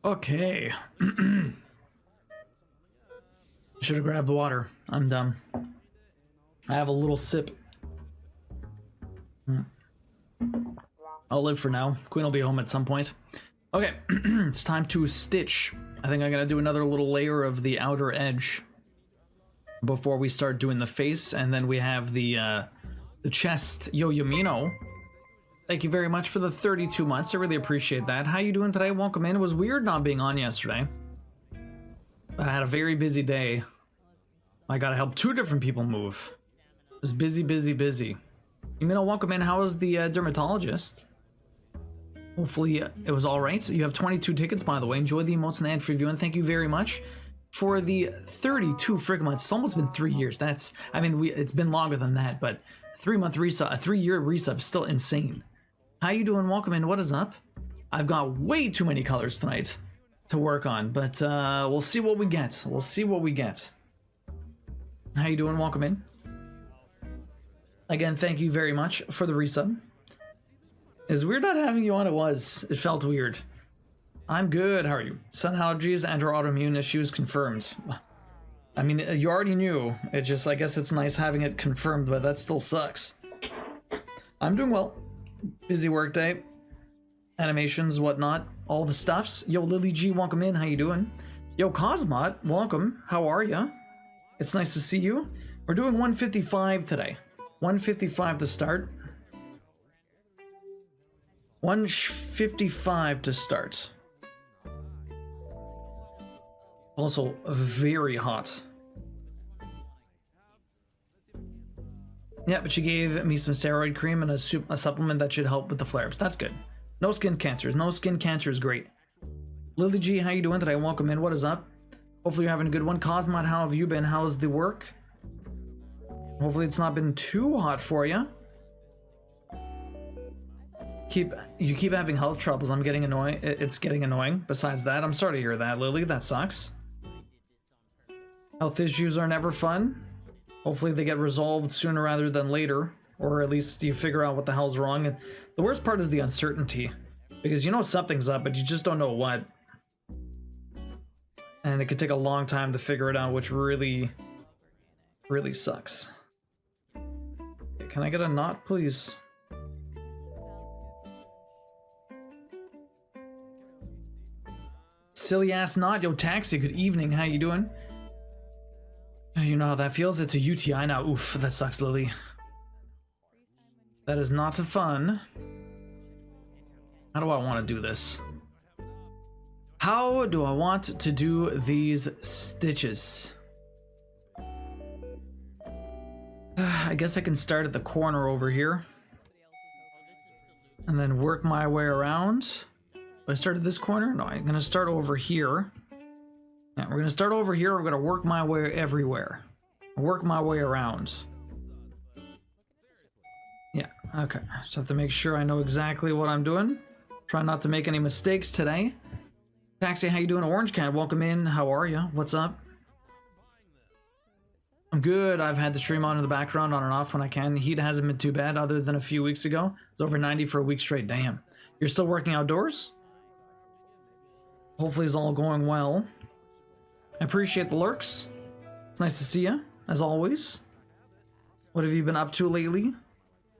Okay. Should have grabbed water. I'm dumb. I have a little sip. I'll live for now. Queen will be home at some point. Okay, it's time to stitch. I think I'm gonna do another little layer of the outer edge before we start doing the face, and then we have the chest. Yo, Yamino, thank you very much for the 32 months. I really appreciate that. How you doing today? Welcome in. It was weird not being on yesterday. I had a very busy day. I gotta help 2 different people move. It was busy, busy, busy. Yamino, welcome in. How was the dermatologist? Hopefully it was all right. You have 22 tickets, by the way. Enjoy the emotes and the ad for review, and thank you very much for the 32 friggin' months. It's almost been 3 years. That's, I mean, it's been longer than that, but 3-month resub, a 3-year resub, still insane. How you doing? Welcome in. What is up? I've got way too many colors tonight to work on, but we'll see what we get. We'll see what we get. How you doing? Welcome in. Again, thank you very much for the resub. It's weird not having you on. It felt weird. I'm good. How are you? Sun allergies and or autoimmune issues confirmed. I mean, you already knew. It just, I guess it's nice having it confirmed, but that still sucks. I'm doing well. Busy work day. Animations, whatnot. All the stuffs. Yo, Lily G, welcome in. How you doing? Yo, Cosmot, welcome. How are ya? It's nice to see you. We're doing 155 today. 155 to start. 155 to start. Also very hot. Yeah, but she gave me some steroid cream and a supplement that should help with the flare-ups. That's good. No skin cancers. No skin cancer is great. Lily G, how you doing today? Welcome in. What is up? Hopefully you're having a good one. Cosmot, how have you been? How's the work? Hopefully it's not been too hot for you. You keep having health troubles. I'm getting annoying. It's getting annoying. Besides that, I'm sorry to hear that, Lily. That sucks. Health issues are never fun. Hopefully they get resolved sooner rather than later, or at least you figure out what the hell's wrong. And the worst part is the uncertainty, because you know something's up, but you just don't know what. And it could take a long time to figure it out, which really, really sucks. Okay, can I get a knot, please? Silly ass knot. Yo, Taxi, good evening. How you doing? You know how that feels? It's a UTI now. Oof, that sucks, Lily. That is not fun. How do I want to do this? How do I want to do these stitches? I guess I can start at the corner over here. And then work my way around. I started this corner? No, I'm gonna start over here. Yeah, we're gonna start over here. We're gonna work my way everywhere. Work my way around. Yeah, okay. Just have to make sure I know exactly what I'm doing. Try not to make any mistakes today. Taxi, how you doing? Orange Cat, welcome in. How are you? What's up? I'm good. I've had the stream on in the background on and off when I can. Heat hasn't been too bad other than a few weeks ago. It's over 90 for a week straight. Damn. You're still working outdoors? Hopefully it's all going well. I appreciate the lurks. It's nice to see you, as always. What have you been up to lately?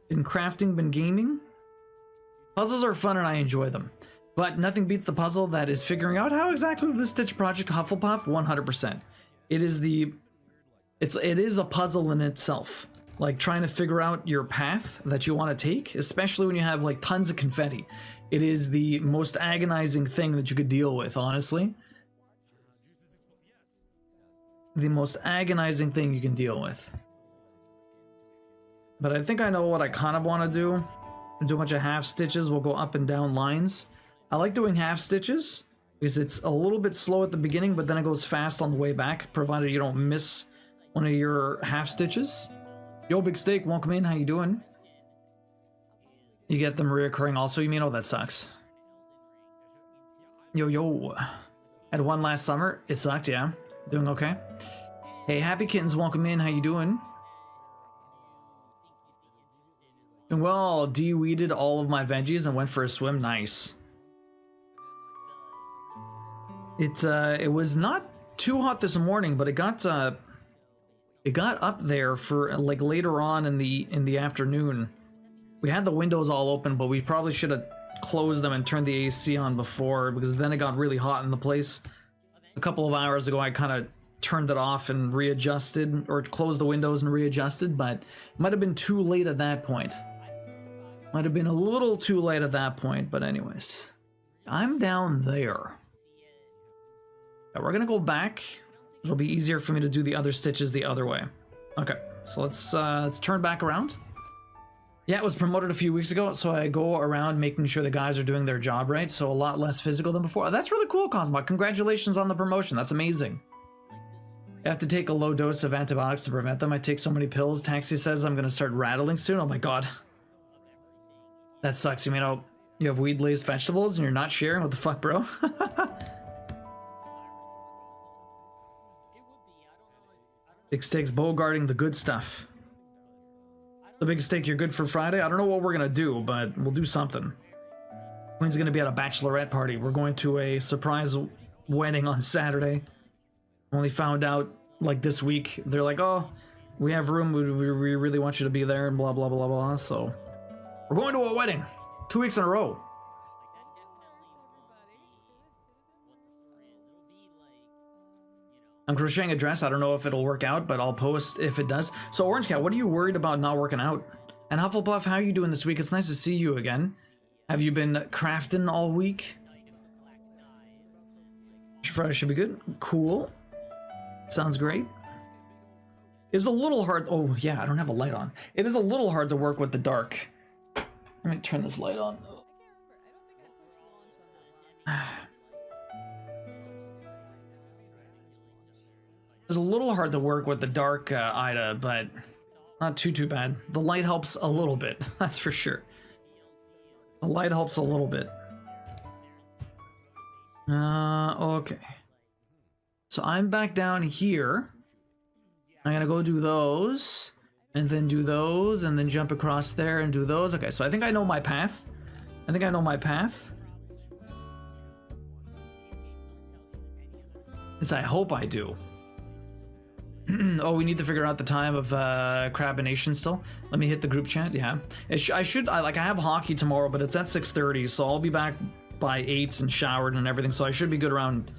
Been crafting, been gaming? Puzzles are fun and I enjoy them. But nothing beats the puzzle that is figuring out how exactly the Stitch Project Hufflepuff 100%. It is a puzzle in itself. Like trying to figure out your path that you want to take, especially when you have like tons of confetti. It is the most agonizing thing that you could deal with, honestly. The most agonizing thing you can deal with. But I think I know what I kind of want to do. Do a bunch of half stitches. We'll go up and down lines. I like doing half stitches because it's a little bit slow at the beginning, but then it goes fast on the way back, provided you don't miss one of your half stitches. Yo, Big Steak, welcome in. How you doing? You get them reoccurring also, you mean? Oh, that sucks. Yo. Had one last summer. It sucked, yeah. Doing okay? Hey, Happy Kittens, welcome in. How you doing? Doing well. De-weeded all of my veggies and went for a swim. Nice. It was not too hot this morning, but it got up there for like later on in the afternoon. We had the windows all open, but we probably should have closed them and turned the AC on before, because then it got really hot in the place. A couple of hours ago, I kind of turned it off and readjusted, or closed the windows and readjusted, but it might have been too late at that point. Might have been a little too late at that point, but anyways. I'm down there. Yeah, we're gonna go back. It'll be easier for me to do the other stitches the other way. Okay, so let's turn back around. Yeah, it was promoted a few weeks ago, so I go around making sure the guys are doing their job right, so a lot less physical than before. That's really cool, Cosmo. Congratulations on the promotion. That's amazing. I have to take a low dose of antibiotics to prevent them. I take so many pills. Taxi says I'm going to start rattling soon. Oh my god. That sucks. You mean, you have weed-laced vegetables and you're not sharing? What the fuck, bro? Big Steak's bogarting the good stuff. The Big Steak, you're good for Friday? I don't know what we're gonna do, but we'll do something. Queen's gonna be at a bachelorette party. We're going to a surprise wedding on Saturday. Only found out like this week. They're like, oh, we have room. We really want you to be there, and blah blah blah blah. So we're going to a wedding 2 weeks in a row. I'm crocheting a dress. I don't know if it'll work out, but I'll post if it does. So Orange Cat, what are you worried about not working out? And Hufflepuff, how are you doing this week? It's nice to see you again. Have you been crafting all week? Friday should be good. Cool. Sounds great. It's a little hard. Oh yeah, I don't have a light on. It is a little hard to work with the dark. Let me turn this light on. It's a little hard to work with the dark Ida, but not too bad. The light helps a little bit, that's for sure. The light helps a little bit. Okay. So I'm back down here. I'm gonna go do those, and then do those, and then jump across there and do those. Okay, so I think I know my path. I think I know my path. Yes, I hope I do. Oh, we need to figure out the time of Crabination still. Let me hit the group chat. Yeah, I have hockey tomorrow, but it's at 6:30, so I'll be back by 8 and showered and everything. So I should be good around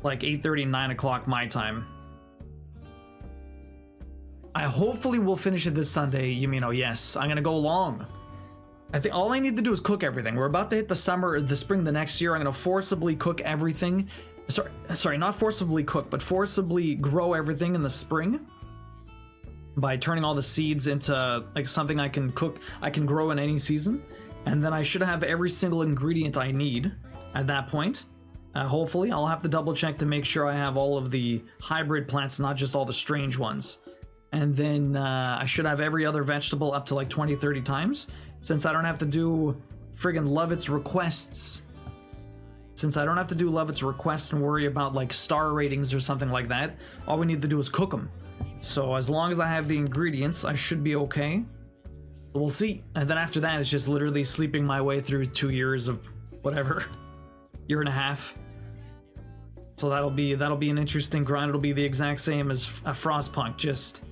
like 8:30, 9 o'clock my time. I hopefully will finish it this Sunday. Yumino, yes, I'm gonna go long. I think all I need to do is cook everything. We're about to hit the spring the next year. I'm gonna forcibly cook everything. Sorry, not forcibly cook, but forcibly grow everything in the spring by turning all the seeds into like something I can cook, I can grow in any season, and then I should have every single ingredient I need at that point. Hopefully, I'll have to double check to make sure I have all of the hybrid plants, not just all the strange ones. And then I should have every other vegetable up to like 20-30 times, since I don't have to do friggin' Lovett's requests. Since I don't have to do Lovett's requests and worry about like star ratings or something like that, all we need to do is cook them. So as long as I have the ingredients, I should be okay. We'll see. And then after that, it's just literally sleeping my way through 2 years of whatever, year and a half. So that'll be an interesting grind. It'll be the exact same as a Frostpunk, just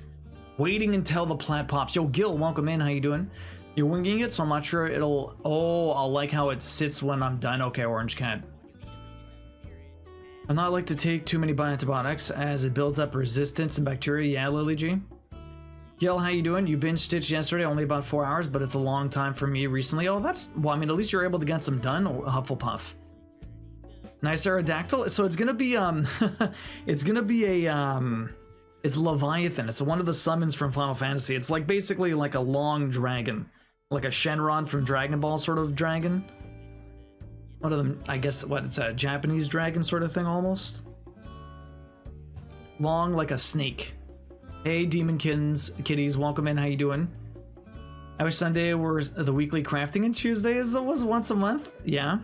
waiting until the plant pops. Yo, Gil, welcome in. How you doing? You're winging it, so I'm not sure it'll... Oh, I'll like how it sits when I'm done. Okay, Orange Cat. I'm not like to take too many antibiotics as it builds up resistance and bacteria. Yeah, Lily G. Gil, how you doing? You binge stitched yesterday, only about 4 hours, but it's a long time for me recently. Oh, that's... Well, I mean, at least you're able to get some done, Hufflepuff. Nice Aerodactyl. So it's gonna be, it's gonna be a, it's Leviathan. It's one of the summons from Final Fantasy. It's like basically like a long dragon. Like a Shenron from Dragon Ball sort of dragon. One of them, I guess, what, it's a Japanese dragon sort of thing almost. Long like a snake. Hey, Demon Kitties, welcome in, how you doing? I wish Sunday was the weekly crafting and Tuesdays was once a month. Yeah.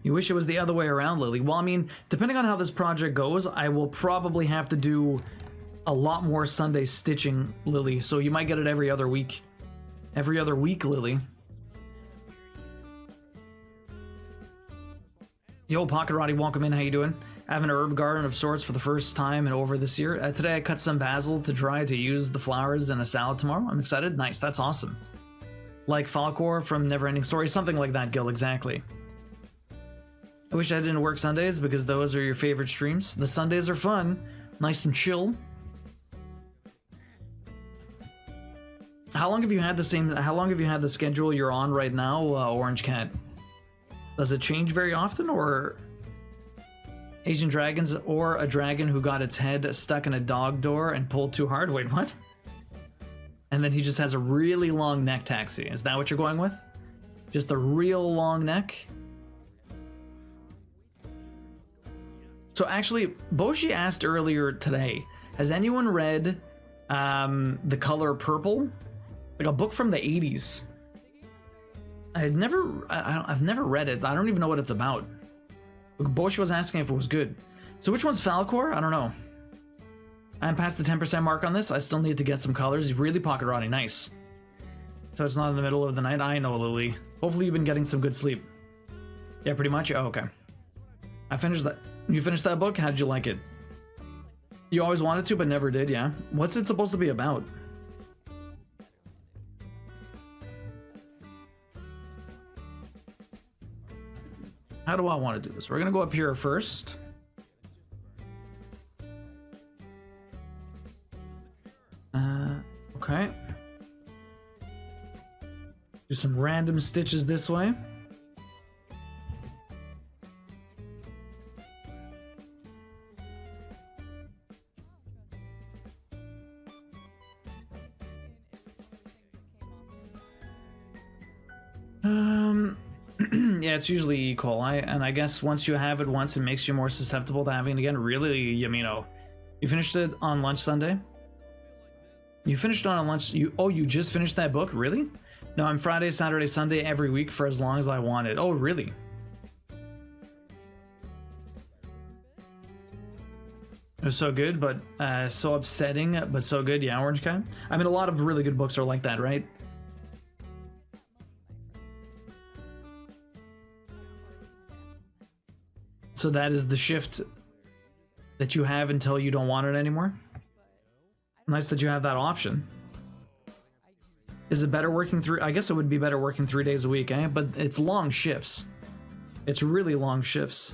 You wish it was the other way around, Lily. Well, I mean, depending on how this project goes, I will probably have to do a lot more Sunday stitching, Lily. So you might get it every other week. Every other week, Lily. Yo, Pocket Roddy, welcome in. How you doing? I have an herb garden of sorts for the first time and over this year. Today I cut some basil to dry to use the flowers in a salad tomorrow. I'm excited. Nice, that's awesome. Like Falcor from Neverending Story, something like that, Gil, exactly. I wish I didn't work Sundays because those are your favorite streams. The Sundays are fun, nice and chill. How long have you had the schedule you're on right now, Orange Cat? Does it change very often, or Asian dragons, or a dragon who got its head stuck in a dog door and pulled too hard? Wait, what? And then he just has a really long neck taxi. Is that what you're going with? Just a real long neck? So actually, Boshi asked earlier today, has anyone read The Color Purple? Like a book from the 80s. I've never read it. I don't even know what it's about. Look, Boshi was asking if it was good. So which one's Falcor? I don't know. I'm past the 10% mark on this. I still need to get some colors. He's really pocket rotting. Nice. So it's not in the middle of the night. I know, Lily. Hopefully you've been getting some good sleep. Yeah, pretty much. Oh, okay. I finished that. You finished that book? How did you like it? You always wanted to, but never did, yeah? What's it supposed to be about? How do I want to do this? We're gonna go up here first. Okay. Do some random stitches this way. Yeah, it's usually E. coli, and I guess once you have it once, it makes you more susceptible to having it again. Really, Yamino? You finished it on lunch Sunday? You finished it on lunch? You just finished that book? Really? No, I'm Friday, Saturday, Sunday every week for as long as I wanted. Oh, really? It was so good, but so upsetting, but so good. Yeah, Orange Guy. I mean, a lot of really good books are like that, right? So that is the shift that you have until you don't want it anymore. Nice that you have that option. Is it better working through? I guess it would be better working 3 days a week, eh? But it's long shifts. It's really long shifts.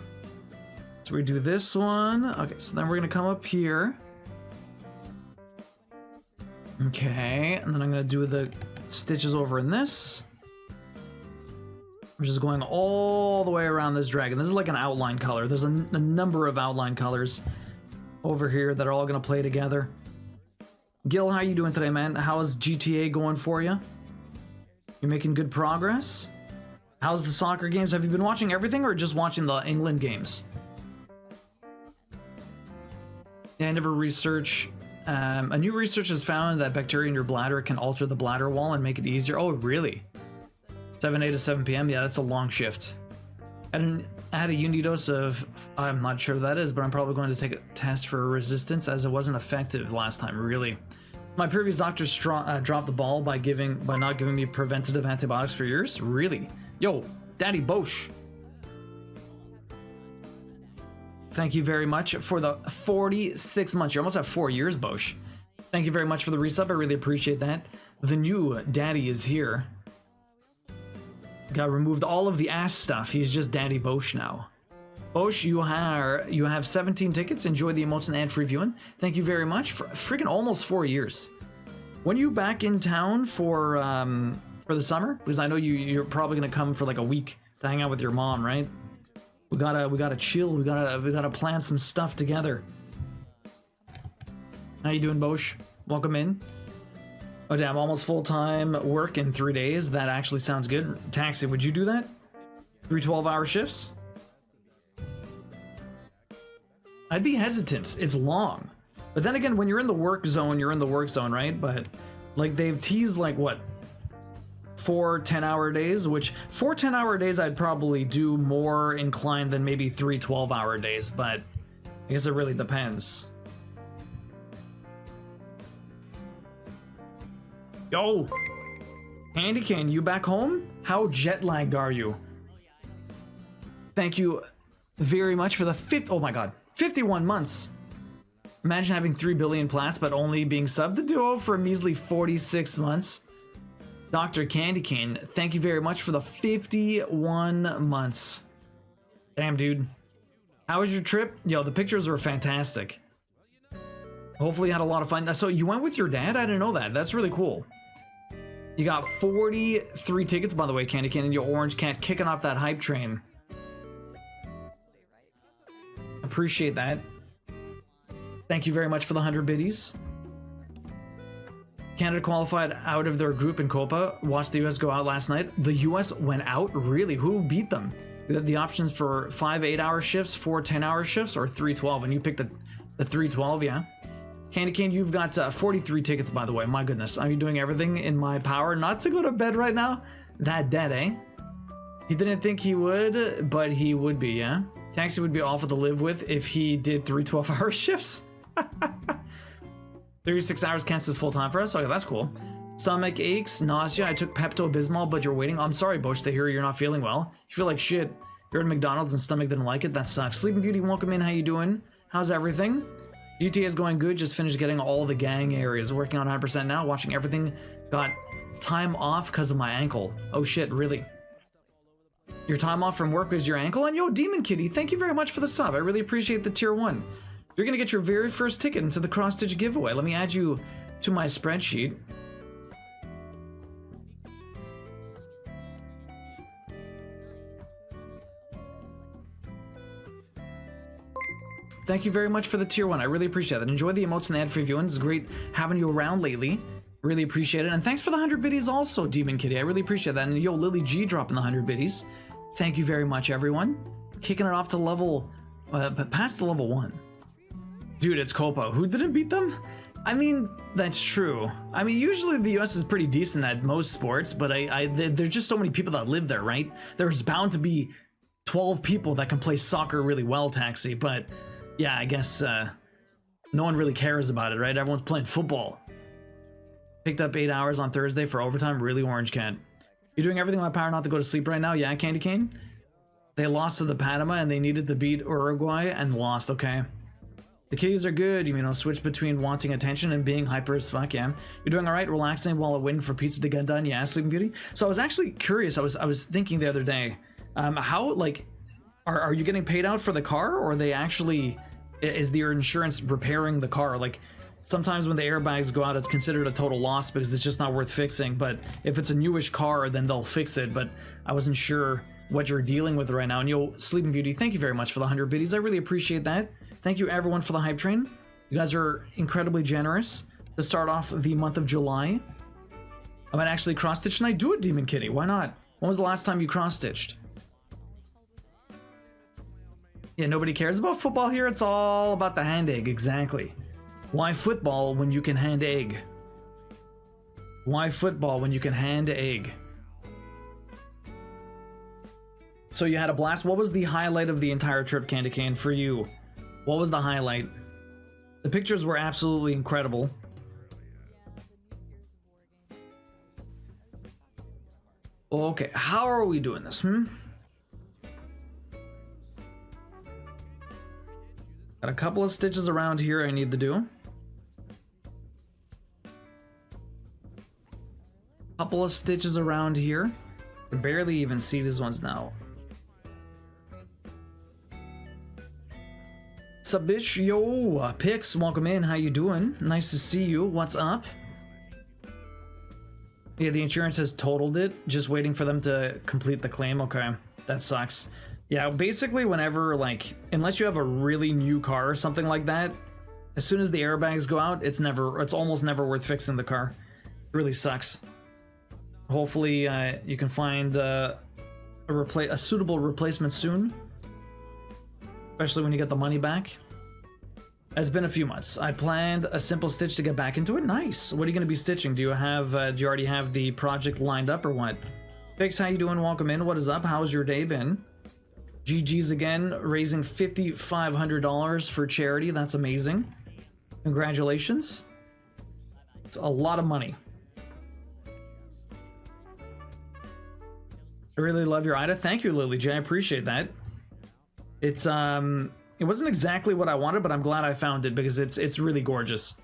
So we do this one. Okay, so then we're gonna come up here. Okay, and then I'm gonna do the stitches over in this. We're just going all the way around this dragon. This is like an outline color. There's a number of outline colors over here that are all gonna play together. Gil, how you doing today, man? How's GTA going for you? You're making good progress? How's the soccer games? Have you been watching everything or just watching the England games? Yeah, I never research. A new research has found that bacteria in your bladder can alter the bladder wall and make it easier. Oh, really? 7 a to 7 p.m. Yeah, that's a long shift. I had a unidose of, I'm not sure what that is, but I'm probably going to take a test for resistance as it wasn't effective last time, really. My previous doctor dropped the ball by not giving me preventative antibiotics for years? Really? Yo, Daddy Bosch. Thank you very much for the 46 months. You almost have 4 years, Bosch. Thank you very much for the resub. I really appreciate that. The new daddy is here. Got removed all of the ass stuff. He's just Daddy Bosch now. Bosch, you have 17 tickets. Enjoy the emotes and free viewing. Thank you very much for freaking almost 4 years. When are you back in town for the summer? Because I know you're probably gonna come for like a week to hang out with your mom, right? We gotta chill. We gotta plan some stuff together. How you doing, Bosch? Welcome in. Oh damn, almost full-time work in 3 days. That actually sounds good. Taxi, would you do that? 3 12-hour shifts? I'd be hesitant. It's long. But then again, when you're in the work zone, you're in the work zone, right? But like they've teased like what? 4 10-hour days, which 4 10-hour days I'd probably do more inclined than maybe 3 12-hour days, but I guess it really depends. Yo! Andy Can, you back home? How jet lagged are you? Thank you very much for the oh my god, 51 months. Imagine having 3 billion plats, but only being subbed to Duo for a measly 46 months. Dr. Candy Cane, thank you very much for the 51 months. Damn, dude. How was your trip? Yo, the pictures were fantastic. Hopefully you had a lot of fun. So you went with your dad? I didn't know that. That's really cool. You got 43 tickets, by the way, Candy Cane, and your Orange Cat kicking off that hype train. Appreciate that. Thank you very much for the 100 biddies. Canada qualified out of their group in Copa. Watched the US go out last night. The US went out? Really? Who beat them? We had the options for 5 8-hour shifts, 4 10-hour shifts, or 3 12, and you picked the 3 12, yeah? Candy Cane, you've got 43 tickets, by the way. My goodness. Are you doing everything in my power not to go to bed right now? That dead, eh? He didn't think he would, but he would be, yeah? Taxi would be awful to live with if he did 3 12-hour shifts. 36 hours counts as full time for us. Okay, that's cool. Stomach aches, nausea. I took Pepto-Bismol, but you're waiting. I'm sorry, Bosch, to hear you're not feeling well. You feel like shit. You're at McDonald's and stomach didn't like it. That sucks. Sleeping Beauty, welcome in. How you doing? How's everything? GTA is going good. Just finished getting all the gang areas. Working on 100% now. Watching everything. Got time off because of my ankle. Oh shit, really? Your time off from work was your ankle? And yo, Demon Kitty, thank you very much for the sub. I really appreciate the tier 1. You're gonna get your very first ticket into the cross-stitch giveaway. Let me add you to my spreadsheet. Thank you very much for the tier 1. I really appreciate it. Enjoy the emotes and the ad-free viewing. It's great having you around lately. Really appreciate it. And thanks for the 100 biddies also, Demon Kitty. I really appreciate that. And yo, Lily G dropping the 100 biddies. Thank you very much, everyone. Kicking it off to level, past the level 1. Dude, it's Copa. Who didn't beat them? I mean, that's true. I mean, usually the US is pretty decent at most sports, but there's just so many people that live there, right? There's bound to be 12 people that can play soccer really well, Taxi, but yeah, I guess no one really cares about it, right? Everyone's playing football. Picked up 8 hours on Thursday for overtime. Really, Orange Cat. You're doing everything in my power not to go to sleep right now? Yeah, Candy Cane? They lost to the Panama and they needed to beat Uruguay and lost, okay. The kitties are good, you know, switch between wanting attention and being hyper as fuck, yeah. You're doing alright, relaxing while waiting for pizza to get done, yeah, Sleeping Beauty? So I was actually curious, I was thinking the other day, how, like, are you getting paid out for the car, or are they actually, is your insurance repairing the car? Like, sometimes when the airbags go out, it's considered a total loss because it's just not worth fixing, but if it's a newish car, then they'll fix it, but I wasn't sure what you're dealing with right now. And yo, Sleeping Beauty, thank you very much for the 100 biddies, I really appreciate that. Thank you everyone for the hype train. You guys are incredibly generous to start off the month of July. I might actually cross-stitch tonight. Do it, Demon Kitty. Why not? When was the last time you cross-stitched? Yeah, nobody cares about football here. It's all about the hand egg. Exactly. Why football when you can hand egg? Why football when you can hand egg? So you had a blast. What was the highlight of the entire trip, Candy Cane, for you? What was the highlight? The pictures were absolutely incredible. Okay, how are we doing this, Got a couple of stitches around here I need to do. Couple of stitches around here. I can barely even see these ones now. Sup, bitch? Yo, Pix, welcome in. How you doing? Nice to see you. What's up? Yeah, the insurance has totaled it. Just waiting for them to complete the claim. Okay, that sucks. Yeah, basically whenever, like, unless you have a really new car or something like that, as soon as the airbags go out, it's almost never worth fixing the car. It really sucks. Hopefully, you can find a suitable replacement soon. Especially when you get the money back. It's been a few months. I planned a simple stitch to get back into it. Nice. What are you going to be stitching? Do you already have the project lined up or what? Fix, how you doing? Welcome in. What is up? How's your day been? GG's again, raising $5,500 for charity. That's amazing. Congratulations. It's a lot of money. I really love your Ida. Thank you, Lily J. I appreciate that. It wasn't exactly what I wanted, but I'm glad I found it because it's really gorgeous.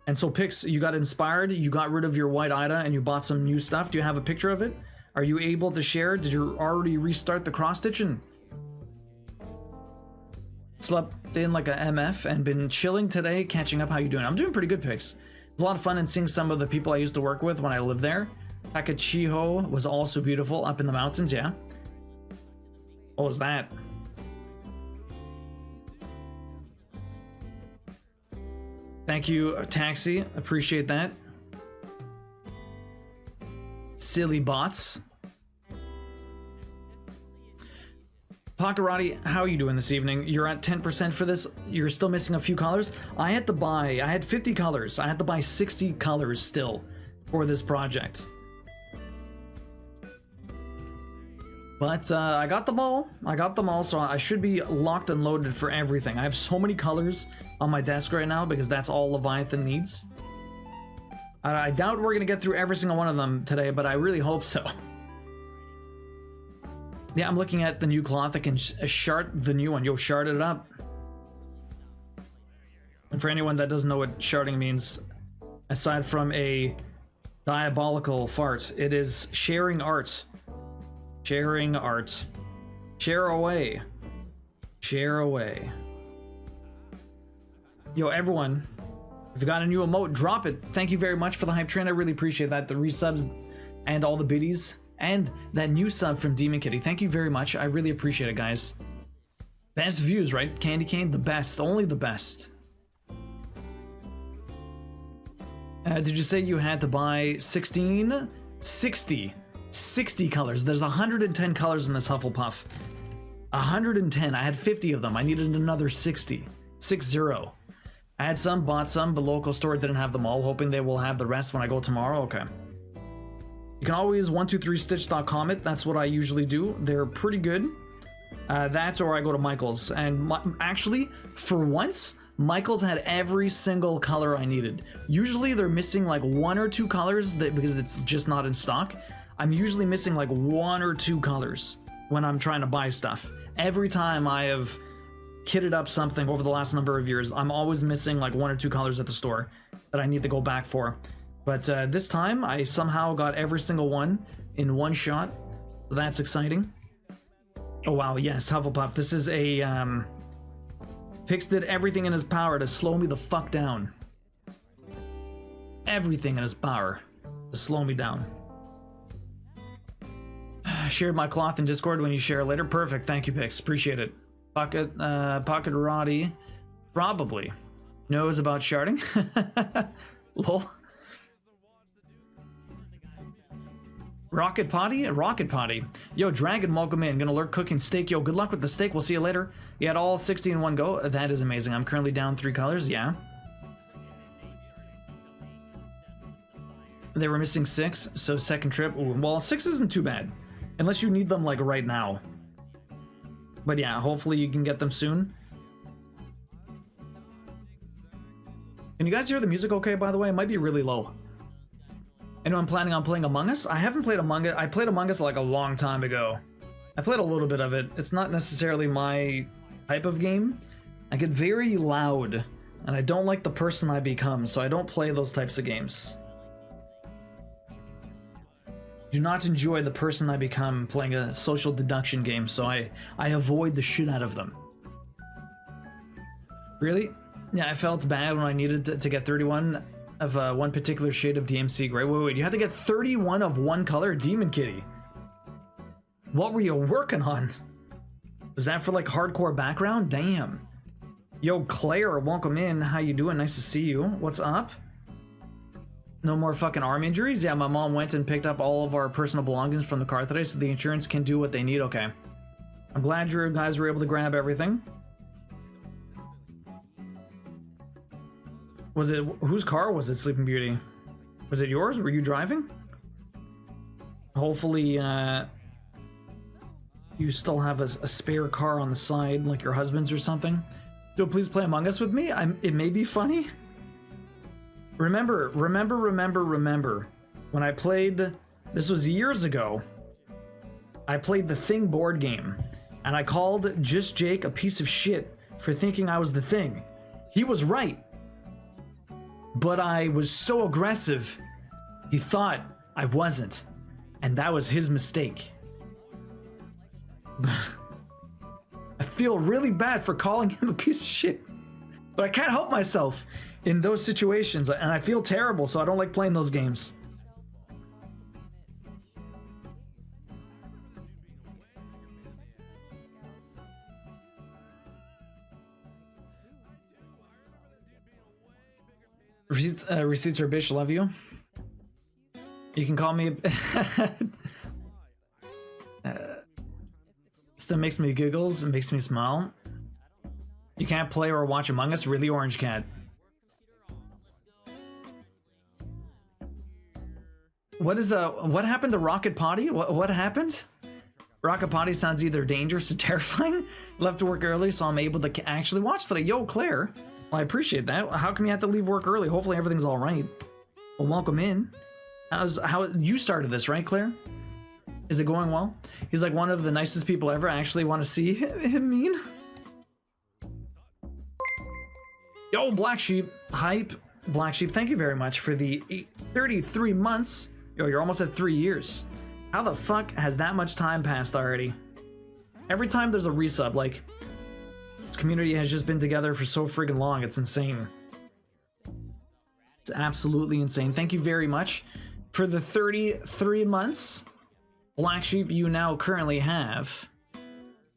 And so Pix, you got inspired, you got rid of your white Ida, and you bought some new stuff. Do you have a picture of it? Are you able to share? Did you already restart the cross-stitching? Slept in like a MF and been chilling today, catching up. How you doing? I'm doing pretty good, Pix. It's a lot of fun and seeing some of the people I used to work with when I lived there. Takachiho was also beautiful up in the mountains, yeah. What was that? Thank you, Taxi. Appreciate that. Silly bots. Pakarati, how are you doing this evening? You're at 10% for this. You're still missing a few colors. I had 50 colors. I had to buy 60 colors still for this project. But I got them all. So I should be locked and loaded for everything. I have so many colors on my desk right now because that's all Leviathan needs. I doubt we're gonna get through every single one of them today, but I really hope so. Yeah, I'm looking at the new cloth. I can shard the new one. Yo, shard it up. And for anyone that doesn't know what sharding means, aside from a diabolical fart, it is sharing art. Sharing art. Share away. Share away. Yo, everyone, if you got a new emote, drop it. Thank you very much for the hype train. I really appreciate that. The resubs and all the biddies. And that new sub from Demon Kitty. Thank you very much. I really appreciate it, guys. Best views, right? Candy Cane, the best. Only the best. Did you say you had to buy 16? 60. 60 colors. There's 110 colors in this Hufflepuff. 110. I had 50 of them. I needed another 60. 60. I had some, bought some, but local store didn't have them all, hoping they will have the rest when I go tomorrow. Okay. You can always 123stitch.com it. That's what I usually do. They're pretty good. That or I go to Michael's. And actually, for once, Michael's had every single color I needed. Usually they're missing like 1 or 2 colors because it's just not in stock. I'm usually missing like 1 or 2 colors when I'm trying to buy stuff. Every time I have kitted up something over the last number of years, I'm always missing like 1 or 2 colors at the store that I need to go back for. But this time, I somehow got every single one in one shot. So that's exciting. Oh wow, yes, Hufflepuff. This is a... Pix did everything in his power to slow me the fuck down. Everything in his power to slow me down. Shared my cloth in Discord when you share later. Perfect, thank you, Pix. Appreciate it. Pocket Roddy probably knows about sharding. Lol. Rocket Potty? Rocket Potty. Yo, Dragon, welcome in. Gonna lurk cooking steak. Yo, good luck with the steak. We'll see you later. You had all 60 in one go. That is amazing. I'm currently down 3 colors. Yeah. They were missing 6, so second trip. Ooh, well, 6 isn't too bad. Unless you need them, like, right now. But yeah, hopefully you can get them soon. Can you guys hear the music okay, by the way? It might be really low. Anyone planning on playing Among Us? I haven't played Among Us. I played Among Us like a long time ago. I played a little bit of it. It's not necessarily my type of game. I get very loud, and I don't like the person I become, so I don't play those types of games. Do not enjoy the person I become playing a social deduction game, so I avoid the shit out of them. Really? Yeah, I felt bad when I needed to get 31 of one particular shade of DMC gray. Wait, you had to get 31 of one color? Demon Kitty. What were you working on? Was that for like hardcore background? Damn. Yo, Claire, welcome in. How you doing? Nice to see you. What's up? No more fucking arm injuries? Yeah, my mom went and picked up all of our personal belongings from the car today, so the insurance can do what they need. Okay. I'm glad you guys were able to grab everything. Was it... whose car was it, Sleeping Beauty? Was it yours? Were you driving? Hopefully, you still have a spare car on the side, like your husband's or something. So please play Among Us with me. It may be funny. Remember, when I played, this was years ago, I played the Thing board game, and I called Just Jake a piece of shit for thinking I was the thing. He was right. But I was so aggressive, he thought I wasn't. And that was his mistake. I feel really bad for calling him a piece of shit. But I can't help myself in those situations, and I feel terrible, so I don't like playing those games. Receipts are a bitch, love you. You can call me... Still makes me giggles and makes me smile. You can't play or watch Among Us? Really, Orange Cat? What happened to Rocket Potty? What happened? Rocket Potty sounds either dangerous or terrifying. Left to work early, so I'm able to actually watch today. Yo, Claire. Well, I appreciate that. How come you have to leave work early? Hopefully everything's all right. Well, welcome in. How you started this, right, Claire? Is it going well? He's like one of the nicest people ever. I actually want to see him mean. Yo, Black Sheep. Hype. Black Sheep, thank you very much for the 33 months. Yo, you're almost at 3 years. How the fuck has that much time passed already? Every time there's a resub, like, this community has just been together for so friggin' long. It's insane. It's absolutely insane. Thank you very much for the 33 months. Black Sheep, you now currently have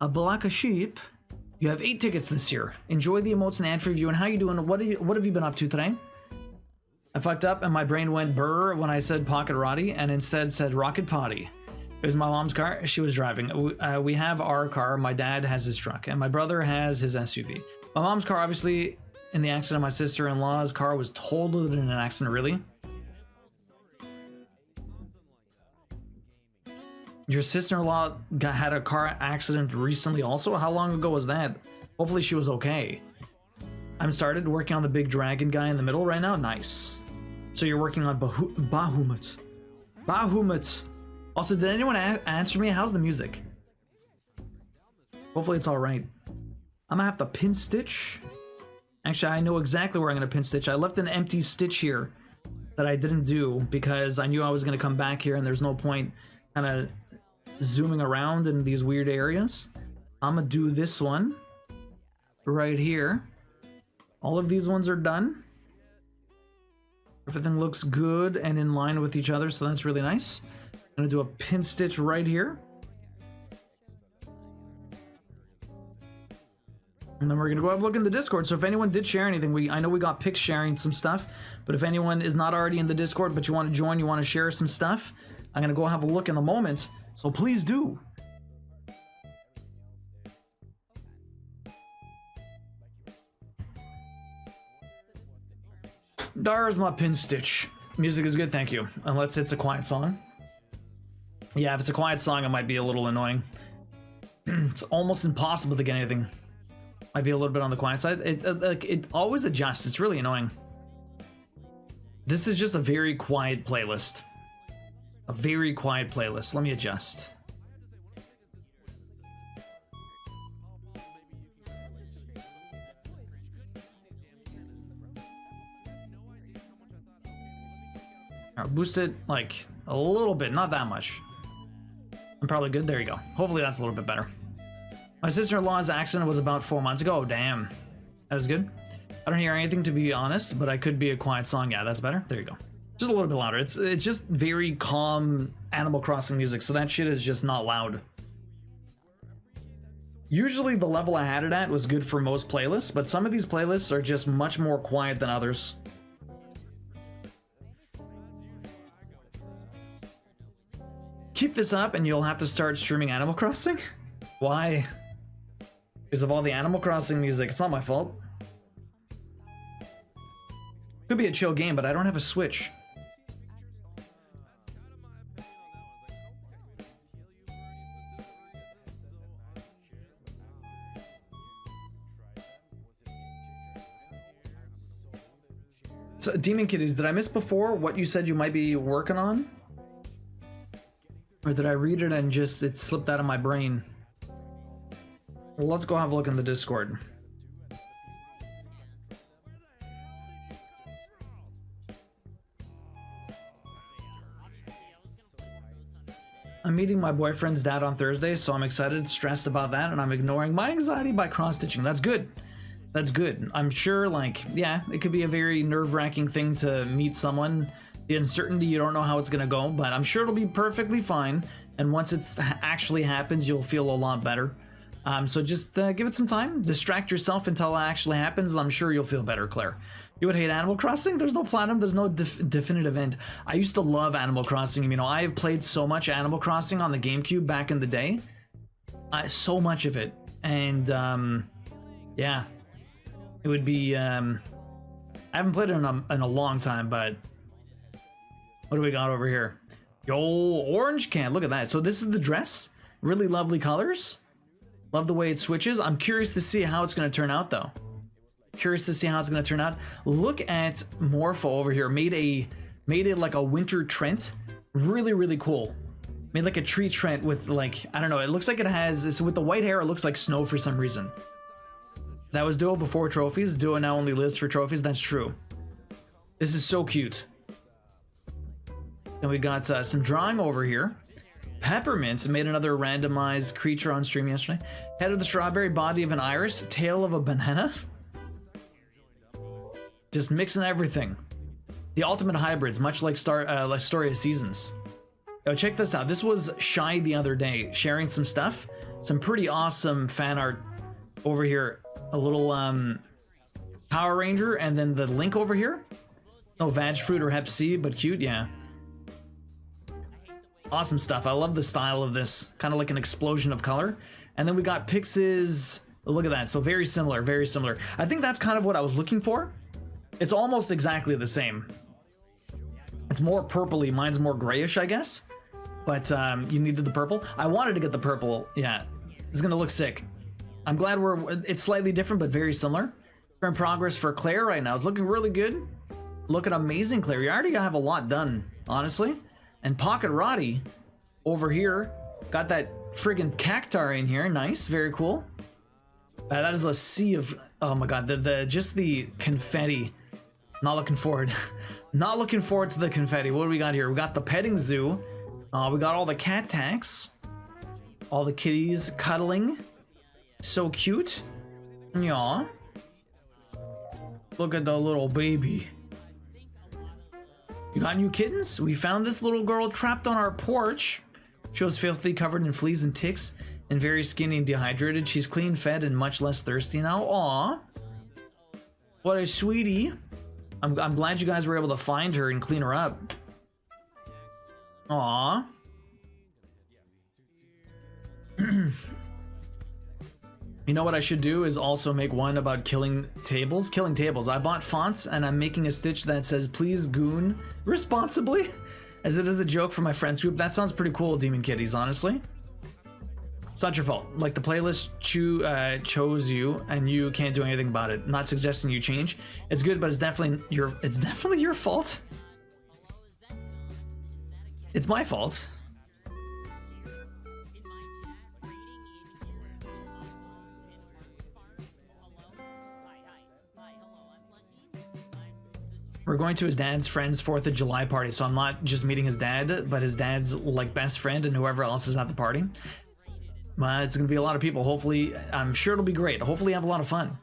a Black Sheep. You have 8 tickets this year. Enjoy the emotes and ad review. And how you doing? What have you been up to today? I fucked up and my brain went burr when I said pocket roddy and instead said rocket potty. It was my mom's car. She was driving. We have our car. My dad has his truck and my brother has his SUV. My mom's car, obviously, in the accident, my sister-in-law's car was totaled in an accident, really. Your sister-in-law had a car accident recently also? How long ago was that? Hopefully she was okay. I'm started working on the big dragon guy in the middle right now. Nice. So you're working on Bahamut. Bahamut. Also, did anyone answer me? How's the music? Hopefully it's all right. I'm gonna have to pin stitch. Actually, I know exactly where I'm gonna pin stitch. I left an empty stitch here that I didn't do because I knew I was gonna come back here and there's no point kind of zooming around in these weird areas. I'm gonna do this one right here. All of these ones are done. Everything looks good and in line with each other, so that's really nice. I'm gonna do a pin stitch right here. And then we're gonna go have a look in the Discord. So if anyone did share anything, I know we got pics sharing some stuff, but if anyone is not already in the Discord but you want to join, you want to share some stuff, I'm gonna go have a look in a moment. So please do. There's my pin stitch. Music is good, thank you. Unless it's a quiet song. Yeah, if it's a quiet song, it might be a little annoying. It's almost impossible to get anything. Might be a little bit on the quiet side. It always adjusts. It's really annoying. This is just a very quiet playlist. A very quiet playlist. Let me adjust. Alright, boost it like a little bit, not that much. I'm probably good. There you go. Hopefully that's a little bit better. My sister-in-law's accident was about 4 months ago. Oh, damn. That is good. I don't hear anything, to be honest, but I could be a quiet song. Yeah, that's better. There you go. Just a little bit louder. It's just very calm Animal Crossing music, so that shit is just not loud. Usually the level I had it at was good for most playlists, but some of these playlists are just much more quiet than others. Keep this up and you'll have to start streaming Animal Crossing? Why? Because of all the Animal Crossing music. It's not my fault. Could be a chill game, but I don't have a Switch. So, Demon Kitties, did I miss before what you said you might be working on? Or did I read it and just it slipped out of my brain? Let's go have a look in the Discord. I'm meeting my boyfriend's dad on Thursday, so I'm excited, stressed about that, and I'm ignoring my anxiety by cross-stitching. That's good. That's good. I'm sure, like, yeah, it could be a very nerve-wracking thing to meet someone. The uncertainty, you don't know how it's gonna go, but I'm sure it'll be perfectly fine. And once it's actually happens, you'll feel a lot better. So just give it some time. Distract yourself until it actually happens, and I'm sure you'll feel better, Claire. You would hate Animal Crossing? There's no platinum, there's no definitive end. I used to love Animal Crossing. You know, I've played so much Animal Crossing on the GameCube back in the day. So much of it. And, yeah. It would be, I haven't played it in a long time, but... What do we got over here? Yo, orange can, look at that. So this is the dress. Really lovely colors. Love the way it switches. I'm curious to see how it's going to turn out, though. Curious to see how it's going to turn out. Look at Morpho over here. Made it like a winter Trent. Really, really cool. Made like a tree Trent with like, I don't know. It looks like it has, with the white hair, it looks like snow for some reason. That was Duo before trophies. Duo now only lives for trophies. That's true. This is so cute. And we got some drawing over here. Peppermint made another randomized creature on stream yesterday. Head of the strawberry, body of an iris, tail of a banana. Just mixing everything. The ultimate hybrids, much like Story of Seasons. Yo, check this out. This was Shy the other day, sharing some stuff. Some pretty awesome fan art over here. A little Power Ranger, and then the link over here. No Vag Fruit or Hep C, but cute, yeah. Awesome stuff. I love the style of this. Kind of like an explosion of color. And then we got Pix's... Look at that. So very similar, very similar. I think that's kind of what I was looking for. It's almost exactly the same. It's more purpley. Mine's more grayish, I guess. But you needed the purple. I wanted to get the purple. Yeah. It's going to look sick. I'm glad it's slightly different, but very similar. We're in progress for Claire right now. It's looking really good. Looking amazing, Claire. You already have a lot done, honestly. And Pocket Roddy over here got that friggin' cactar in here. Nice, very cool. That is a sea of, oh my god, just the confetti. Not looking forward. Not looking forward to the confetti. What do we got here? We got the petting zoo. We got all the cat tax. All the kitties cuddling. So cute. Yeah. Look at the little baby. You got new kittens? We found this little girl trapped on our porch. She was filthy, covered in fleas and ticks, and very skinny and dehydrated. She's clean fed and much less thirsty now. Aw. What a sweetie. I'm glad you guys were able to find her and clean her up. Aw. You know what I should do is also make one about killing tables. Killing tables. I bought fonts and I'm making a stitch that says, please goon responsibly, as it is a joke for my friends group. That sounds pretty cool, Demon Kitties, honestly. It's not your fault. Like, the playlist chose you and you can't do anything about it. Not suggesting you change. It's good, but it's definitely your fault. It's my fault. We're going to his dad's friend's 4th of July party, so I'm not just meeting his dad, but his dad's like best friend and whoever else is at the party. It's gonna be a lot of people. Hopefully, I'm sure it'll be great. Hopefully, have a lot of fun.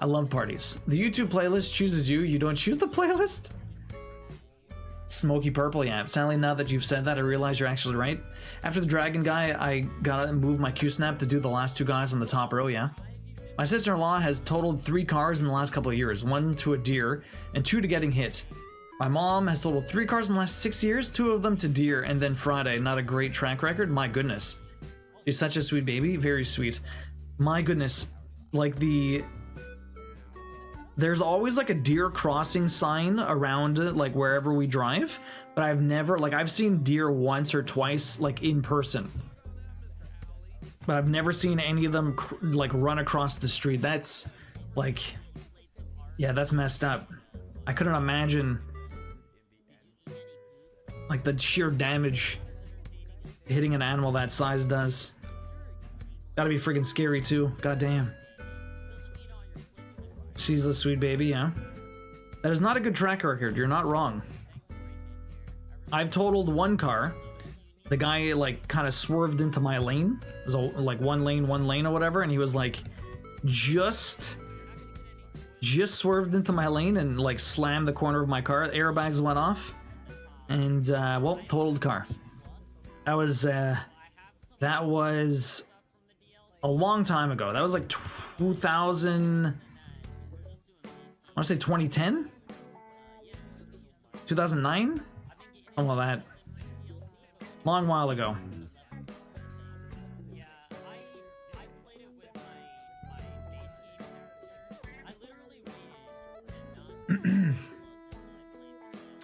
I love parties. The YouTube playlist chooses you. You don't choose the playlist? Smoky purple, yeah. Sadly, now that you've said that, I realize you're actually right. After the dragon guy, I gotta move my Q-snap to do the last 2 guys on the top row, yeah. My sister-in-law has totaled 3 cars in the last couple of years, 1 to a deer, and 2 to getting hit. My mom has totaled 3 cars in the last 6 years, 2 of them to deer, and then Friday. Not a great track record? My goodness. She's such a sweet baby. Very sweet. My goodness. Like there's always like a deer crossing sign around like wherever we drive, but I've never, like I've seen deer once or twice like in person. But I've never seen any of them like run across the street. That's like, yeah, that's messed up. I couldn't imagine like the sheer damage hitting an animal that size does. Gotta be freaking scary too. God damn. She's a sweet baby, yeah. That is not a good track record. You're not wrong. I've totaled one car. The guy like kind of swerved into my lane. It was like one lane or whatever, and he was like just swerved into my lane and like slammed the corner of my car. Airbags went off, and well, totaled car. That was a long time ago. That was like 2000. I want to say 2010, 2009, something like that. Long while ago.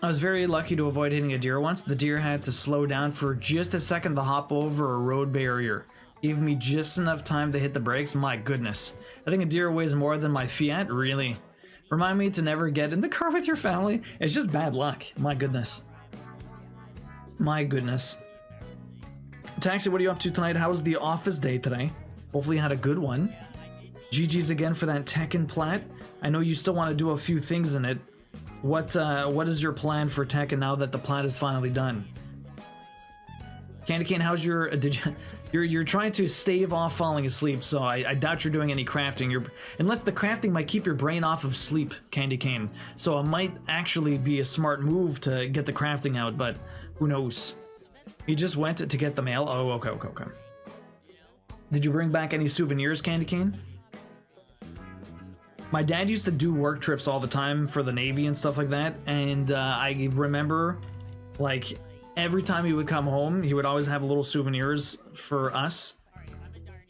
I was very lucky to avoid hitting a deer once. The deer had to slow down for just a second to hop over a road barrier. Gave me just enough time to hit the brakes. My goodness. I think a deer weighs more than my Fiat. Really? Remind me to never get in the car with your family. It's just bad luck. My goodness. My goodness. Taxi, what are you up to tonight? How was the office day today? Hopefully you had a good one. GG's again for that Tekken plat. I know you still want to do a few things in it. What is your plan for Tekken now that the plat is finally done? Candy Cane, how's your you're trying to stave off falling asleep, so I doubt you're doing any crafting. Unless the crafting might keep your brain off of sleep, Candy Cane. So it might actually be a smart move to get the crafting out, but who knows? He just went to get the mail. Oh, okay. Did you bring back any souvenirs, Candy Cane? My dad used to do work trips all the time for the Navy and stuff like that, and I remember, like, every time he would come home, he would always have little souvenirs for us,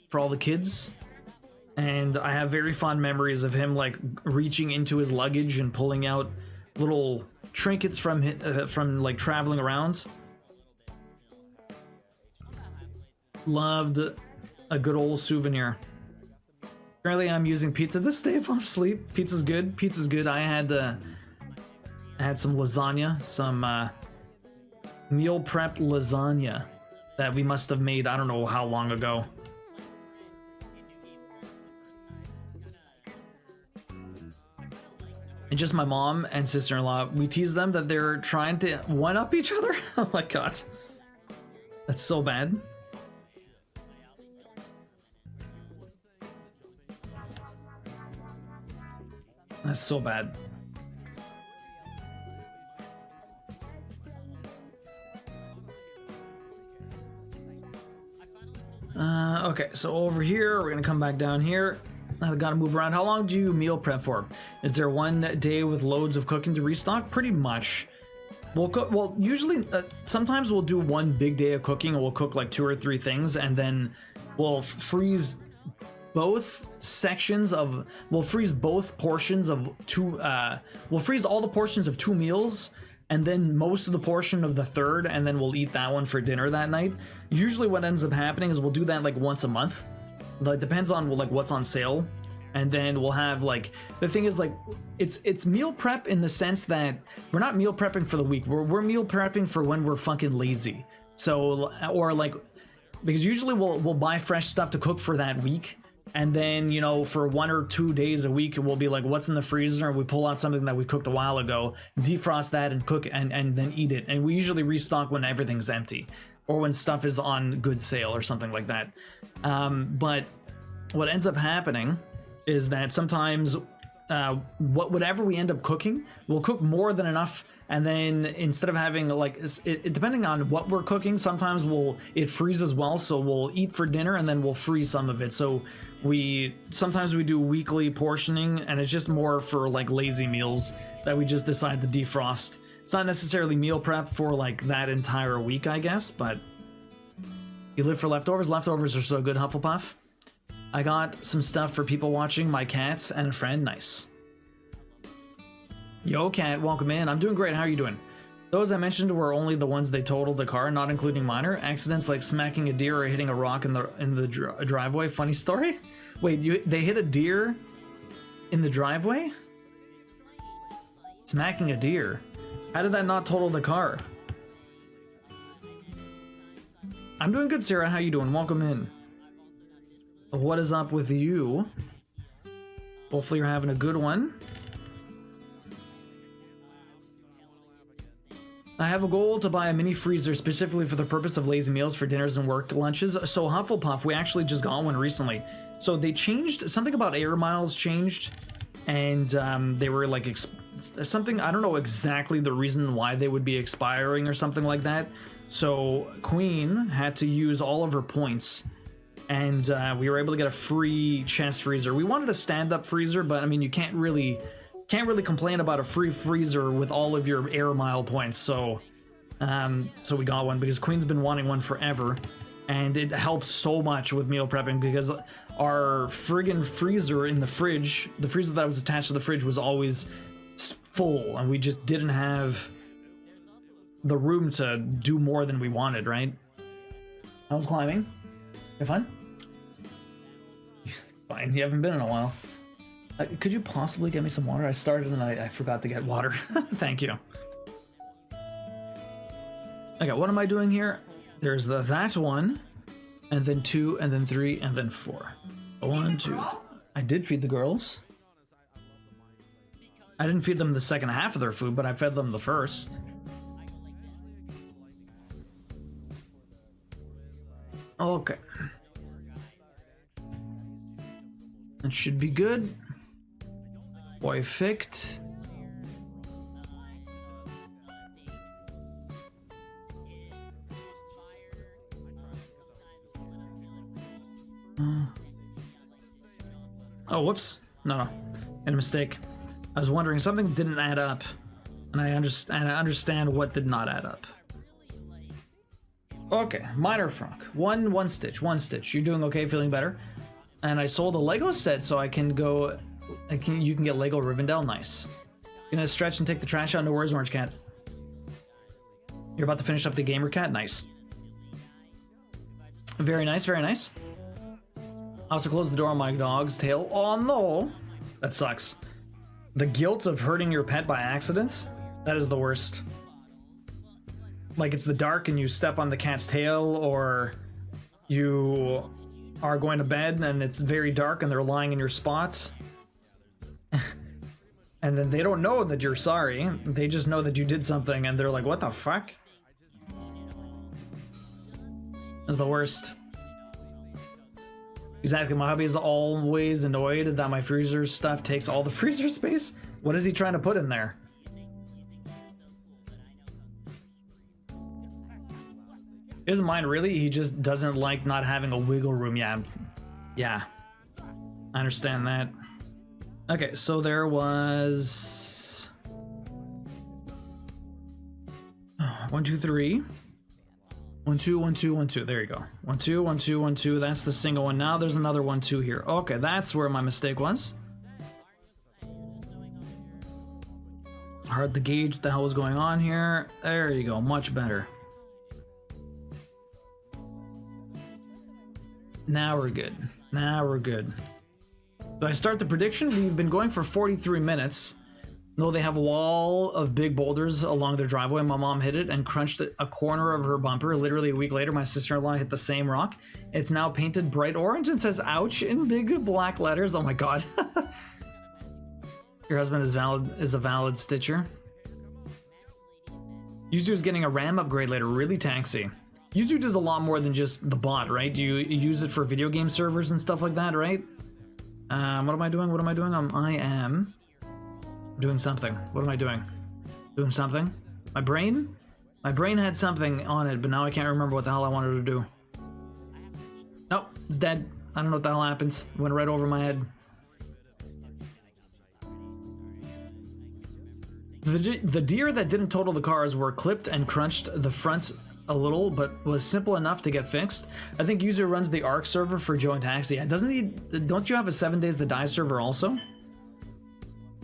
for all the kids, and I have very fond memories of him, like, reaching into his luggage and pulling out little trinkets from like, traveling around. Loved a good old souvenir. Currently, I'm using pizza to stave off sleep. Pizza's good. Pizza's good. I had some lasagna, some meal prepped lasagna that we must have made I don't know how long ago. And just my mom and sister-in-law, we tease them that they're trying to one-up each other. Oh my god. That's so bad. That's so bad. Okay, so over here, we're gonna come back down here. I gotta move around. How long do you meal prep for? Is there one day with loads of cooking to restock? Pretty much. We'll cook. Well, usually, sometimes we'll do one big day of cooking, and we'll cook like 2 or 3 things, and then we'll freeze both sections of. We'll freeze both portions of 2. We'll freeze all the portions of 2 meals, and then most of the portion of the 3rd, and then we'll eat that one for dinner that night. Usually, what ends up happening is we'll do that like once a month. Like, depends on like what's on sale, and then we'll have like, the thing is, like, it's meal prep in the sense that we're not meal prepping for the week. We're meal prepping for when we're fucking lazy. So, or like, because usually we'll buy fresh stuff to cook for that week, and then, you know, for 1 or 2 days a week, we'll be like, what's in the freezer? And we pull out something that we cooked a while ago, defrost that, and cook and then eat it. And we usually restock when everything's empty, or when stuff is on good sale or something like that. But what ends up happening is that sometimes whatever we end up cooking, we'll cook more than enough, and then instead of having like depending on what we're cooking, sometimes it freezes well, so we'll eat for dinner and then we'll freeze some of it. So sometimes we do weekly portioning, and it's just more for like lazy meals that we just decide to defrost. It's not necessarily meal prep for like that entire week, I guess, but you live for leftovers. Leftovers are so good, Hufflepuff. I got some stuff for people watching, my cats and a friend. Nice. Yo, cat, welcome in. I'm doing great. How are you doing? Those I mentioned were only the ones they totaled the car, not including minor accidents like smacking a deer or hitting a rock in the driveway. Funny story. Wait, they hit a deer in the driveway? Smacking a deer. How did that not total the car? I'm doing good, Sarah. How you doing? Welcome in. What is up with you? Hopefully you're having a good one. I have a goal to buy a mini freezer specifically for the purpose of lazy meals for dinners and work lunches. So Hufflepuff, we actually just got one recently. So they changed, something about air miles changed, and they were like something, I don't know exactly the reason why they would be expiring or something like that. So Queen had to use all of her points, and we were able to get a free chest freezer. We wanted a stand-up freezer, but I mean, you can't really complain about a free freezer with all of your air mile points. So so we got one because Queen's been wanting one forever, and it helps so much with meal prepping because our friggin' freezer in the fridge, the freezer that was attached to the fridge, was always full, and we just didn't have the room to do more than we wanted, right? I was climbing. You have fun? Fine, you haven't been in a while. Could you possibly get me some water? I started and I forgot to get water. Thank you. Okay, what am I doing here? There's that one, and then 2, and then 3, and then 4. 1, 2, 3. I did feed the girls. I didn't feed them the second half of their food, but I fed them the first. Okay. That should be good. Perfect. Oh, whoops. No. Made a mistake. I was wondering, something didn't add up. And I understand what did not add up. Okay, minor frunk. One stitch. You're doing okay, feeling better? And I sold a Lego set so I can go... you can get Lego Rivendell. Nice. Gonna stretch and take the trash out. No worries, Orange Cat. You're about to finish up the Gamer Cat. Nice. Very nice, very nice. I also closed the door on my dog's tail. Oh no! That sucks. The guilt of hurting your pet by accident? That is the worst. Like, it's the dark and you step on the cat's tail, or you are going to bed and it's very dark and they're lying in your spot. And then they don't know that you're sorry. They just know that you did something and they're like, what the fuck? That's the worst. Exactly, my hubby is always annoyed that my freezer stuff takes all the freezer space. What is he trying to put in there? He doesn't mind, really. He just doesn't like not having a wiggle room. Yeah. I understand that. Okay, so there was... 1, 2, 3. 1, 2, 1, 2, 1, 2. There you go. 1, 2, 1, 2, 1, 2. That's the single one. Now there's another 1, 2 here. Okay, that's where my mistake was. Hard to gauge what the hell was going on here. There you go. Much better. Now we're good. Now we're good. So I start the prediction. We've been going for 43 minutes. No, they have a wall of big boulders along their driveway. My mom hit it and crunched a corner of her bumper. Literally a week later, my sister-in-law hit the same rock. It's now painted bright orange and says ouch in big black letters. Oh my god. Your husband is a valid stitcher. Yuzu is getting a RAM upgrade later. Really taxi. Yuzu does a lot more than just the bot, right? You use it for video game servers and stuff like that, right? What am I doing? What am I doing? I am doing something. What am I doing? Doing something? My brain? My brain had something on it, but now I can't remember what the hell I wanted to do. Nope, it's dead. I don't know what the hell happened. It went right over my head. The deer that didn't total the cars were clipped and crunched the front a little, but was simple enough to get fixed. I think user runs the ARC server for Joe and Taxi. Don't you have a 7 Days to Die server also?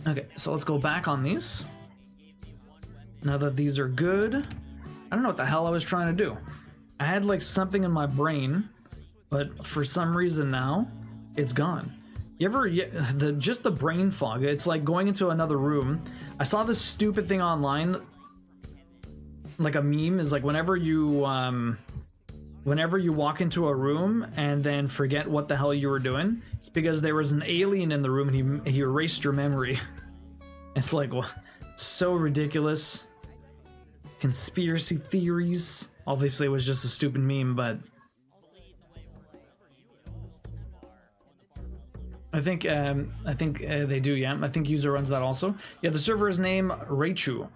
Okay, so let's go back on these. Now that these are good, I don't know what the hell I was trying to do. I had like something in my brain, but for some reason now, it's gone. Just the brain fog. It's like going into another room. I saw this stupid thing online. Like a meme is like whenever you whenever you walk into a room and then forget what the hell you were doing, it's because there was an alien in the room and he erased your memory. It's like, well, so ridiculous. Conspiracy theories. Obviously, it was just a stupid meme, but I think they do. Yeah, I think user runs that also. Yeah, the server is named Raichu.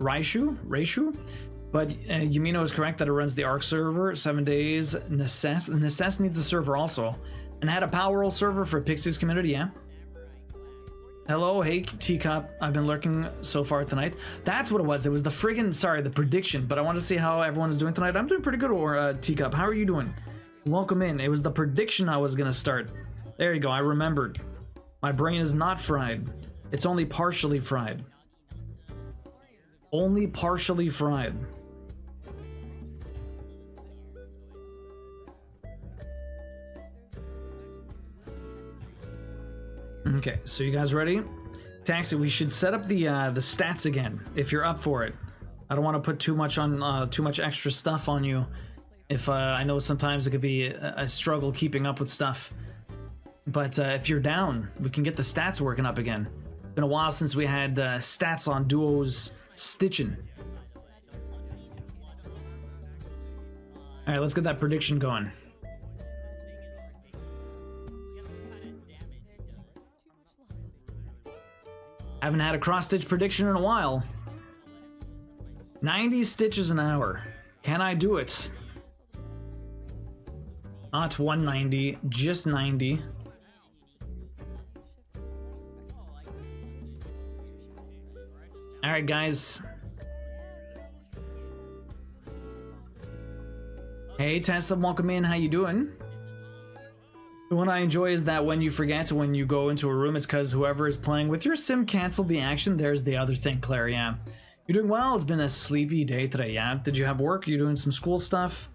But Yumino is correct that it runs the Arc server 7 days. Necess needs a server also, and had a Power server for Pixies community. Yeah. Hello, hey Teacup. I've been lurking so far tonight. That's what it was. It was the friggin' sorry, the prediction. But I want to see how everyone is doing tonight. I'm doing pretty good. Or Teacup, how are you doing? Welcome in. It was the prediction I was gonna start. There you go. I remembered. My brain is not fried. It's only partially fried. Only partially fried. Okay, so you guys ready? Taxi, we should set up the stats again if you're up for it. I don't want to put too much on too much extra stuff on you. If I know sometimes it could be a struggle keeping up with stuff, but if you're down, we can get the stats working up again. It's been a while since we had stats on duos stitching. All right, let's get that prediction going. I haven't had a cross-stitch prediction in a while. 90 stitches an hour. Can I do it? Not 190, just 90. Alright, guys. Hey, Tessa, welcome in. How you doing? The one I enjoy is that when you forget when you go into a room, it's because whoever is playing with your sim canceled the action. There's the other thing, Claire, yeah. You're doing well? It's been a sleepy day today, yeah? Did you have work? You're doing some school stuff?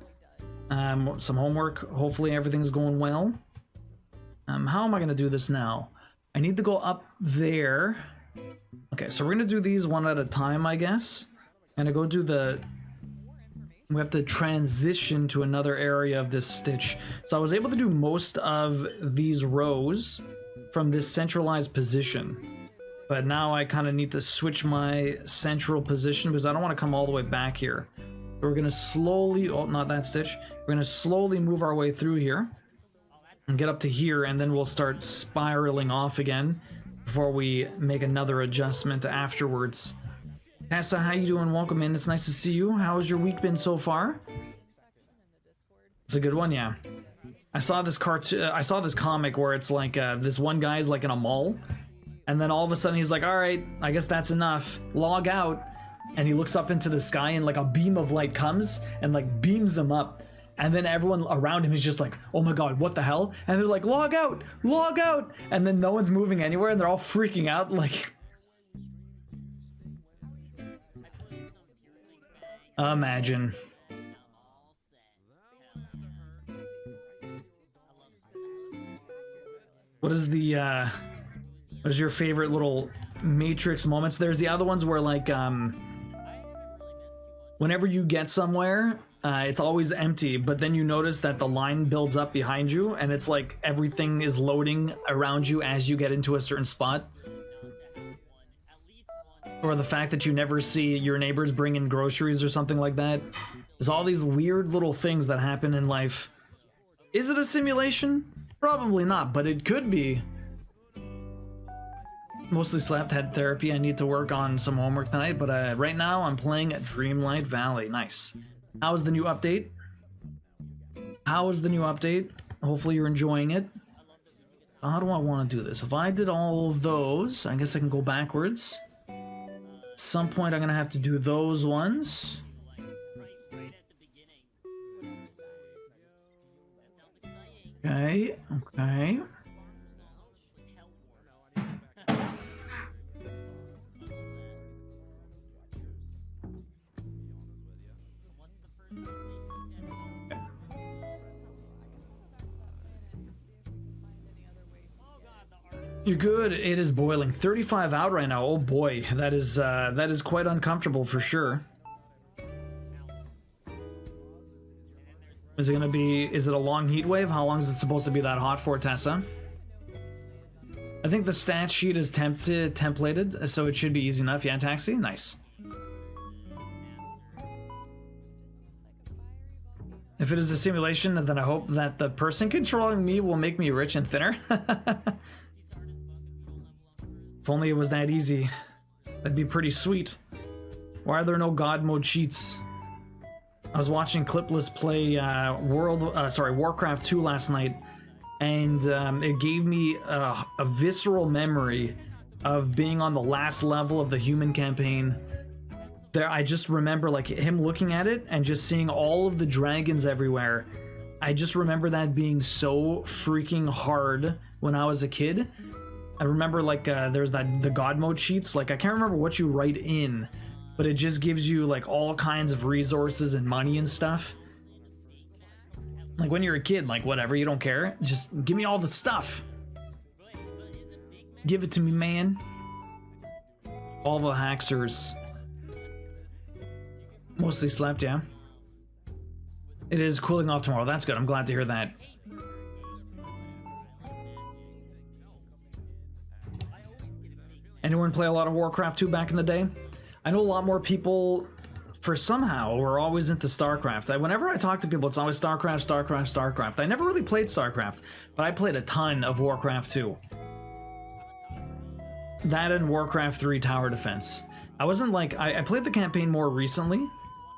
Some homework? Hopefully everything's going well. How am I going to do this now? I need to go up there. Okay, so we're going to do these one at a time, I guess. And I go do the... We have to transition to another area of this stitch. So I was able to do most of these rows from this centralized position. But now I kind of need to switch my central position because I don't want to come all the way back here. We're going to slowly, oh, not that stitch. We're going to slowly move our way through here and get up to here, and then we'll start spiraling off again before we make another adjustment afterwards. Tessa, how you doing? Welcome in. It's nice to see you. How's your week been so far? It's a good one, yeah. I saw this cartoon. I saw this comic where it's like this one guy's like in a mall, and then all of a sudden he's like, "All right, I guess that's enough. Log out." And he looks up into the sky, and like a beam of light comes and like beams him up. And then everyone around him is just like, "Oh my god, what the hell?" And they're like, "Log out, log out!" And then no one's moving anywhere, and they're all freaking out, like. Imagine. What is the what is your favorite little Matrix moments? There's the other ones where like whenever you get somewhere, it's always empty, but then you notice that the line builds up behind you and it's like everything is loading around you as you get into a certain spot. Or the fact that you never see your neighbors bring in groceries or something like that. There's all these weird little things that happen in life. Is it a simulation? Probably not, but it could be. Mostly slept, had therapy. I need to work on some homework tonight, but right now I'm playing at Dreamlight Valley. Nice. How's the new update? How is the new update? Hopefully you're enjoying it. How do I want to do this? If I did all of those, I guess I can go backwards. At some point I'm gonna have to do those ones. Okay, okay. You're good. It is boiling. 35 out right now. Oh boy, that is quite uncomfortable for sure. Is it gonna be, is it a long heat wave? How long is it supposed to be that hot for, Tessa? I think the stat sheet is templated, so it should be easy enough. Yeah, Taxi? Nice. If it is a simulation, then I hope that the person controlling me will make me rich and thinner. If only it was that easy. That'd be pretty sweet. Why are there no God mode cheats? I was watching Clipless play Warcraft 2 last night, and it gave me a visceral memory of being on the last level of the human campaign. There, I just remember like him looking at it and just seeing all of the dragons everywhere. I just remember that being so freaking hard when I was a kid. I remember like there's the God mode sheets. Like I can't remember what you write in, but it just gives you like all kinds of resources and money and stuff. Like when you're a kid, like whatever, you don't care. Just give me all the stuff. Give it to me, man. All the hackers. Mostly slept, yeah. It is cooling off tomorrow. That's good. I'm glad to hear that. Anyone play a lot of Warcraft 2 back in the day? I know a lot more people, for somehow, were always into StarCraft. Whenever I talk to people, it's always StarCraft, StarCraft, StarCraft. I never really played StarCraft, but I played a ton of Warcraft 2. That and Warcraft 3 Tower Defense. I wasn't like, I played the campaign more recently,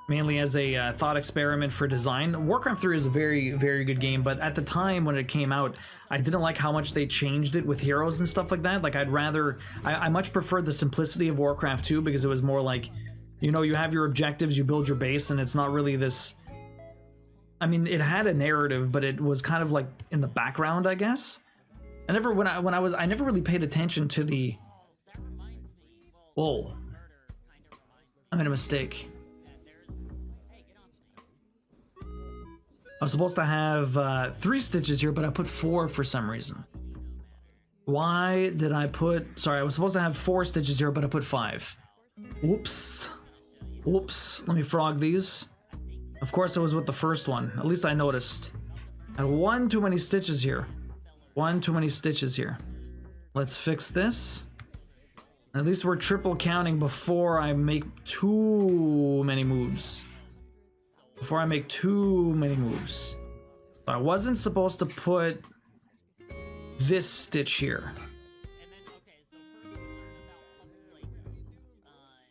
mainly as a thought experiment for design. Warcraft 3 is a very, very good game, but at the time when it came out, I didn't like how much they changed it with heroes and stuff like that. Like I much preferred the simplicity of Warcraft 2 because it was more like, you know, you have your objectives, you build your base, and it's not really this, I mean, it had a narrative, but it was kind of like in the background, I guess. I never really paid attention to the, whoa, I made a mistake. I was supposed to have 3 stitches here, but I put 4 for some reason. Why did I put... Sorry, I was supposed to have 4 stitches here, but I put 5. Whoops. Whoops. Let me frog these. Of course, it was with the first one. At least I noticed. I had 1 too many stitches here. 1 too many stitches here. Let's fix this. At least we're triple counting before I make too many moves. Before I make too many moves. So I wasn't supposed to put this stitch here.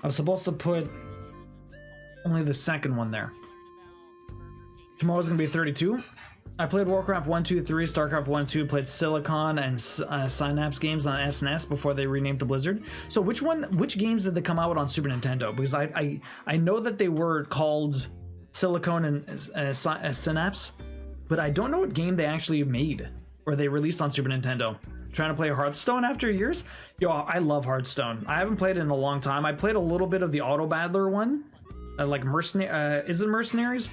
I was supposed to put only the second one there. Tomorrow's gonna be 32. I played Warcraft 1, 2, 3, StarCraft 1, 2, played Silicon and Synapse games on SNES before they renamed the Blizzard. So which games did they come out with on Super Nintendo? Because I know that they were called Silicon and Synapse, but I don't know what game they actually made or they released on Super Nintendo. Trying to play Hearthstone after years? Yo, I love Hearthstone. I haven't played it in a long time. I played a little bit of the Auto Battler one, like is it Mercenaries?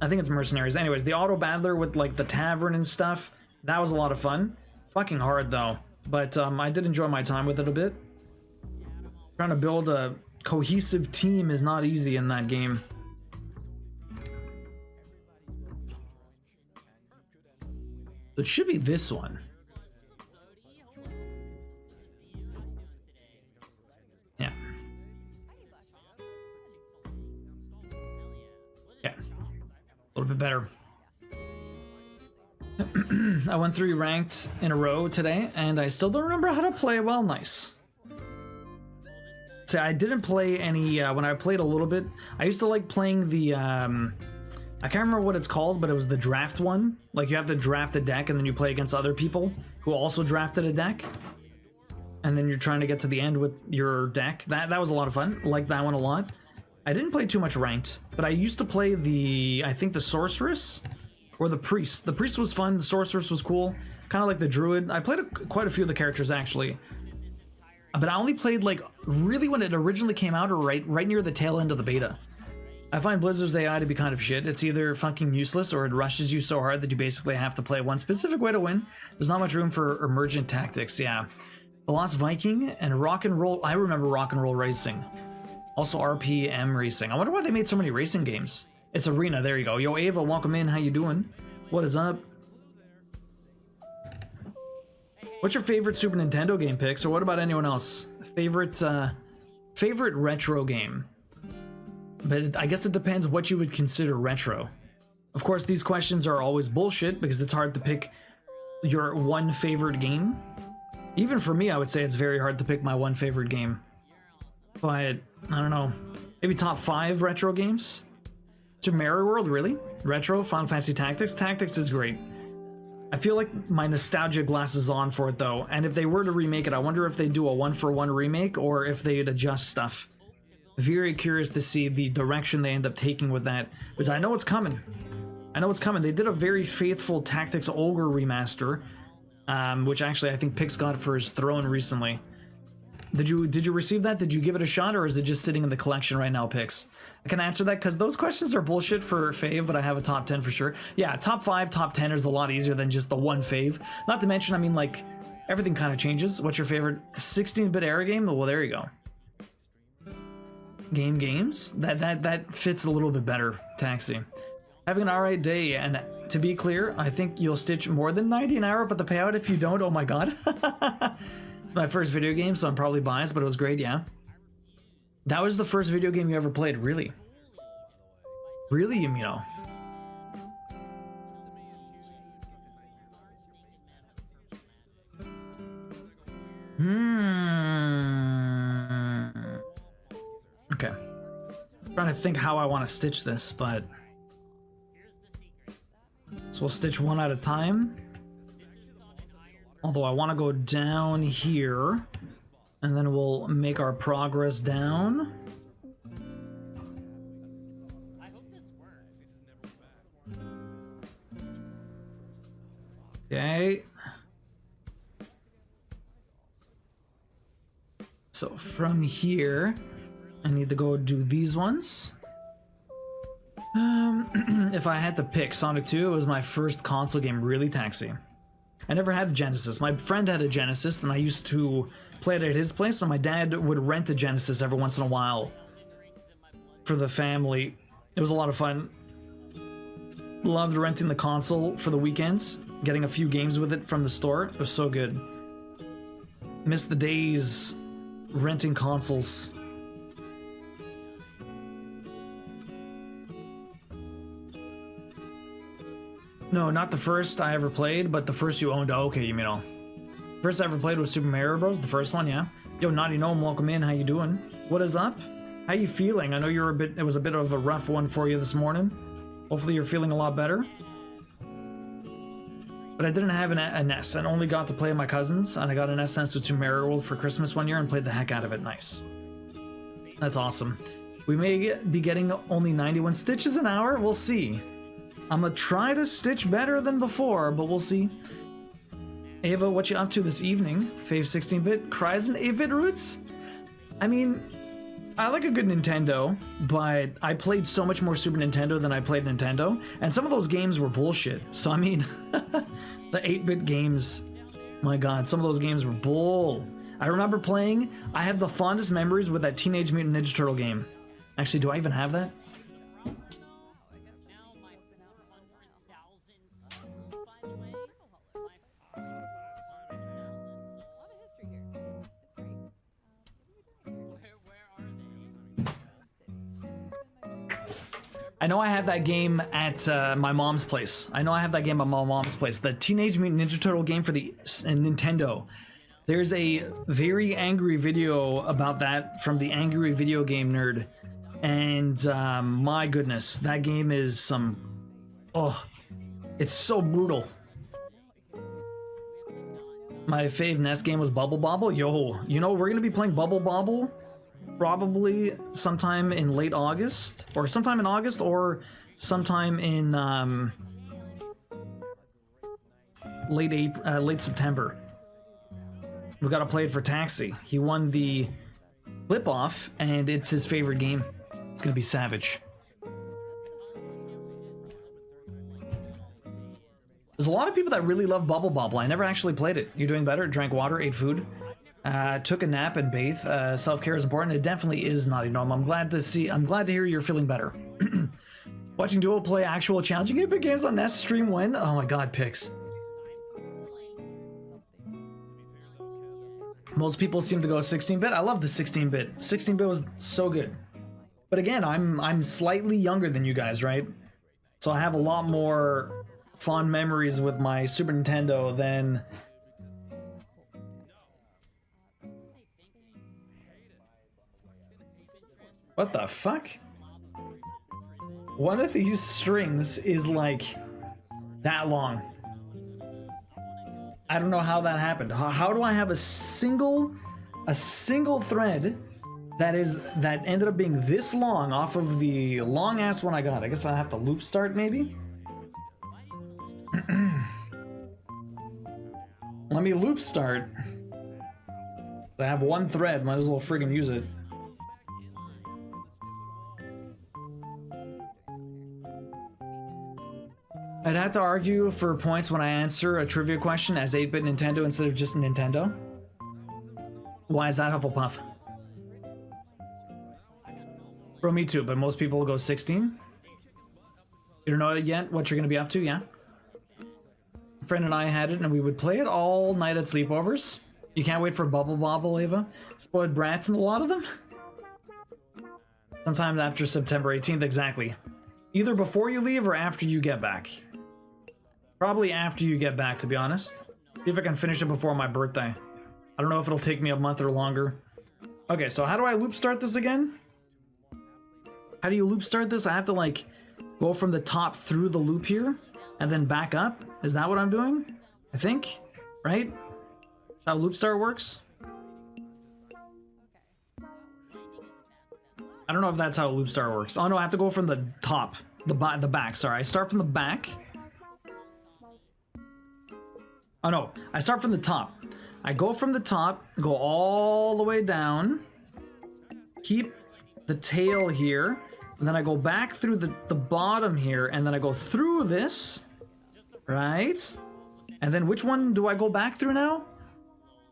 I think it's Mercenaries. Anyways, the Auto Battler with like the tavern and stuff, that was a lot of fun. Fucking hard though, but I did enjoy my time with it a bit. Trying to build a cohesive team is not easy in that game. It should be this one. Yeah. Yeah. A little bit better. I went 3 ranked in a row today, and I still don't remember how to play well. Nice. See, I didn't play any, when I played a little bit, I used to like playing the, I can't remember what it's called, but it was the draft one. Like you have to draft a deck and then you play against other people who also drafted a deck. And then you're trying to get to the end with your deck. That was a lot of fun. Liked that one a lot. I didn't play too much ranked, but I used to play I think the Sorceress or the Priest. The Priest was fun. The Sorceress was cool. Kind of like the Druid. I played quite a few of the characters actually. But I only played like really when it originally came out or right near the tail end of the beta. I find Blizzard's AI to be kind of shit. It's either fucking useless or it rushes you so hard that you basically have to play one specific way to win. There's not much room for emergent tactics, yeah. The Lost Viking and Rock and Roll. I remember Rock and Roll Racing. Also RPM Racing. I wonder why they made so many racing games. It's Arena. There you go. Yo, Ava, welcome in. How you doing? What is up? What's your favorite Super Nintendo game, Pix? Or what about anyone else? Favorite retro game? But I guess it depends what you would consider retro. Of course, these questions are always bullshit because it's hard to pick your one favorite game. Even for me, I would say it's very hard to pick my one favorite game. But, I don't know. Maybe top 5 retro games? Super Mario World, really? Retro? Final Fantasy Tactics? Tactics is great. I feel like my nostalgia glass is on for it, though. And if they were to remake it, I wonder if they'd do a one-for-one remake or if they'd adjust stuff. Very curious to see the direction they end up taking with that. Because I know it's coming. I know it's coming. They did a very faithful Tactics Ogre remaster. Which actually I think Pix got for his throne recently. Did you receive that? Did you give it a shot, or is it just sitting in the collection right now, Pix? I can answer that because those questions are bullshit for fave, but I have a top 10 for sure. Yeah, top 5, top 10 is a lot easier than just the one fave. Not to mention, I mean, like, everything kind of changes. What's your favorite 16-bit era game? Well, there you go. Games? That fits a little bit better, Taxi. Having an alright day, and to be clear, I think you'll stitch more than 90 an hour, but the payout if you don't, oh my god. It's my first video game, so I'm probably biased, but it was great, yeah. That was the first video game you ever played, really? Really, Yumino? Okay. I'm trying to think how I want to stitch this, but... So we'll stitch one at a time. Although I want to go down here. And then we'll make our progress down. Okay. So from here, I need to go do these ones. If I had to pick, Sonic 2 was my first console game, really, Taxi. I never had a Genesis. My friend had a Genesis, and I used to play it at his place, and my dad would rent a Genesis every once in a while for the family. It was a lot of fun. Loved renting the console for the weekends, getting a few games with it from the store. It was so good. Missed the days renting consoles. No, not the first I ever played, but the first you owned. Oh, okay, you mean all. First I ever played was Super Mario Bros. The first one, yeah. Yo, Naughty Gnome, welcome in. How you doing? What is up? How you feeling? I know you're it was a bit of a rough one for you this morning. Hopefully you're feeling a lot better. But I didn't have a NES and only got to play with my cousins, and I got an SNES with Super Mario World for Christmas one year and played the heck out of it. Nice. That's awesome. We may be getting only 91 stitches an hour. We'll see. I'm gonna try to stitch better than before, but we'll see. Ava, what you up to this evening? Fave 16-bit? Cries and 8-bit roots? I mean, I like a good Nintendo, but I played so much more Super Nintendo than I played Nintendo, and some of those games were bullshit. So I mean, the 8-bit games, my god, some of those games were bull. I remember playing, I have the fondest memories with that Teenage Mutant Ninja Turtle game. Actually, do I even have that? I know I have that game at my mom's place. I know I have that game at my mom's place. The Teenage Mutant Ninja Turtle game for the Nintendo. There's a very angry video about that from the Angry Video Game Nerd. And my goodness, that game is some... Oh, it's so brutal. My fave NES game was Bubble Bobble. Yo, you know, we're going to be playing Bubble Bobble probably sometime in late August, or sometime in August, or sometime in late September. We gotta play it for Taxi. He won the flip off, and it's his favorite game. It's gonna be savage. There's a lot of people that really love Bubble Bobble. I never actually played it. You're doing better? Drank water, ate food. Took a nap and bathe. Self-care is important. It definitely is, Naughty Gnome. I'm glad to hear you're feeling better. Watching Duo play actual challenging epic games on Nest stream when? Oh my god, Pix. Most people seem to go 16-bit. I love the 16-bit. 16-bit was so good. But again, I'm slightly younger than you guys, right? So I have a lot more fond memories with my Super Nintendo than... What the fuck? One of these strings is like that long. I don't know how that happened. How do I have a single thread that ended up being this long off of the long ass one I got? I guess I have to loop start maybe. Let me loop start. I have one thread, might as well friggin' use it. I'd have to argue for points when I answer a trivia question as 8-bit Nintendo instead of just Nintendo. Why is that, Hufflepuff? Bro, me too, but most people will go 16. You don't know it yet, what you're gonna be up to, yeah? A friend and I had it, and we would play it all night at sleepovers. You can't wait for Bubble Bobble, Ava. Spoiled brats in a lot of them. Sometime after September 18th, exactly. Either before you leave or after you get back. Probably after you get back, to be honest. See if I can finish it before my birthday. I don't know if it'll take me a month or longer. Okay, so how do I loop start this again? How do you loop start this? I have to like go from the top through the loop here and then back up. Is that what I'm doing? I think, right? How loop start works? I don't know if that's how loop start works. Oh no, I have to go from the top, the back. Sorry, I start from the back. Oh no, I start from the top. I go from the top, go all the way down, keep the tail here, and then I go back through the bottom here, and then I go through this, right? And then which one do I go back through now?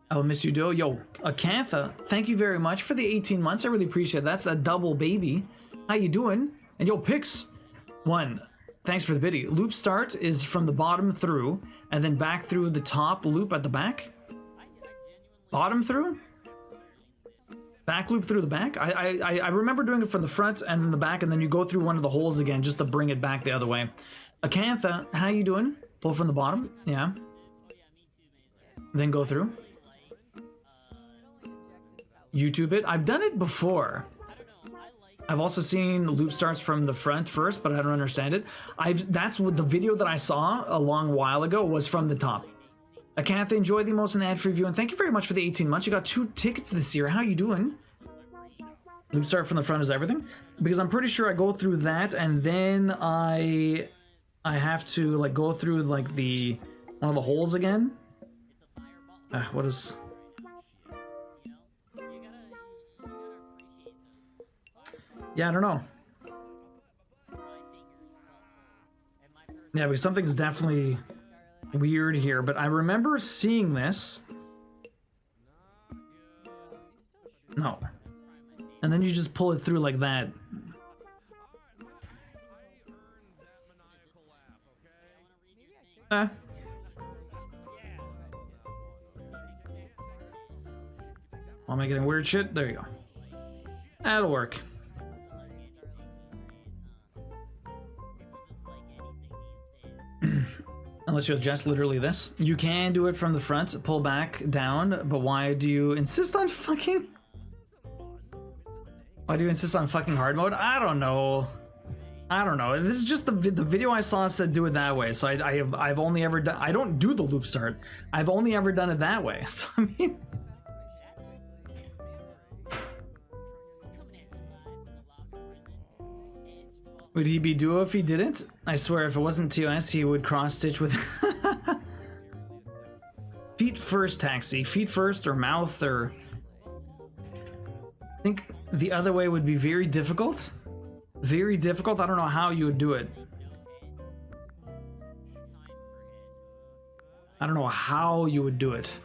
I will miss you, Duo. Yo, Acantha, thank you very much for the 18 months. I really appreciate it. That's a double baby. How you doing? And yo, Pix1, thanks for the biddy. Loop start is from the bottom through, and then back through the top loop at the back. Bottom through? Back loop through the back? I remember doing it from the front and then the back, and then you go through one of the holes again just to bring it back the other way. Acantha, how you doing? Pull from the bottom? Yeah. Then go through. YouTube it. I've done it before. I've also seen loop starts from the front first, but I don't understand it. That's what the video that I saw a long while ago was from the top. Acantha, enjoy the most in the ad-free view, and thank you very much for the 18 months. You got 2 tickets this year. How you doing? Loop start from the front is everything, because I'm pretty sure I go through that, and then I have to like go through like one of the holes again. What is? Yeah, I don't know. Yeah, because something's definitely weird here, but I remember seeing this. No. And then you just pull it through like that. Am I getting weird shit? There you go. That'll work. Unless you're just literally this. You can do it from the front, pull back, down, but why do you insist on fucking... Why do you insist on fucking hard mode? I don't know. I don't know. This is just the video I saw said do it that way, so I've only ever done... I don't do the loop start. I've only ever done it that way, so I mean... Would he be Duo if he didn't? I swear, if it wasn't TOS, he would cross-stitch with... Feet first, Taxi. Feet first, or mouth, or... I think the other way would be very difficult. Very difficult. I don't know how you would do it. I don't know how you would do it.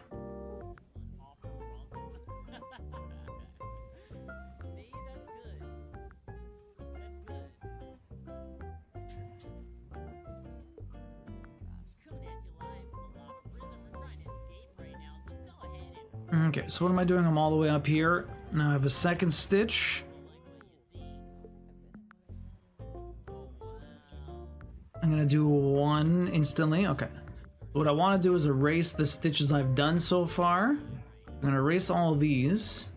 Okay, so what am I doing? I'm all the way up here. Now I have a second stitch. I'm gonna do one instantly. Okay. What I want to do is erase the stitches I've done so far. I'm gonna erase all of these.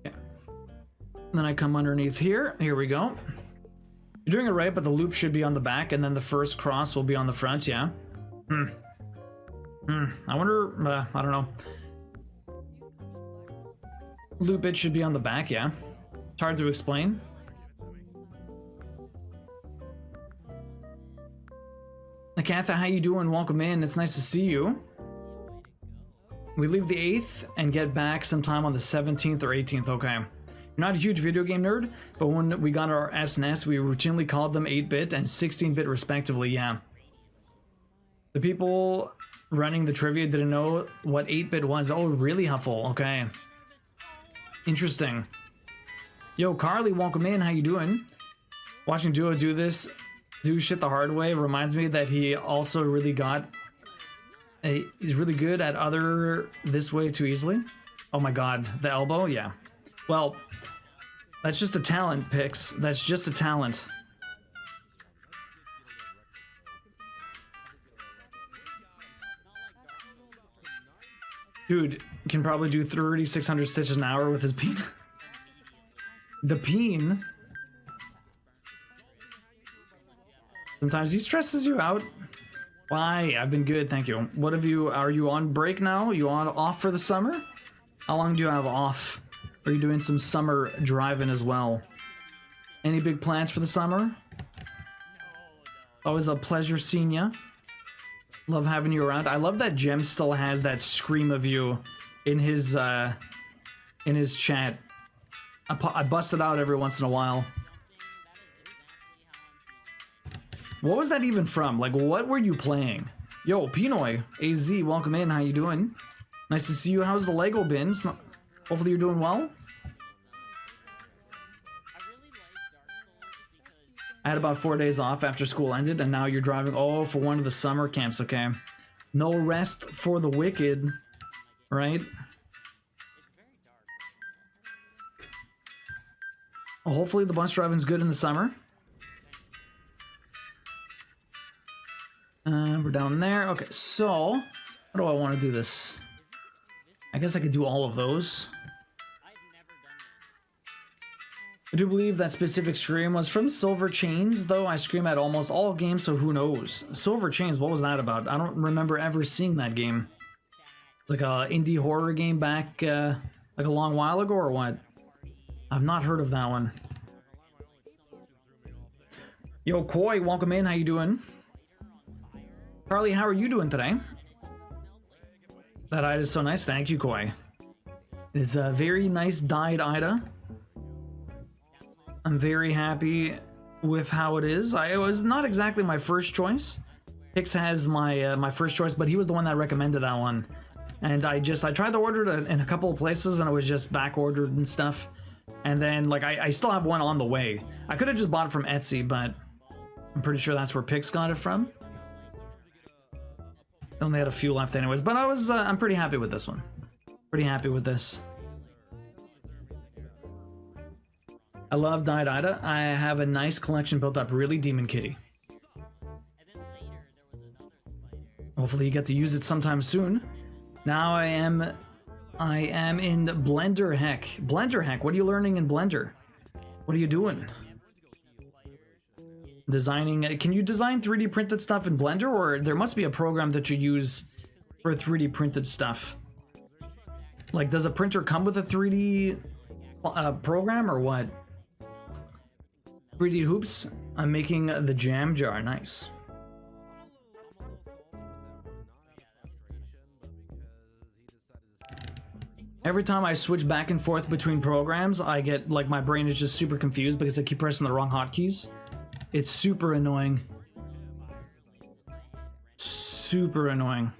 Okay. Then I come underneath here. Here we go. You're doing it right, but the loop should be on the back, and then the first cross will be on the front, yeah? I wonder, I don't know. Loop it should be on the back, yeah? It's hard to explain. Nakatha, how you doing? Welcome in. It's nice to see you. We leave the 8th and get back sometime on the 17th or 18th, okay. You're not a huge video game nerd, but when we got our SNES, we routinely called them 8-bit and 16-bit respectively, yeah. The people running the trivia didn't know what 8-bit was. Oh, really, Huffle? Okay. Interesting. Yo, Carly, welcome in. How you doing? Watching Duo do shit the hard way reminds me that he also really he's really good at other this way too easily. Oh my god, the elbow? Yeah. Well, that's just a talent, Pix. That's just a talent. Dude can probably do 3,600 stitches an hour with his peen. The peen? Sometimes he stresses you out. Why? I've been good, thank you. What have you, are you on break now? You off for the summer? How long do you have off? Are you doing some summer driving as well? Any big plans for the summer? Always a pleasure seeing ya. Love having you around. I love that Jem still has that scream of you in his chat. I bust it out every once in a while. What was that even from? Like, what were you playing? Yo, Pinoy, AZ, welcome in. How you doing? Nice to see you. How's the Lego bin? Hopefully you're doing well. I had about 4 days off after school ended, and now you're driving, oh, for one of the summer camps, okay. No rest for the wicked, right? Well, hopefully the bus driving's good in the summer. We're down there. Okay, so how do I want to do this? I guess I could do all of those. I do believe that specific scream was from Silver Chains, though I scream at almost all games, so who knows? Silver Chains, what was that about? I don't remember ever seeing that game. Like a indie horror game back like a long while ago, or what? I've not heard of that one. Yo, Koi, welcome in. How you doing? Carly, how are you doing today? That Ida is so nice. Thank you, Koi. It's a very nice dyed Ida. I'm very happy with how it is. It was not exactly my first choice. Pix has my first choice, but he was the one that recommended that one. And I tried to order it in a couple of places, and it was just back ordered and stuff. And then like I still have one on the way. I could have just bought it from Etsy, but I'm pretty sure that's where Pix got it from. I only had a few left anyways, but I'm pretty happy with this one. Pretty happy with this. I love Dyed Ida. I have a nice collection built up, really, Demon Kitty. Hopefully you get to use it sometime soon. Now I am in Blender Heck. Blender Heck, what are you learning in Blender? What are you doing? Designing, can you design 3D printed stuff in Blender, or there must be a program that you use for 3D printed stuff? Like, does a printer come with a 3D program or what? 3D hoops. I'm making the jam jar. Nice. Every time I switch back and forth between programs, I get, like, my brain is just super confused because I keep pressing the wrong hotkeys. It's super annoying. Super annoying.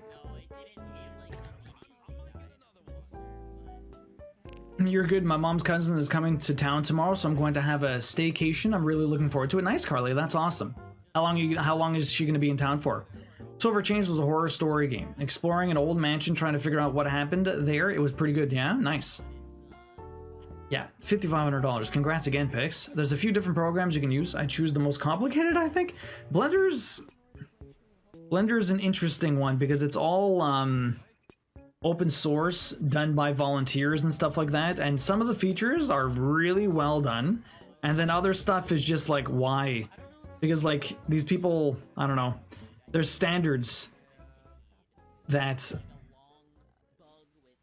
You're good. My mom's cousin is coming to town tomorrow, so I'm going to have a staycation. I'm really looking forward to it. Nice, Carly. That's awesome. How long is she going to be in town for? Silver Chains was a horror story game. Exploring an old mansion, trying to figure out what happened there. It was pretty good. Yeah, nice. Yeah, $5,500. Congrats again, Pix. There's a few different programs you can use. I choose the most complicated, I think. Blender's an interesting one because it's all open source, done by volunteers and stuff like that. And some of the features are really well done. And then other stuff is just like, why? Because like these people, I don't know. There's standards that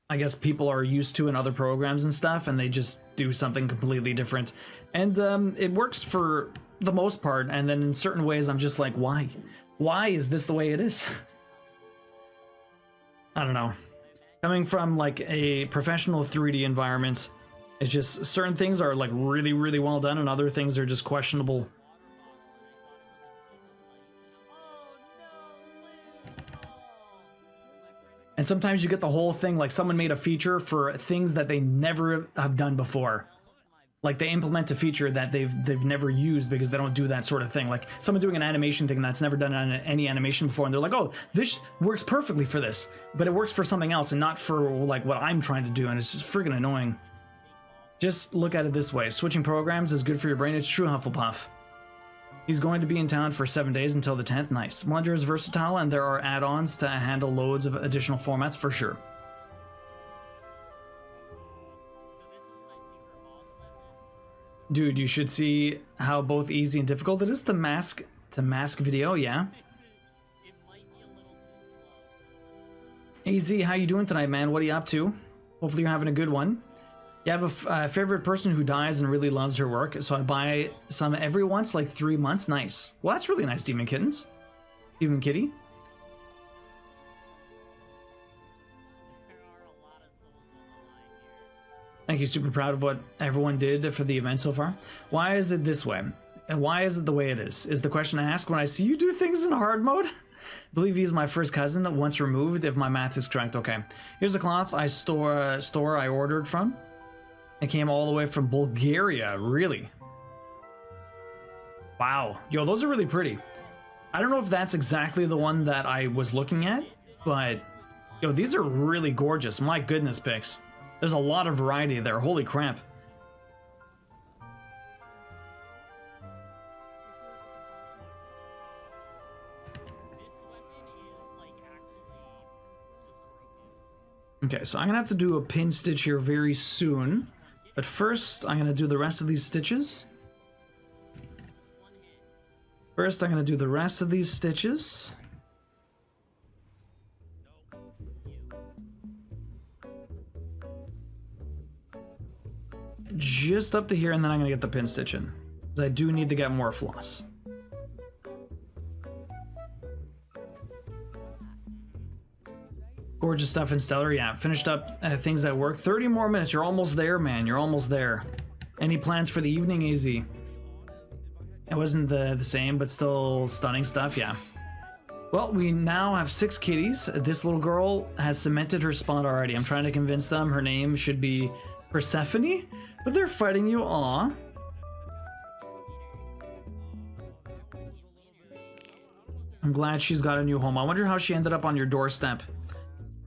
I guess people are used to in other programs and stuff, and they just do something completely different. And it works for the most part, and then in certain ways I'm just like, why? Why is this the way it is? I don't know. Coming from like a professional 3D environment, it's just certain things are like really, really well done, and other things are just questionable. And sometimes you get the whole thing, like someone made a feature for things that they never have done before. Like they implement a feature that they've never used because they don't do that sort of thing. Like someone doing an animation thing that's never done any animation before, and they're like, oh, this works perfectly for this, but it works for something else and not for like what I'm trying to do, and it's just freaking annoying. Just look at it this way. Switching programs is good for your brain. It's true, Hufflepuff. He's going to be in town for 7 days until the 10th. Nice. Blender is versatile, and there are add-ons to handle loads of additional formats for sure. Dude, you should see how both easy and difficult it is to mask video, yeah. AZ, how you doing tonight, man? What are you up to? Hopefully you're having a good one. You have a favorite person who dies and really loves her work, so I buy some every once, like 3 months. Nice. Well, that's really nice, Demon Kittens. Demon Kitty. Thank you, super proud of what everyone did for the event so far. Why is it this way? And why is it the way it is the question I ask when I see you do things in hard mode. I believe he's my first cousin, once removed, if my math is correct. Okay. Here's a cloth store I ordered from. It came all the way from Bulgaria, really? Wow. Yo, those are really pretty. I don't know if that's exactly the one that I was looking at, but yo, these are really gorgeous. My goodness, Pix. There's a lot of variety there. Holy crap. Okay, so I'm gonna have to do a pin stitch here very soon. But first, I'm gonna do the rest of these stitches. Just up to here, and then I'm gonna get the pin stitch in, because I do need to get more floss. Gorgeous stuff in Stellar. Yeah, finished up things at work. 30 more minutes. You're almost there, man. You're almost there. Any plans for the evening, AZ? It wasn't the same, but still stunning stuff, yeah. Well, we now have 6 kitties. This little girl has cemented her spot already. I'm trying to convince them her name should be Persephone, but they're fighting you. Aw. I'm glad she's got a new home. I wonder how she ended up on your doorstep.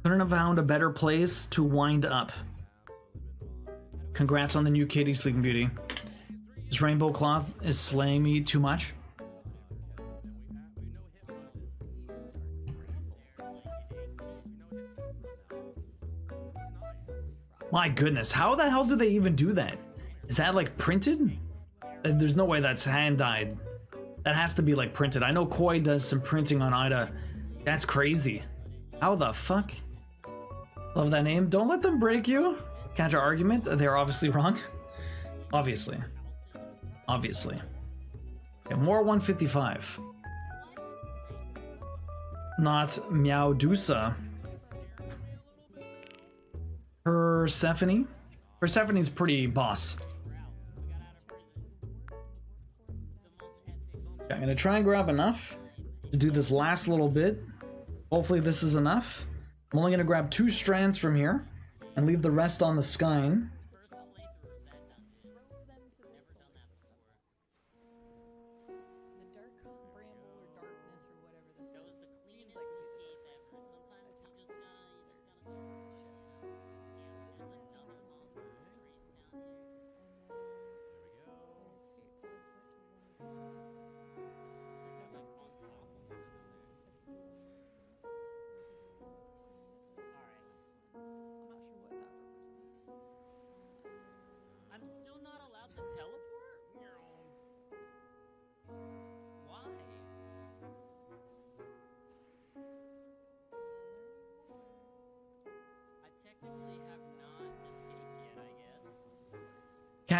Couldn't have found a better place to wind up. Congrats on the new kitty, Sleeping Beauty. This rainbow cloth is slaying me too much. My goodness, how the hell do they even do that? Is that like printed? There's no way that's hand-dyed. That has to be like printed. I know Koi does some printing on Ida. That's crazy. How the fuck? Love that name. Don't let them break you. Counter argument. They're obviously wrong. Obviously. Okay, more 155. Not Meowdusa. Persephone. Persephone's pretty boss. Okay, I'm gonna try and grab enough to do this last little bit. Hopefully this is enough. I'm only gonna grab 2 strands from here and leave the rest on the skein.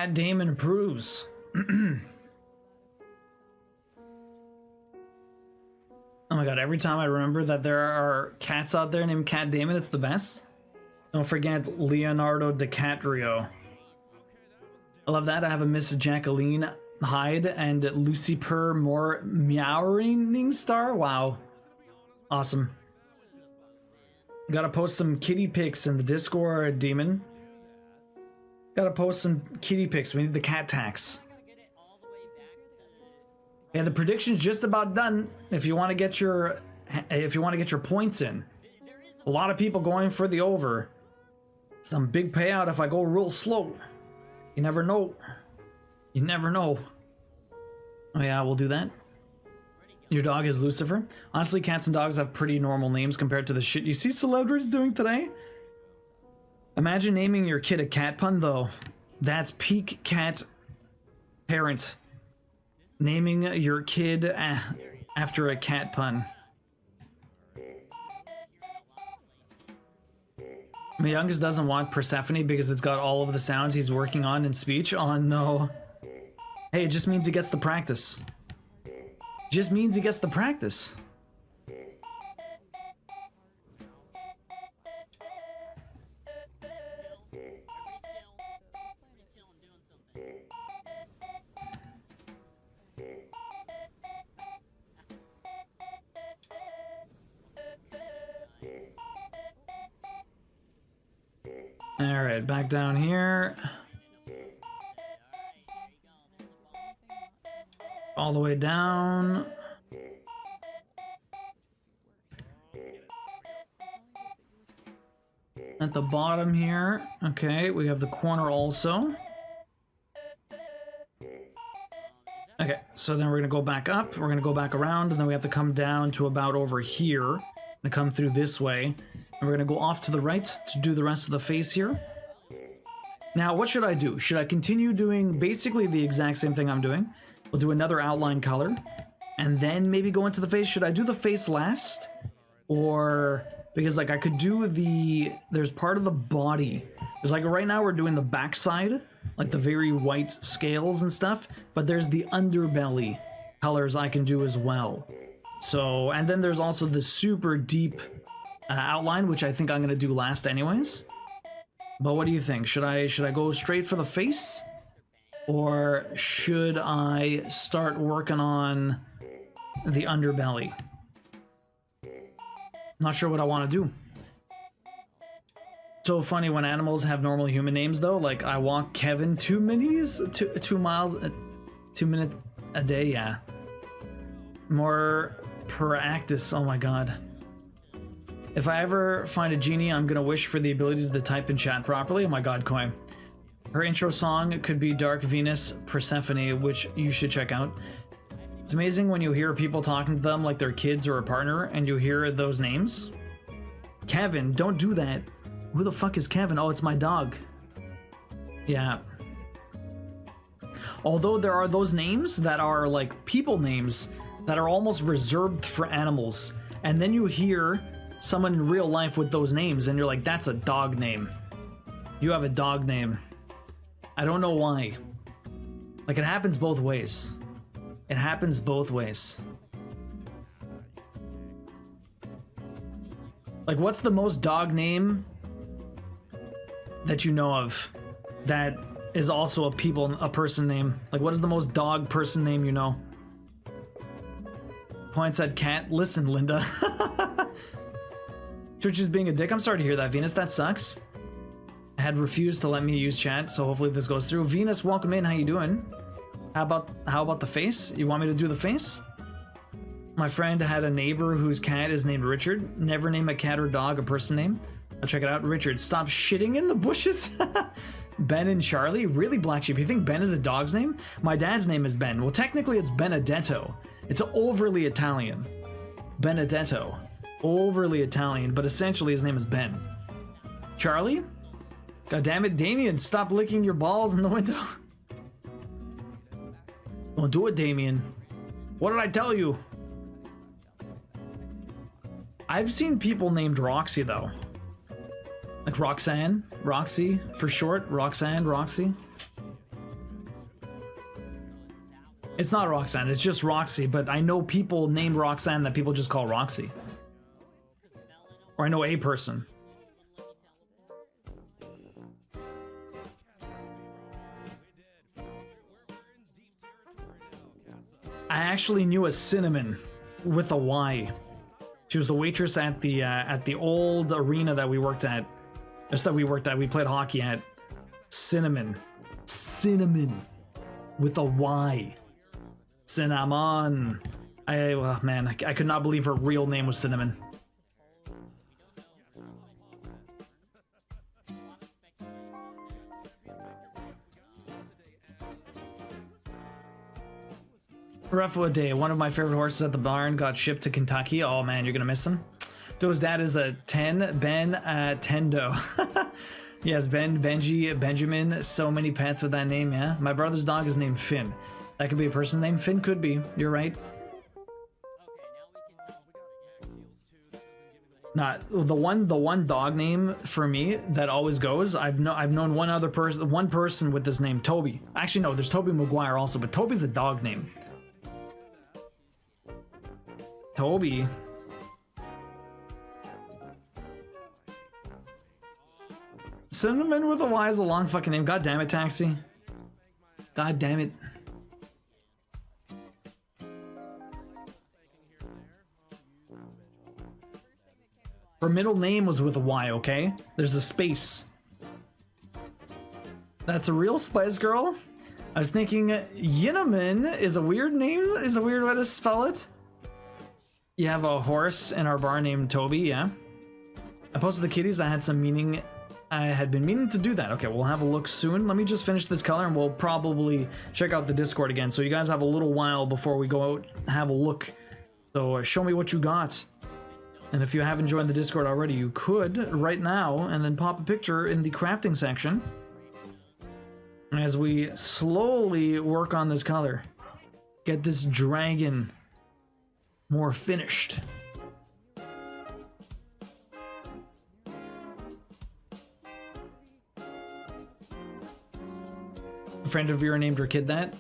Cat Damon approves. Oh my god, every time I remember that there are cats out there named Cat Damon, it's the best. Don't forget Leonardo DiCaprio. I love that. I have a Miss Jacqueline Hyde and Lucy Purr More Meowing Star. Wow. Awesome. Gotta post some kitty pics in the Discord, Demon. Gotta post some kitty pics. We need the cat tax. Yeah, the prediction's just about done. If you want to get your points in. A lot of people going for the over. Some big payout if I go real slow. You never know. You never know. Oh yeah, we'll do that. Your dog is Lucifer. Honestly, cats and dogs have pretty normal names compared to the shit you see celebrities doing today. Imagine naming your kid a cat pun, though. That's peak cat parent. Naming your kid after a cat pun. My youngest doesn't want Persephone because it's got all of the sounds he's working on in speech. Oh no. Hey, it just means he gets the practice. Just means he gets the practice. All right, back down here. All the way down. At the bottom here. Okay, we have the corner also. Okay, so then we're gonna go back up, we're gonna go back around, and then we have to come down to about over here and come through this way. And we're gonna go off to the right to do the rest of the face here. Now, what should I do? Should I continue doing basically the exact same thing I'm doing? We'll do another outline color, and then maybe go into the face. Should I do the face last? Or, because like I could do there's part of the body. There's like right now we're doing the backside, like the very white scales and stuff, but there's the underbelly colors I can do as well. So, and then there's also the super deep outline, which I think I'm gonna do last anyways. But what do you think? Should I go straight for the face? Or should I start working on the underbelly? Not sure what I want to do. So funny when animals have normal human names though. Like I walk Kevin 2 minutes, 2 miles, 2 minutes a day. Yeah. More practice. Oh my god. If I ever find a genie, I'm gonna wish for the ability to type and chat properly. Oh my god, Koi. Her intro song could be Dark Venus Persephone, which you should check out. It's amazing when you hear people talking to them like they're kids or a partner, and you hear those names. Kevin, don't do that. Who the fuck is Kevin? Oh, it's my dog. Yeah. Although there are those names that are like people names that are almost reserved for animals. And then you hear someone in real life with those names and you're like, that's a dog name. You have a dog name. I don't know why. Like it happens both ways. It happens both ways. Like what's the most dog name that you know of that is also a person name? Like what is the most dog person name you know? Points at cat. Listen, Linda. Twitch is being a dick. I'm sorry to hear that, Venus. That sucks. I had refused to let me use chat, so hopefully this goes through. Venus, welcome in. How you doing? How about the face? You want me to do the face? My friend had a neighbor whose cat is named Richard. Never name a cat or dog a person name. I'll check it out. Richard, stop shitting in the bushes. Ben and Charlie? Really, Black Sheep? You think Ben is a dog's name? My dad's name is Ben. Well, technically it's Benedetto. It's overly Italian. Benedetto. Overly Italian, but essentially his name is Ben. Charlie? God damn it, Damien, stop licking your balls in the window. Don't do it, Damien. What did I tell you? I've seen people named Roxy, though. Like Roxanne, Roxy, for short, Roxanne, Roxy. It's not Roxanne, it's just Roxy, but I know people named Roxanne that people just call Roxy. Or I know a person. I actually knew a Cinnamon with a Y. She was the waitress at the old arena that we worked at. Just that we worked at, we played hockey at. Cinnamon. Cinnamon. With a Y. Cinnamon. Well, man, I could not believe her real name was Cinnamon. Rough a day. One of my favorite horses at the barn got shipped to Kentucky. Oh man, you're gonna miss him. Doe's dad is a 10, Ben Tendo. Yes, Ben, Benji, Benjamin. So many pets with that name, yeah. My brother's dog is named Finn. That could be a person's name. Finn could be. You're right. Not the one dog name for me that always goes. I've known one person with this name, Toby. Actually, no, there's Toby Maguire also, but Toby's a dog name. Toby. Cinnamon with a Y is a long fucking name. God damn it, Taxi. God damn it. Her middle name was with a Y, okay? There's a space. That's a real Spice Girl? I was thinking Yinaman is a weird name, is a weird way to spell it. You have a horse in our bar named Toby, yeah. I posted the kitties, that had some meaning. I had been meaning to do that. Okay, we'll have a look soon. Let me just finish this color and we'll probably check out the Discord again. So you guys have a little while before we go out and have a look. So show me what you got. And if you haven't joined the Discord already, you could right now and then pop a picture in the crafting section as we slowly work on this color. Get this dragon more finished. A friend of Vera named her kid that.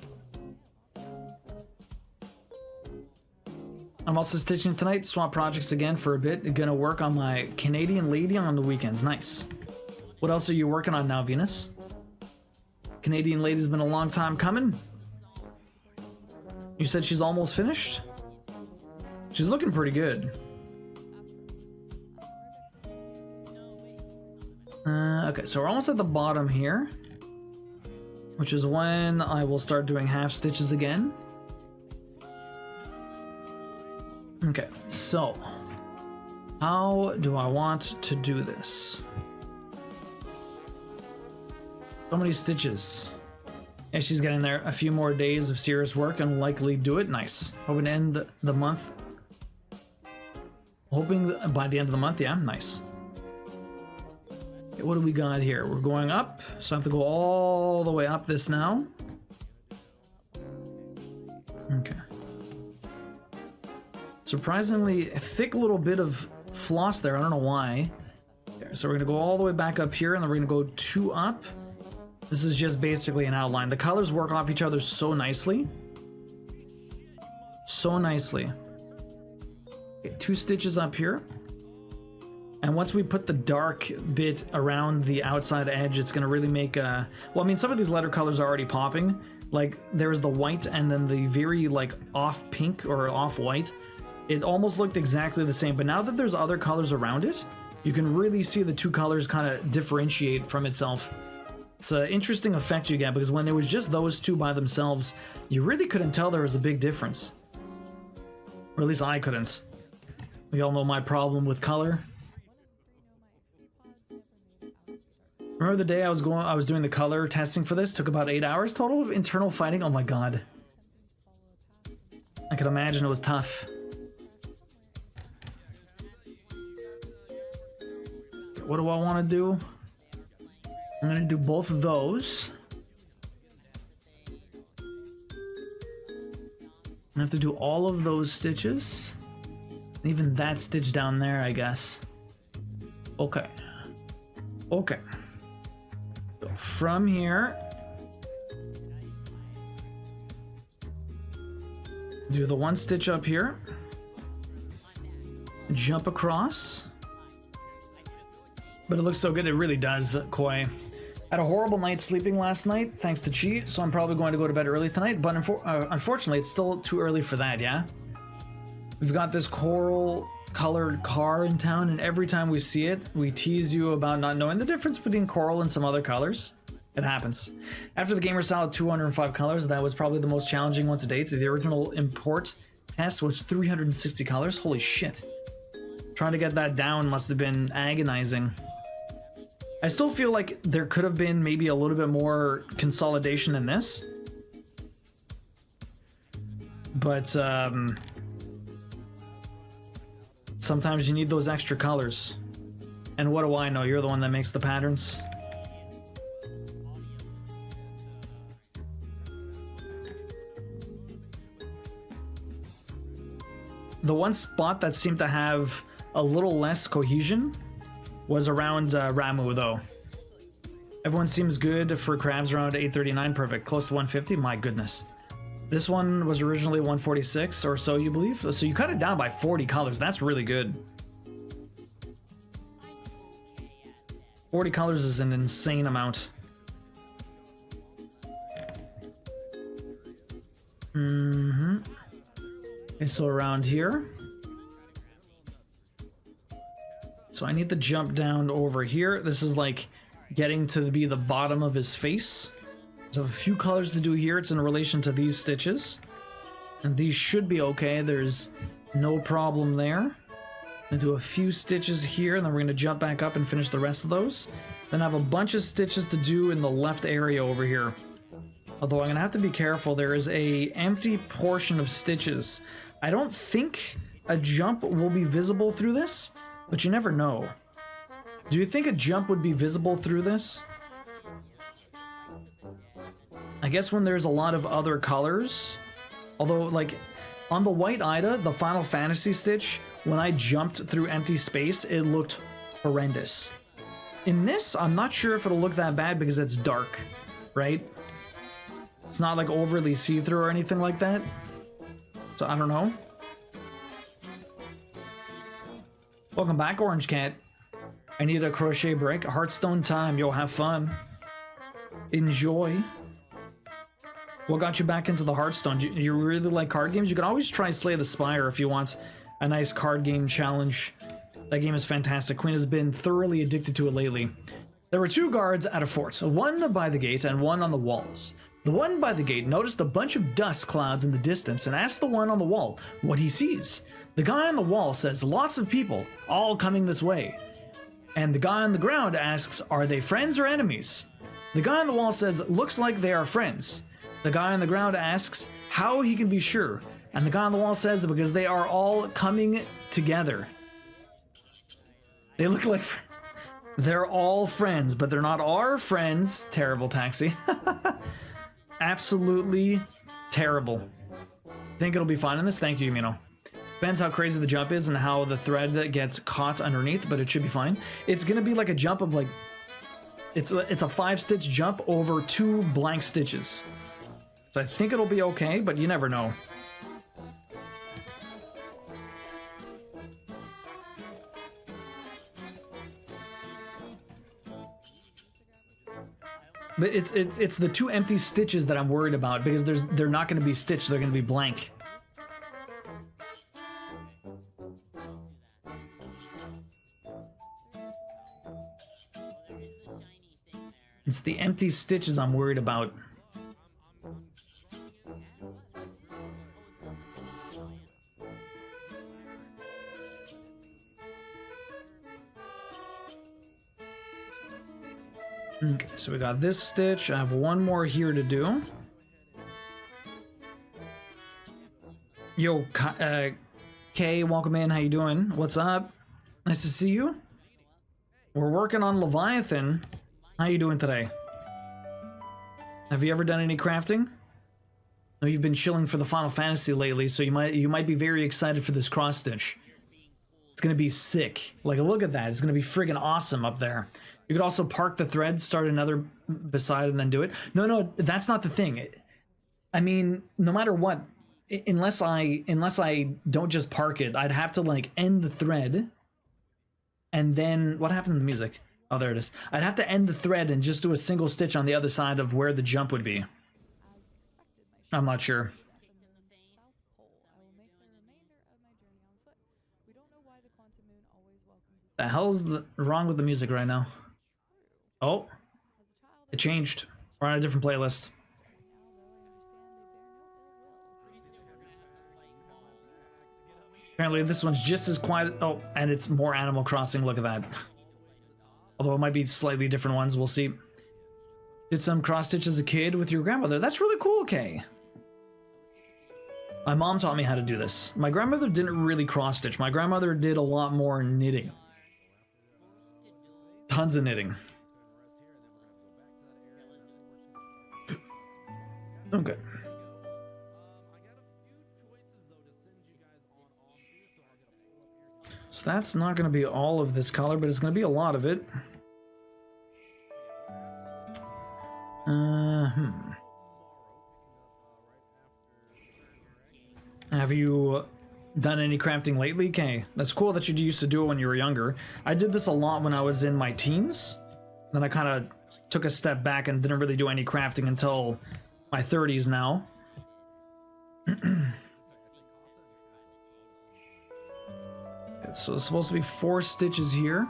I'm also stitching tonight, swap projects again for a bit. Gonna work on my Canadian lady on the weekends. Nice. What else are you working on now, Venus? Canadian lady's been a long time coming. You said she's almost finished? She's looking pretty good. Okay, so we're almost at the bottom here, which is when I will start doing half stitches again. Okay, so how do I want to do this? So many stitches. And she's getting there. A few more days of serious work and likely do it. Nice. Hoping to end the month. Hoping by the end of the month, yeah, nice. Okay, what do we got here? We're going up, so I have to go all the way up this now. Okay. Surprisingly thick little bit of floss there. I don't know why. Okay, so we're gonna go all the way back up here, and then we're gonna go 2 up. This is just basically an outline. The colors work off each other so nicely. So nicely. Okay, 2 stitches up here. And once we put the dark bit around the outside edge, it's gonna really make a... Well, I mean, some of these letter colors are already popping. Like, there's the white and then the very, like, off pink or off white. It almost looked exactly the same, but now that there's other colors around it, you can really see the 2 colors kind of differentiate from itself. It's an interesting effect you get, because when it was just those 2 by themselves, you really couldn't tell there was a big difference. Or at least I couldn't. We all know my problem with color. Remember the day I was doing the color testing for this? Took about 8 hours total of internal fighting. Oh my god. I could imagine it was tough. What do I want to do? I'm going to do both of those. I have to do all of those stitches. Even that stitch down there, I guess. Okay. Okay. So from here... Do the one stitch up here. Jump across. But it looks so good, it really does, Koi. Had a horrible night sleeping last night, thanks to Chi, so I'm probably going to go to bed early tonight, but unfortunately, it's still too early for that, yeah? We've got this coral-colored car in town, and every time we see it, we tease you about not knowing the difference between coral and some other colors. It happens. After the Gamer Salad 205 colors, that was probably the most challenging one to date. The original import test was 360 colors. Holy shit. Trying to get that down must have been agonizing. I still feel like there could have been maybe a little bit more consolidation in this. But sometimes you need those extra colors. And what do I know? You're the one that makes the patterns. The one spot that seemed to have a little less cohesion was around Ramu, though. Everyone seems good for crabs around 839, perfect. Close to 150, my goodness. This one was originally 146 or so, you believe? So you cut it down by 40 colors, that's really good. 40 colors is an insane amount. Okay, so around here. So I need to jump down over here. This is like getting to be the bottom of his face. So I have a few colors to do here. It's in relation to these stitches. And these should be okay. There's no problem there. Gonna do a few stitches here, and then we're gonna jump back up and finish the rest of those. Then I have a bunch of stitches to do in the left area over here. Although I'm gonna have to be careful. There is a empty portion of stitches. I don't think a jump will be visible through this, but you never know. Do you think a jump would be visible through this? I guess when there's a lot of other colors. Although, like, on the White Ida, the Final Fantasy stitch, when I jumped through empty space, it looked horrendous. In this, I'm not sure if it'll look that bad because it's dark, right? It's not like overly see-through or anything like that. So I don't know. Welcome back, Orange Cat. I need a crochet break. Hearthstone time. Yo, have fun. Enjoy. What got you back into the Hearthstone? Do you really like card games? You can always try Slay the Spire if you want a nice card game challenge. That game is fantastic. Queen has been thoroughly addicted to it lately. There were two guards at a fort, one by the gate and one on the walls. The one by the gate noticed a bunch of dust clouds in the distance and asked the one on the wall what he sees. The guy on the wall says, lots of people, all coming this way. And the guy on the ground asks, are they friends or enemies? The guy on the wall says, looks like they are friends. The guy on the ground asks how he can be sure. And the guy on the wall says, because they are all coming together. They look like they're all friends, but they're not our friends. Terrible taxi. Absolutely terrible. Think it'll be fine in this? Thank you, Yumino. Depends how crazy the jump is and how the thread gets caught underneath, but it should be fine. It's gonna be like a jump of like... It's a 5-stitch jump over 2 blank stitches. So I think it'll be okay, but you never know. But it's the 2 empty stitches that I'm worried about because they're not going to be stitched, they're going to be blank. It's the empty stitches I'm worried about. Okay, so we got this stitch. I have one more here to do. Yo, Kay, welcome in. How you doing? What's up? Nice to see you. We're working on Leviathan. How you doing today? Have you ever done any crafting? No, you've been chilling for the Final Fantasy lately, so you might be very excited for this cross stitch. It's gonna be sick. Like, look at that. It's gonna be friggin' awesome up there. You could also park the thread, start another beside, and then do it. No, that's not the thing. I mean, no matter what, unless I don't just park it, I'd have to like end the thread, and then what happened to the music? Oh, there it is. I'd have to end the thread and just do a single stitch on the other side of where the jump would be. I'm not sure. The hell's wrong with the music right now? Oh, it changed. We're on a different playlist. Apparently this one's just as quiet. Oh, and it's more Animal Crossing. Look at that. Although it might be slightly different ones. We'll see. Did some cross stitch as a kid with your grandmother. That's really cool, Kay. My mom taught me how to do this. My grandmother didn't really cross stitch. My grandmother did a lot more knitting. Tons of knitting. Okay. So that's not going to be all of this color, but it's going to be a lot of it. Have you done any crafting lately? Okay, that's cool that you used to do it when you were younger. I did this a lot when I was in my teens. Then I kind of took a step back and didn't really do any crafting until my 30s now. So it's supposed to be 4 stitches here.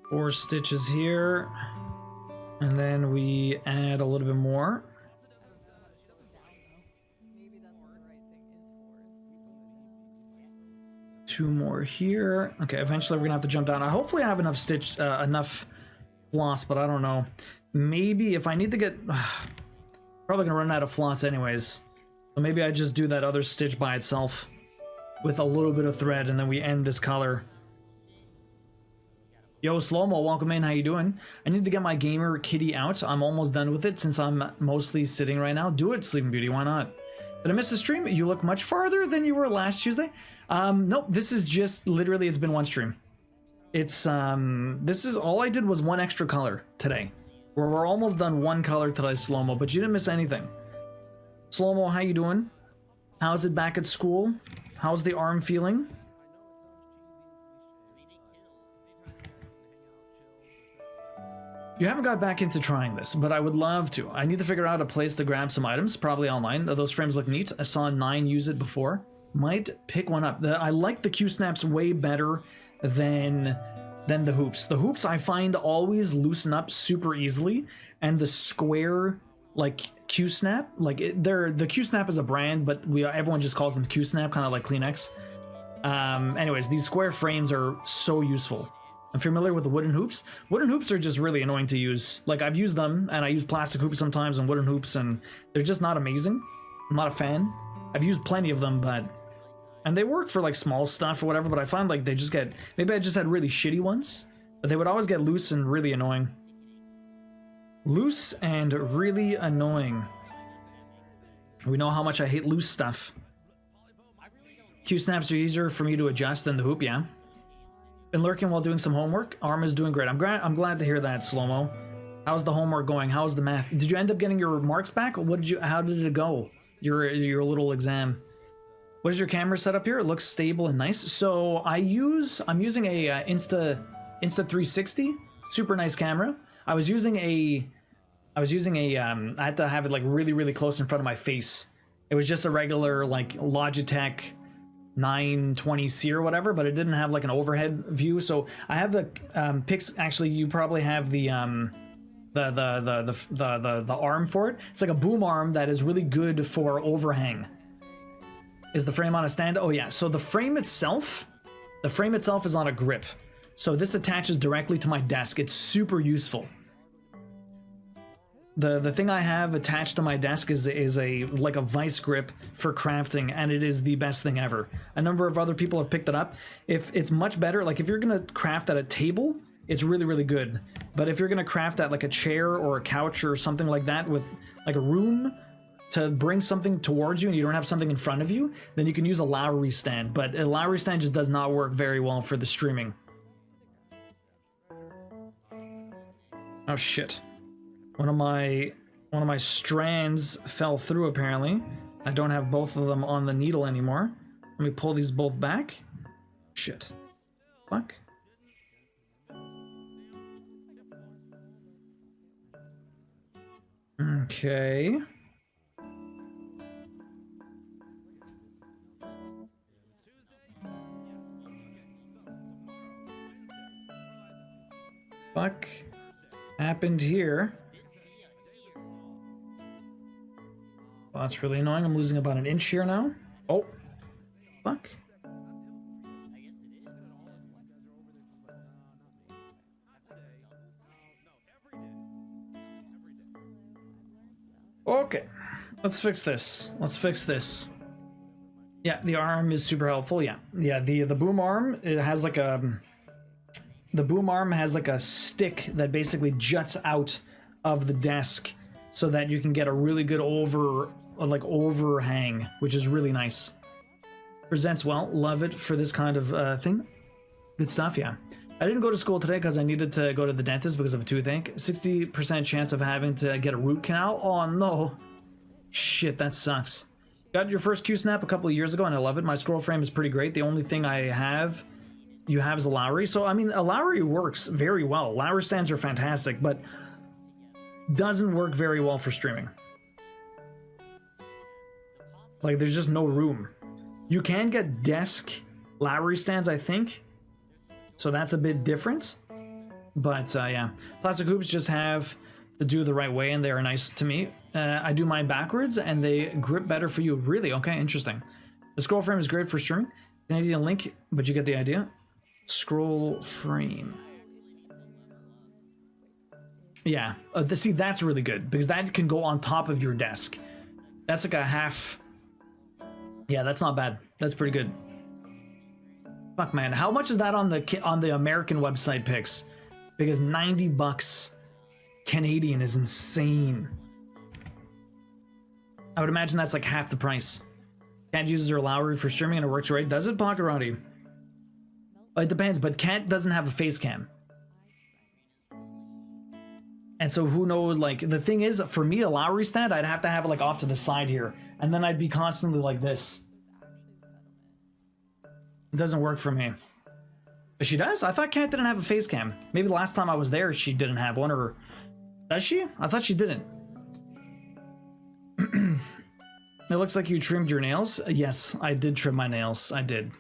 Four stitches here. And then we add a little bit more. Two more here. Okay, eventually we're gonna have to jump down. Hopefully I have enough stitch, enough floss, but I don't know. Maybe if I need to get... probably gonna run out of floss anyways. So maybe I just do that other stitch by itself with a little bit of thread, and then we end this color. Yo, Slow-Mo, welcome in. How you doing? I need to get my gamer kitty out. I'm almost done with it since I'm mostly sitting right now. Do it, Sleeping Beauty. Why not? Did I miss the stream? You look much farther than you were last Tuesday. Nope. This is just literally, it's been one stream. It's this is all I did was one extra color today. We're almost done one color today, Slow-Mo, but you didn't miss anything. Slow-Mo, how you doing? How's it back at school? How's the arm feeling? You haven't got back into trying this, but I would love to. I need to figure out a place to grab some items, probably online. Those frames look neat. I saw 9 use it before. Might pick one up. I like the Q-snaps way better than the hoops. The hoops I find always loosen up super easily, and the square like Q-snap, like the Q-snap is a brand, but everyone just calls them Q-snap, kind of like Kleenex. Anyways, these square frames are so useful. I'm familiar with the wooden hoops. Wooden hoops are just really annoying to use. Like, I've used them, and I use plastic hoops sometimes and wooden hoops, and they're just not amazing. I'm not a fan. I've used plenty of them, but... and they work for, like, small stuff or whatever, but I find, like, they just get... maybe I just had really shitty ones, but they would always get loose and really annoying. Loose and really annoying. We know how much I hate loose stuff. Q-snaps are easier for me to adjust than the hoop, yeah. Been lurking while doing some homework. Arm is doing great. I'm glad to hear that, Slow-Mo. How's the homework going? How's the math? Did you end up getting your marks back? How did it go? Your little exam. What is your camera setup here? It looks stable and nice. So I'm using a Insta360, super nice camera. I had to have it like really, really close in front of my face. It was just a regular like Logitech 920C or whatever, but it didn't have like an overhead view. So I have the pics. Actually, you probably have the arm for it. It's like a boom arm that is really good for overhang. Is the frame on a stand? Oh yeah. So the frame itself is on a grip. So this attaches directly to my desk. It's super useful. The thing I have attached to my desk is like a vice grip for crafting, and it is the best thing ever. A number of other people have picked it up. If it's much better, like if you're gonna craft at a table, it's really, really good. But if you're gonna craft at like a chair or a couch or something like that with like a room to bring something towards you and you don't have something in front of you, then you can use a Lowry stand. But a Lowry stand just does not work very well for the streaming. Oh shit. One of my strands fell through apparently. I don't have both of them on the needle anymore. Let me pull these both back. Shit. Fuck. Okay. Fuck happened here? Well, that's really annoying. I'm losing about an inch here now. Oh. Fuck. Okay. Let's fix this. Let's fix this. Yeah, the arm is super helpful. Yeah. Yeah, the boom arm, it has like a... The boom arm has like a stick that basically juts out of the desk so that you can get a really good overhang, which is really nice. Presents well. Love it for this kind of thing. Good stuff, yeah. I didn't go to school today because I needed to go to the dentist because of a toothache. 60% chance of having to get a root canal. Oh no. Shit, that sucks. Got your first Q-snap a couple of years ago and I love it. My scroll frame is pretty great. The only thing you have is a Lowry. So, I mean, a Lowry works very well. Lowry stands are fantastic, but doesn't work very well for streaming. Like, there's just no room. You can get desk Lowry stands, I think. So that's a bit different. But, yeah. Plastic hoops just have to do the right way, and they are nice to me. I do mine backwards, and they grip better for you. Really? Okay, interesting. The scroll frame is great for streaming. Canadian link, but you get the idea. Scroll frame. Yeah, see, that's really good because that can go on top of your desk. That's like a half. Yeah, that's not bad. That's pretty good. Fuck, man, how much is that on the American website picks? Because 90 bucks Canadian is insane. I would imagine that's like half the price. Cat uses her Lowry for streaming and it works right. Does it, Pakarati? It depends, but Cat doesn't have a face cam. And so who knows, like, the thing is, for me, a Lowry stand, I'd have to have it, like, off to the side here. And then I'd be constantly like this. It doesn't work for me. But she does? I thought Cat didn't have a face cam. Maybe the last time I was there, she didn't have one, or... Does she? I thought she didn't. It looks like you trimmed your nails. Yes, I did trim my nails. I did.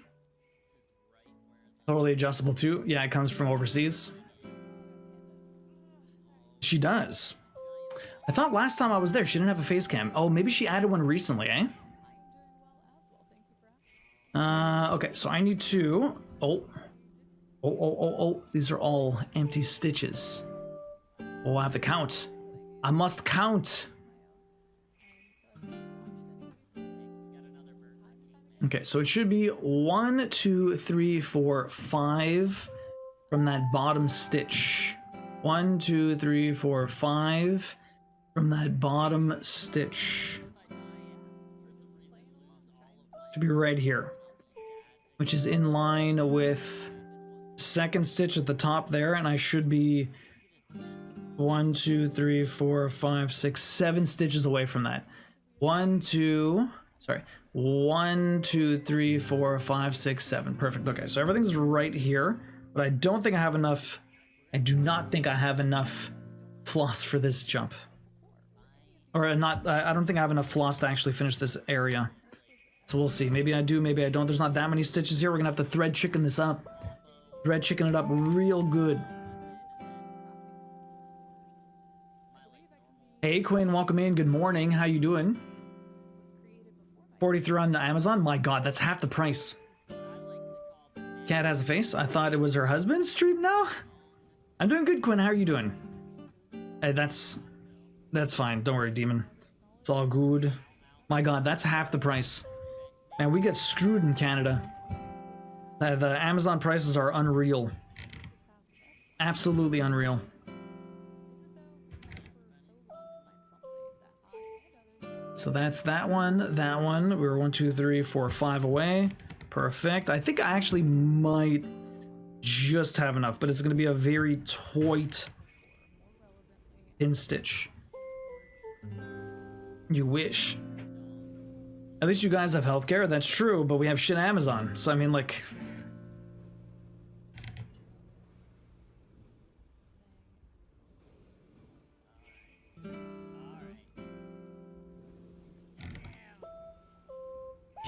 Totally adjustable too. Yeah, it comes from overseas. She does. I thought last time I was there she didn't have a face cam. Oh, maybe she added one recently, eh? Okay, so I need to... Oh. These are all empty stitches. Oh, I have to count. I must count. Okay, so it should be 1, 2, 3, 4, 5 from that bottom stitch. 1, 2, 3, 4, 5 from that bottom stitch. Should be right here, which is in line with second stitch at the top there, and I should be 1, 2, 3, 4, 5, 6, 7 stitches away from that. 1, 2, 3, 4, 5, 6, 7. Perfect. Okay, so everything's right here, but I don't think I have enough. I do not think I have enough floss for this jump. Or not, I don't think I have enough floss to actually finish this area. So we'll see. Maybe I do, maybe I don't. There's not that many stitches here. We're gonna have to thread chicken this up. Thread chicken it up real good. Hey, Quinn, welcome in. Good morning. How you doing? 43 on Amazon? My god, that's half the price. Cat has a face? I thought it was her husband's stream now? I'm doing good, Quinn. How are you doing? Hey, that's fine. Don't worry, Demon. It's all good. My god, that's half the price. Man, we get screwed in Canada. The Amazon prices are unreal. Absolutely unreal. So that's that one, that one. We were 1, 2, 3, 4, 5 away. Perfect. I think I actually might just have enough, but it's going to be a very tight Pin stitch. You wish. At least you guys have healthcare, that's true, but we have shit Amazon. So I mean, like...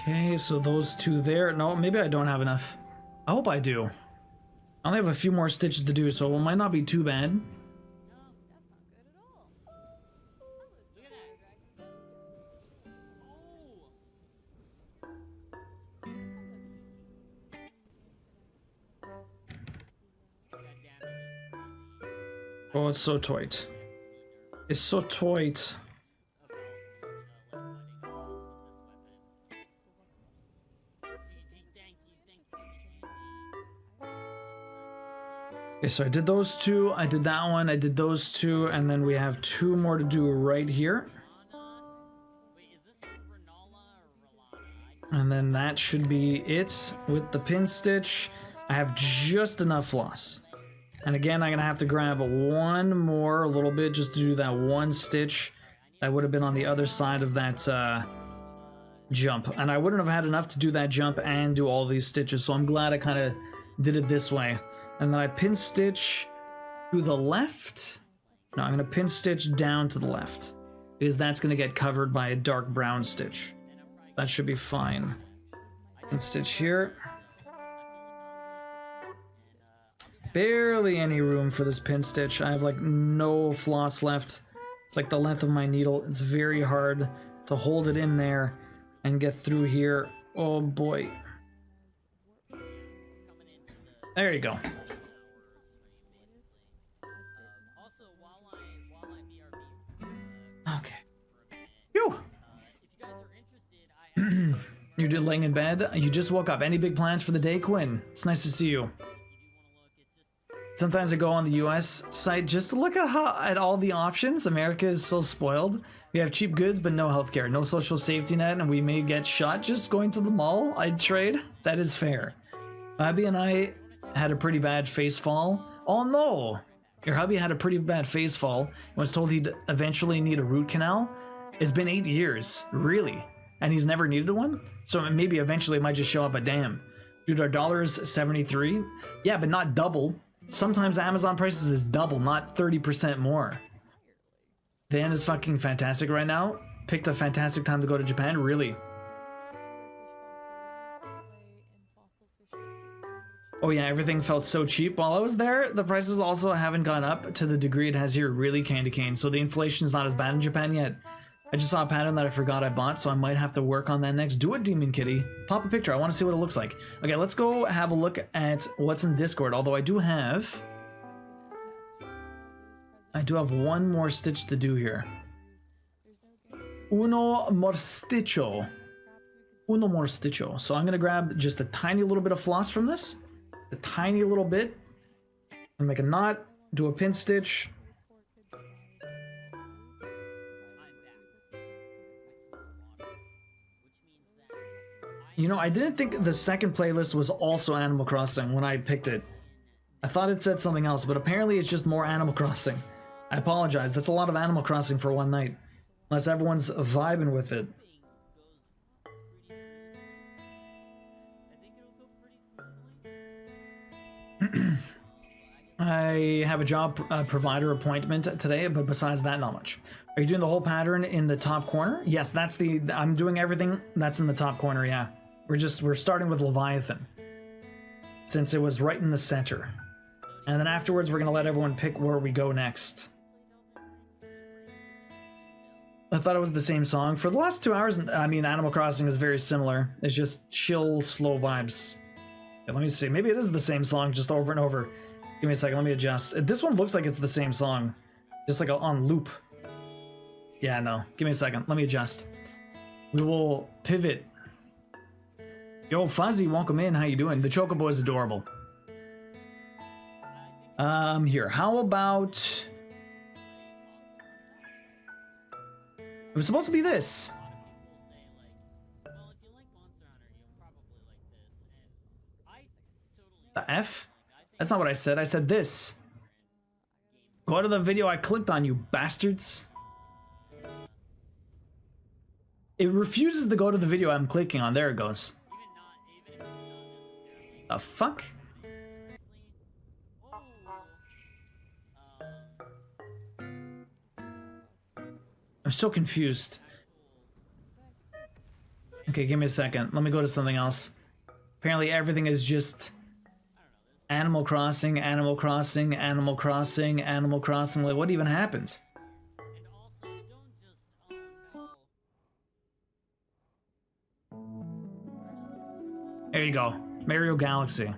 Okay, so those two there. No, maybe I don't have enough. I hope I do. I only have a few more stitches to do, so it might not be too bad. Oh, it's so tight. It's so tight. Okay, so I did those two, I did that one, I did those two, and then we have two more to do right here. And then that should be it with the pin stitch. I have just enough floss. And again, I'm gonna have to grab one more, a little bit, just to do that one stitch that would have been on the other side of that jump. And I wouldn't have had enough to do that jump and do all these stitches, so I'm glad I kind of did it this way. And then I pin stitch to the left. No, I'm gonna pin stitch down to the left, because that's gonna get covered by a dark brown stitch. That should be fine. Pin stitch here. Barely any room for this pin stitch. I have like no floss left. It's like the length of my needle. It's very hard to hold it in there and get through here. Oh boy. There you go. Okay. Phew. You're laying in bed? You just woke up. Any big plans for the day, Quinn? It's nice to see you. Sometimes I go on the US site just to look at all the options. America is so spoiled. We have cheap goods but no healthcare, no social safety net, and we may get shot just going to the mall. I'd trade. That is fair. Abby and I had a pretty bad face fall. Oh no! Your hubby had a pretty bad face fall and was told he'd eventually need a root canal. It's been 8 years. Really? And he's never needed one? So maybe eventually it might just show up, but damn. Dude, our dollar's 73? Yeah, but not double. Sometimes Amazon prices is double, not 30% more. The end is fucking fantastic right now. Picked a fantastic time to go to Japan, really. Oh yeah, everything felt so cheap while I was there. The prices also haven't gone up to the degree it has here, really candy cane. So the inflation's not as bad in Japan yet. I just saw a pattern that I forgot I bought, so I might have to work on that next. Do it, Demon Kitty. Pop a picture. I want to see what it looks like. Okay, let's go have a look at what's in Discord, although I do have one more stitch to do here. Uno more stitcho. Uno more stitcho. So I'm going to grab just a tiny little bit of floss from this. A tiny little bit. And make a knot. Do a pin stitch. You know, I didn't think the second playlist was also Animal Crossing when I picked it. I thought it said something else, but apparently it's just more Animal Crossing. I apologize, that's a lot of Animal Crossing for one night. Unless everyone's vibing with it. I have a job provider appointment today, but besides that, not much. Are you doing the whole pattern in the top corner? Yes, that's I'm doing everything that's in the top corner, yeah. We're starting with Leviathan, since it was right in the center. And then afterwards, we're gonna let everyone pick where we go next. I thought it was the same song. For the last 2 hours, I mean, Animal Crossing is very similar. It's just chill, slow vibes. Okay, let me see. Maybe it is the same song, just over and over. Give me a second, let me adjust. This one looks like it's the same song. Just like on loop. Yeah, no. Give me a second, let me adjust. We will pivot. Yo, Fuzzy, welcome in. How you doing? The Chocobo is adorable. Here. How about... It was supposed to be this. The F? That's not what I said. I said this. Go to the video I clicked on, you bastards. It refuses to go to the video I'm clicking on. There it goes. The fuck? I'm so confused. Okay, give me a second. Let me go to something else. Apparently everything is just Animal Crossing, Animal Crossing, Animal Crossing, Animal Crossing. Like, what even happened? There you go. Mario Galaxy.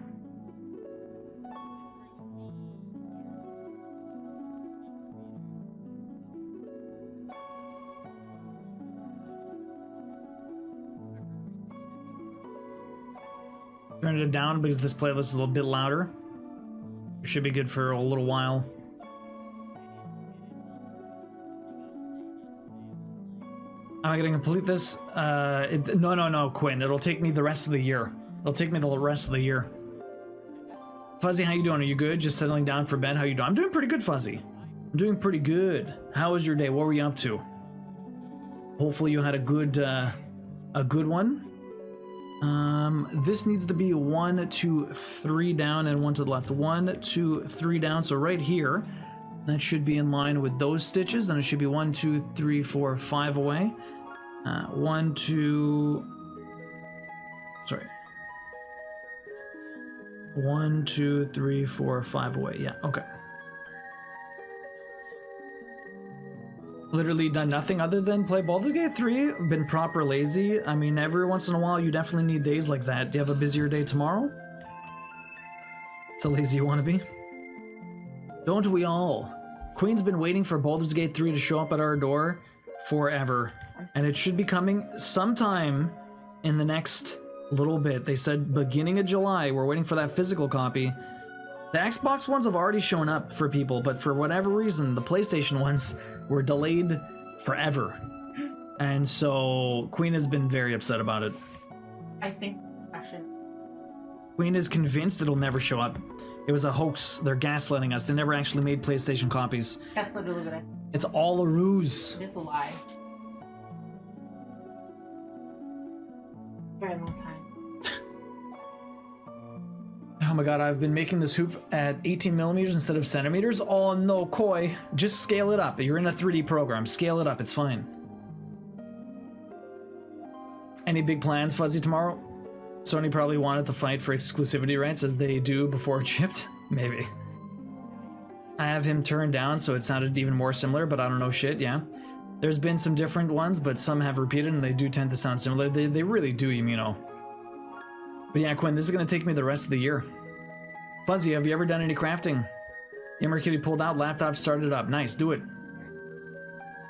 Turn it down because this playlist is a little bit louder. It should be good for a little while. Am I gonna complete this? No, Quinn. It'll take me the rest of the year. It'll take me the rest of the year. Fuzzy, how you doing? Are you good? Just settling down for bed? How you doing? I'm doing pretty good, Fuzzy. I'm doing pretty good. How was your day? What were you up to? Hopefully you had a good one. This needs to be 1, 2, 3 down and 1 to the left. 1, 2, 3 down. So right here, that should be in line with those stitches. And it should be 1, 2, 3, 4, 5 away. 1, 2. Sorry. 1, 2, 3, 4, 5 away. Yeah. Okay. Literally done nothing other than play Baldur's Gate 3. Been proper lazy. I mean, every once in a while you definitely need days like that. Do you have a busier day tomorrow? It's a lazy you want to be. Don't we all? Queen's been waiting for Baldur's Gate 3 to show up at our door forever. And it should be coming sometime in the next little bit. They said beginning of July. We're waiting for that physical copy. The Xbox ones have already shown up for people, but for whatever reason, the PlayStation ones were delayed forever. And so Queen has been very upset about it. I think actually Queen is convinced it'll never show up. It was a hoax. They're gaslighting us. They never actually made PlayStation copies. that's literally what It's all a ruse. it is a lie. Very long time. Oh my god, I've been making this hoop at 18 millimeters instead of centimeters. Oh no, Koi. Just scale it up. You're in a 3D program. Scale it up. It's fine. Any big plans, Fuzzy, tomorrow? Sony probably wanted to fight for exclusivity rights as they do before it shipped. Maybe. I have him turned down so it sounded even more similar, but I don't know shit, yeah. There's been some different ones, but some have repeated and they do tend to sound similar. They really do, you know. But yeah, Quinn, this is going to take me the rest of the year. Fuzzy, have you ever done any crafting? Gamer Kitty pulled out, laptop started up. Nice, do it.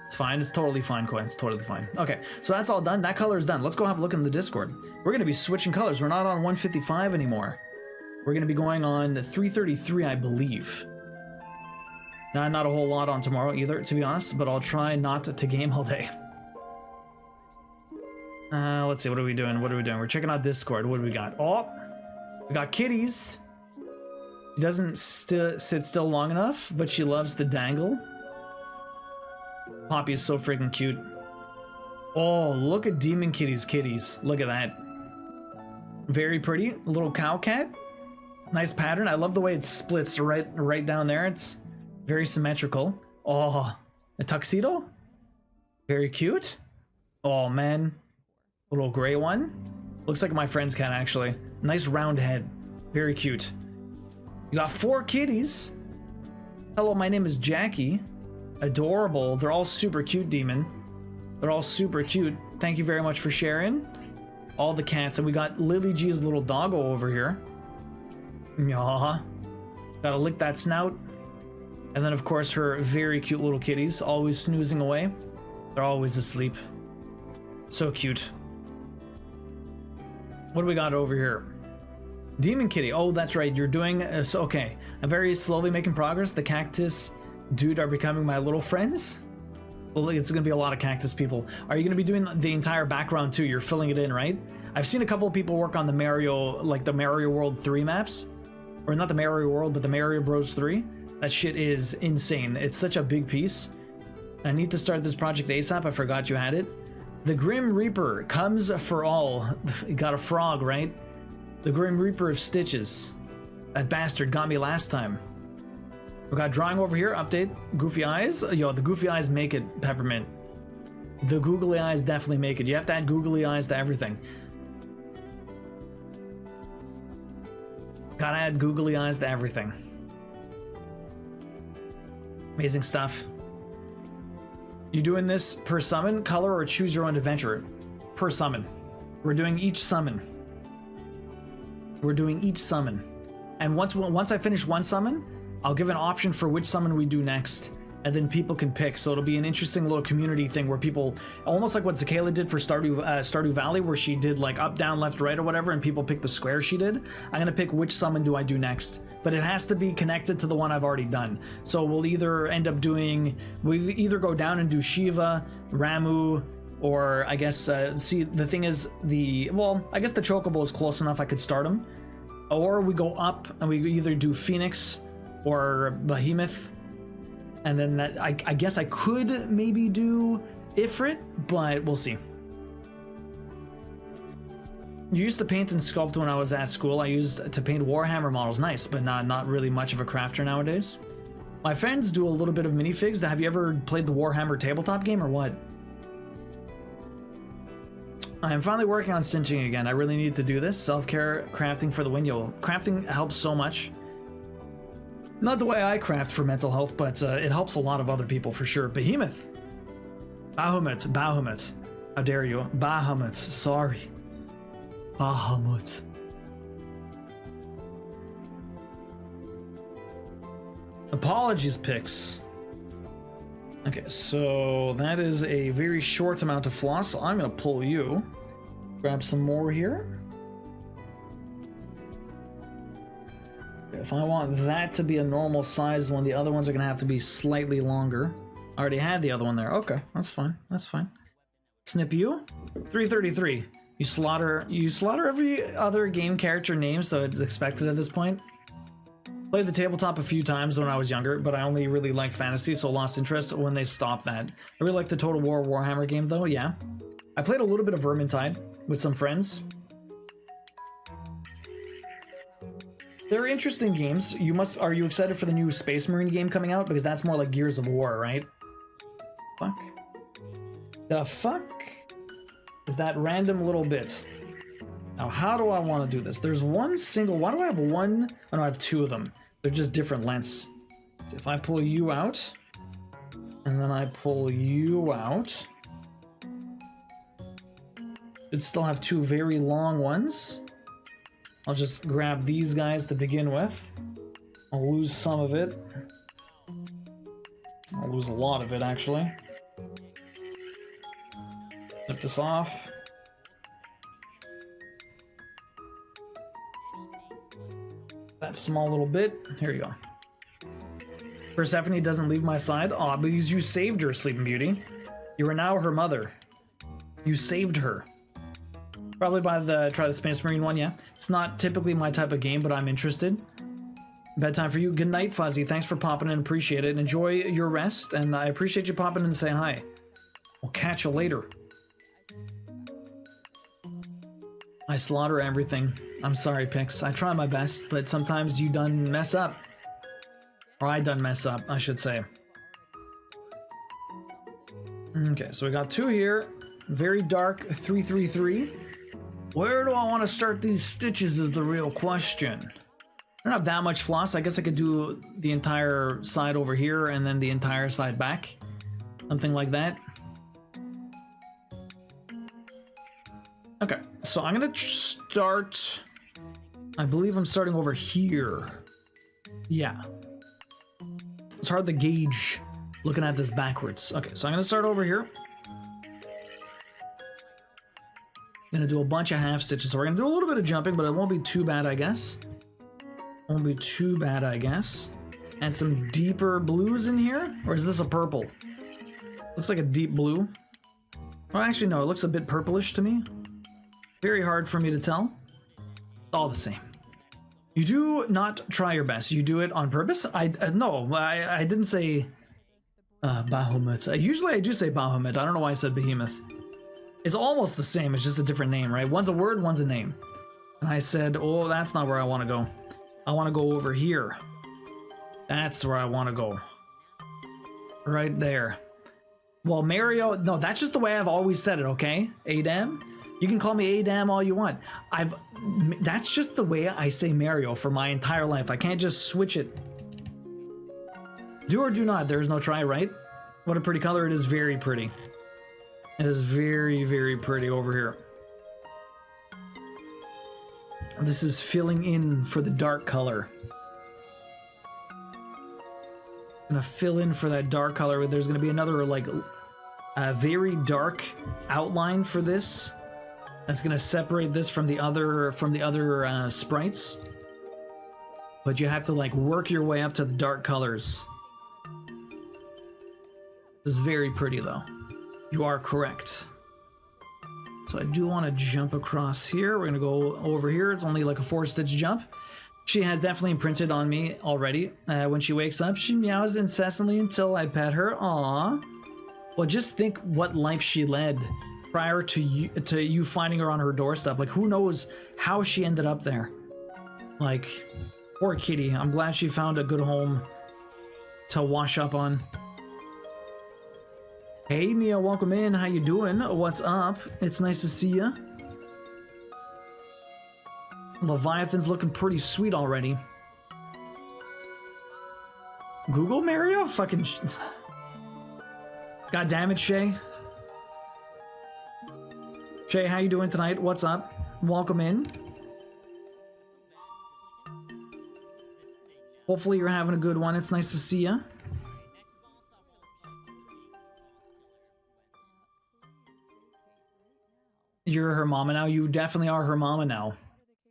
It's fine, it's totally fine, Quinn. It's totally fine. Okay, so that's all done. That color is done. Let's go have a look in the Discord. We're going to be switching colors. We're not on 155 anymore. We're going to be going on 333, I believe. Now, not a whole lot on tomorrow either, to be honest, but I'll try not to game all day. Let's see, what are we doing? What are we doing? We're checking out Discord. What do we got? Oh, we got kitties. She doesn't sit still long enough, but she loves to dangle. Poppy is so freaking cute. Oh, look at Demon Kitty's kitties. Look at that. Very pretty. A little cow cat. Nice pattern. I love the way it splits right down there. It's very symmetrical. Oh, a tuxedo? Very cute. Oh, man. A little gray one. Looks like my friend's cat, actually. Nice round head. Very cute. You got 4 kitties. Hello, my name is Jackie. Adorable. They're all super cute, Demon. They're all super cute. Thank you very much for sharing. All the cats. And we got Lily G's little doggo over here. Yaw. Gotta lick that snout. And then, of course, her very cute little kitties. Always snoozing away. They're always asleep. So cute. What do we got over here? Demon Kitty. Oh, that's right. You're doing... okay. I'm very slowly making progress. The cactus dude are becoming my little friends. Well, it's going to be a lot of cactus people. Are you going to be doing the entire background too? You're filling it in, right? I've seen a couple of people work on the Mario, like the Mario World 3 maps. Or not the Mario World, but the Mario Bros 3. That shit is insane. It's such a big piece. I need to start this project ASAP. I forgot you had it. The Grim Reaper comes for all. You got a frog, right? The Grim Reaper of Stitches. That bastard got me last time. We got drawing over here. Update. Goofy eyes. Yo, the goofy eyes make it, Peppermint. The googly eyes definitely make it. You have to add googly eyes to everything. Gotta add googly eyes to everything. Amazing stuff. You doing this per summon, color, or choose your own adventure? Per summon. We're doing each summon. We're doing each summon. And once I finish one summon, I'll give an option for which summon we do next. And then people can pick. So it'll be an interesting little community thing where people, almost like what Zakayla did for Stardew Valley, where she did like up, down, left, right, or whatever, and people pick the square she did. I'm gonna pick which summon do I do next. But it has to be connected to the one I've already done. So we'll either end up doing, we'll either go down and do Shiva, Ramu, or I guess, see, the thing is, well, I guess the Chocobo is close enough I could start them. Or we go up and we either do Phoenix or Behemoth. And then that, I guess I could maybe do Ifrit, but we'll see. You used to paint and sculpt when I was at school. I used to paint Warhammer models. Nice, but not really much of a crafter nowadays. My friends do a little bit of minifigs. Have you ever played the Warhammer tabletop game or what? I am finally working on cinching again. I really need to do this. Self-care crafting for the win. Yo, crafting helps so much. Not the way I craft for mental health, but it helps a lot of other people for sure. Behemoth. Bahamut. How dare you? Bahamut. Sorry. Bahamut. Apologies, Pix. Okay, so that is a very short amount of floss. So I'm gonna pull you. Grab some more here. If I want that to be a normal size one, the other ones are gonna have to be slightly longer. I already had the other one there. Okay, that's fine. That's fine. Snip you. 333. You slaughter every other game character name, so it's expected at this point. Played the tabletop a few times when I was younger, but I only really liked fantasy, so lost interest when they stopped that. I really like the Total War Warhammer game though, yeah. I played a little bit of Vermintide with some friends. They're interesting games. Are you excited for the new Space Marine game coming out? Because that's more like Gears of War, right? Fuck. The fuck is that random little bit? Now, how do I want to do this? There's one single... Why do I have one? Oh, no, I have two of them. They're just different lengths. So if I pull you out, and then I pull you out, it'd still have two very long ones. I'll just grab these guys to begin with. I'll lose some of it. I'll lose a lot of it, actually. Flip this off. That small little bit. Here you go. Persephone doesn't leave my side. Aw, because you saved her, Sleeping Beauty. You are now her mother. You saved her. Probably by try the Space Marine one, yeah. It's not typically my type of game, but I'm interested. Bedtime for you. Good night, Fuzzy. Thanks for popping in. Appreciate it. Enjoy your rest, and I appreciate you popping in and saying hi. We'll catch you later. I slaughter everything. I'm sorry, Pix. I try my best, but sometimes you done mess up. Or I done mess up, I should say. Okay, so we got two here. Very dark 333. Where do I want to start these stitches is the real question. I don't have that much floss. I guess I could do the entire side over here and then the entire side back. Something like that. Okay, so I'm gonna start... I believe I'm starting over here. Yeah. It's hard to gauge looking at this backwards. Okay, so I'm gonna start over here. Gonna do a bunch of half stitches. So we're gonna do a little bit of jumping, but it won't be too bad, I guess. Won't be too bad, I guess. And some deeper blues in here? Or is this a purple? Looks like a deep blue. Well, actually, no, it looks a bit purplish to me. Very hard for me to tell. All the same. You do not try your best. You do it on purpose. No, I didn't say Bahamut. Usually I do say Bahamut. I don't know why I said Behemoth. It's almost the same. It's just a different name, right? One's a word, one's a name. And I said, oh, that's not where I want to go. I want to go over here. That's where I want to go. Right there. Well, Mario, no, that's just the way I've always said it, okay? Adam? You can call me Adam all you want. That's just the way I say Mario for my entire life. I can't just switch it. Do or do not. There's no try, right? What a pretty color. It is very pretty. It is very, very pretty over here. This is filling in for the dark color. Gonna fill in for that dark color. There's gonna be another like very dark outline for this. That's gonna separate this from the other sprites. But you have to like work your way up to the dark colors. This is very pretty though. You are correct. So I do want to jump across here. We're gonna go over here. It's only like a 4-stitch jump. She has definitely imprinted on me already. When she wakes up, she meows incessantly until I pet her. Aww. Well, just think what life she led prior to you finding her on her doorstep. Like, who knows how she ended up there? Like, poor kitty. I'm glad she found a good home to wash up on. Hey, Mia, welcome in. How you doing? What's up? It's nice to see ya. Leviathan's looking pretty sweet already. Google Mario? Fucking... God damn it, Shay. Shay, how you doing tonight? What's up? Welcome in. Hopefully you're having a good one. It's nice to see ya. You're her mama now? You definitely are her mama now.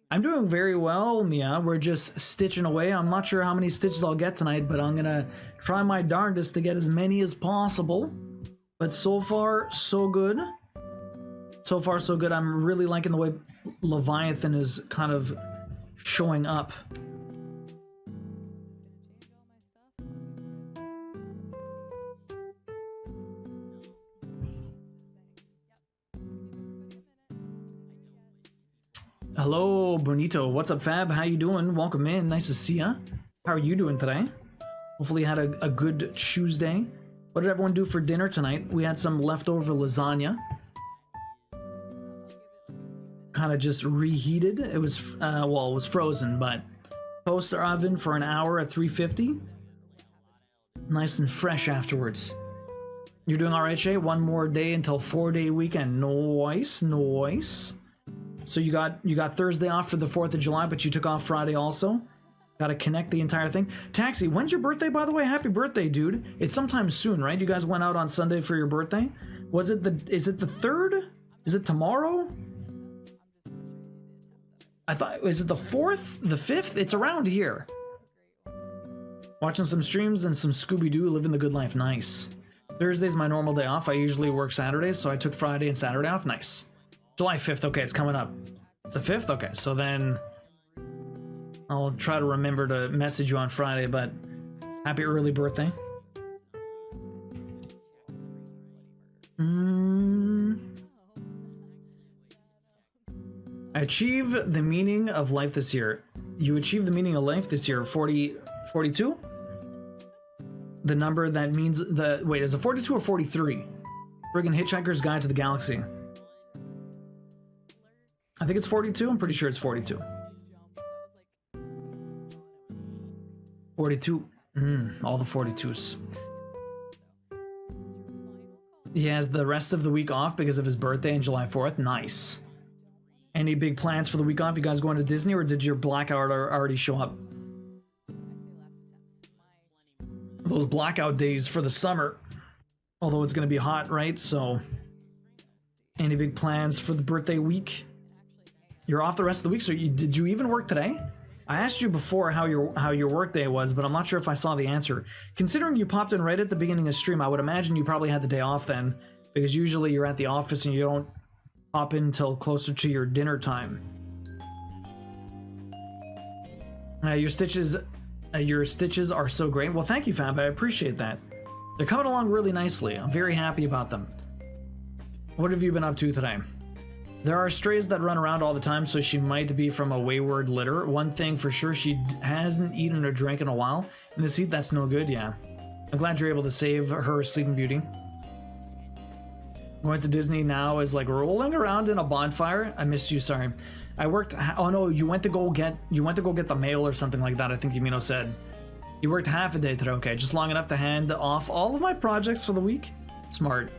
I'm doing very well, Mia. We're just stitching away. I'm not sure how many stitches I'll get tonight, but I'm gonna try my darndest to get as many as possible. But so far, so good. So far, so good. I'm really liking the way Leviathan is kind of showing up. Hello, Bonito. What's up, Fab? How you doing? Welcome in. Nice to see ya. How are you doing today? Hopefully you had a good Tuesday. What did everyone do for dinner tonight? We had some leftover lasagna. Kind of just reheated. It was, well, it was frozen, but toaster oven for an hour at 350. Nice and fresh afterwards. You're doing all right, Shay? One more day until 4-day weekend. Nice, nice. So you got Thursday off for the 4th of July, but you took off Friday also. Got to connect the entire thing. Taxi, when's your birthday, by the way? Happy birthday, dude. It's sometime soon, right? You guys went out on Sunday for your birthday. Is it the 3rd? Is it tomorrow? I thought, is it the 4th? The 5th? It's around here. Watching some streams and some Scooby-Doo, living the good life. Nice. Thursday's my normal day off. I usually work Saturdays, so I took Friday and Saturday off. Nice. July 5th. Okay, it's coming up. It's the 5th? Okay, so then I'll try to remember to message you on Friday, but happy early birthday. I achieved the meaning of life this year. You achieved the meaning of life this year. 42? The number that means the... Wait, is it 42 or 43? Friggin' Hitchhiker's Guide to the Galaxy. I think it's 42. I'm pretty sure it's 42. 42. All the 42s. He has the rest of the week off because of his birthday on July 4th. Nice. Any big plans for the week off? You guys going to Disney, or did your blackout already show up? Those blackout days for the summer. Although it's going to be hot, right? So, any big plans for the birthday week? You're off the rest of the week, so did you even work today? I asked you before how your work day was, but I'm not sure if I saw the answer. Considering you popped in right at the beginning of stream, I would imagine you probably had the day off then, because usually you're at the office and you don't pop in until closer to your dinner time. Your stitches are so great. Well, thank you, Fab. I appreciate that. They're coming along really nicely. I'm very happy about them. What have you been up to today? There are strays that run around all the time, so she might be from a wayward litter. One thing for sure, she hasn't eaten or drank in a while. In this heat, that's no good, yeah. I'm glad you're able to save her Sleeping Beauty. Going to Disney now is like rolling around in a bonfire. I missed you, sorry. I worked, oh no, you went to go get the mail or something like that, I think Yumino said. You worked half a day today, okay, just long enough to hand off all of my projects for the week? Smart.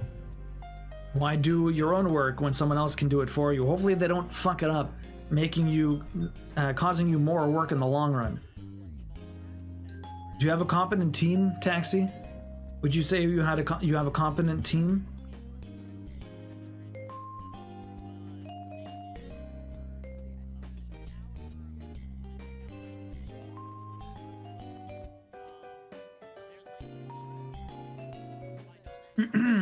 Why do your own work when someone else can do it for you? Hopefully they don't fuck it up, making you, causing you more work in the long run. Do you have a competent team, Taxi? Would you say you have a competent team?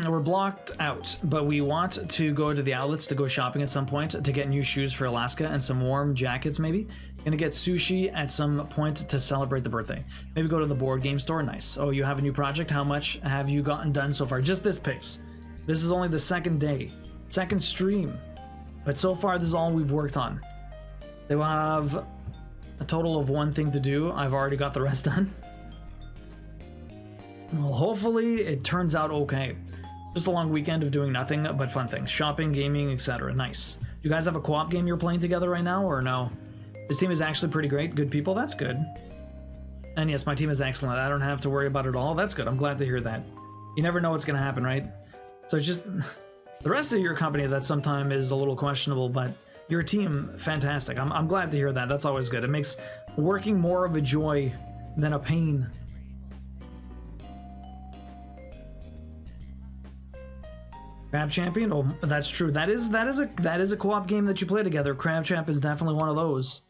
We're blocked out, but we want to go to the outlets to go shopping at some point to get new shoes for Alaska and some warm jackets maybe. Gonna get sushi at some point to celebrate the birthday. Maybe go to the board game store, nice. Oh, you have a new project? How much have you gotten done so far? Just this pace. This is only the second day, second stream. But so far this is all we've worked on. They will have a total of one thing to do. I've already got the rest done. Well, hopefully it turns out okay. Just a long weekend of doing nothing but fun things. Shopping, gaming, etc. Nice. Do you guys have a co-op game you're playing together right now, or no? This team is actually pretty great. Good people, that's good. And yes, my team is excellent. I don't have to worry about it all. That's good. I'm glad to hear that. You never know what's going to happen, right? So it's just the rest of your company that sometimes is a little questionable, but your team, fantastic. I'm glad to hear that. That's always good. It makes working more of a joy than a pain. Crab Champion? Oh, that's true. That is a co-op game that you play together. Crab Champ is definitely one of those.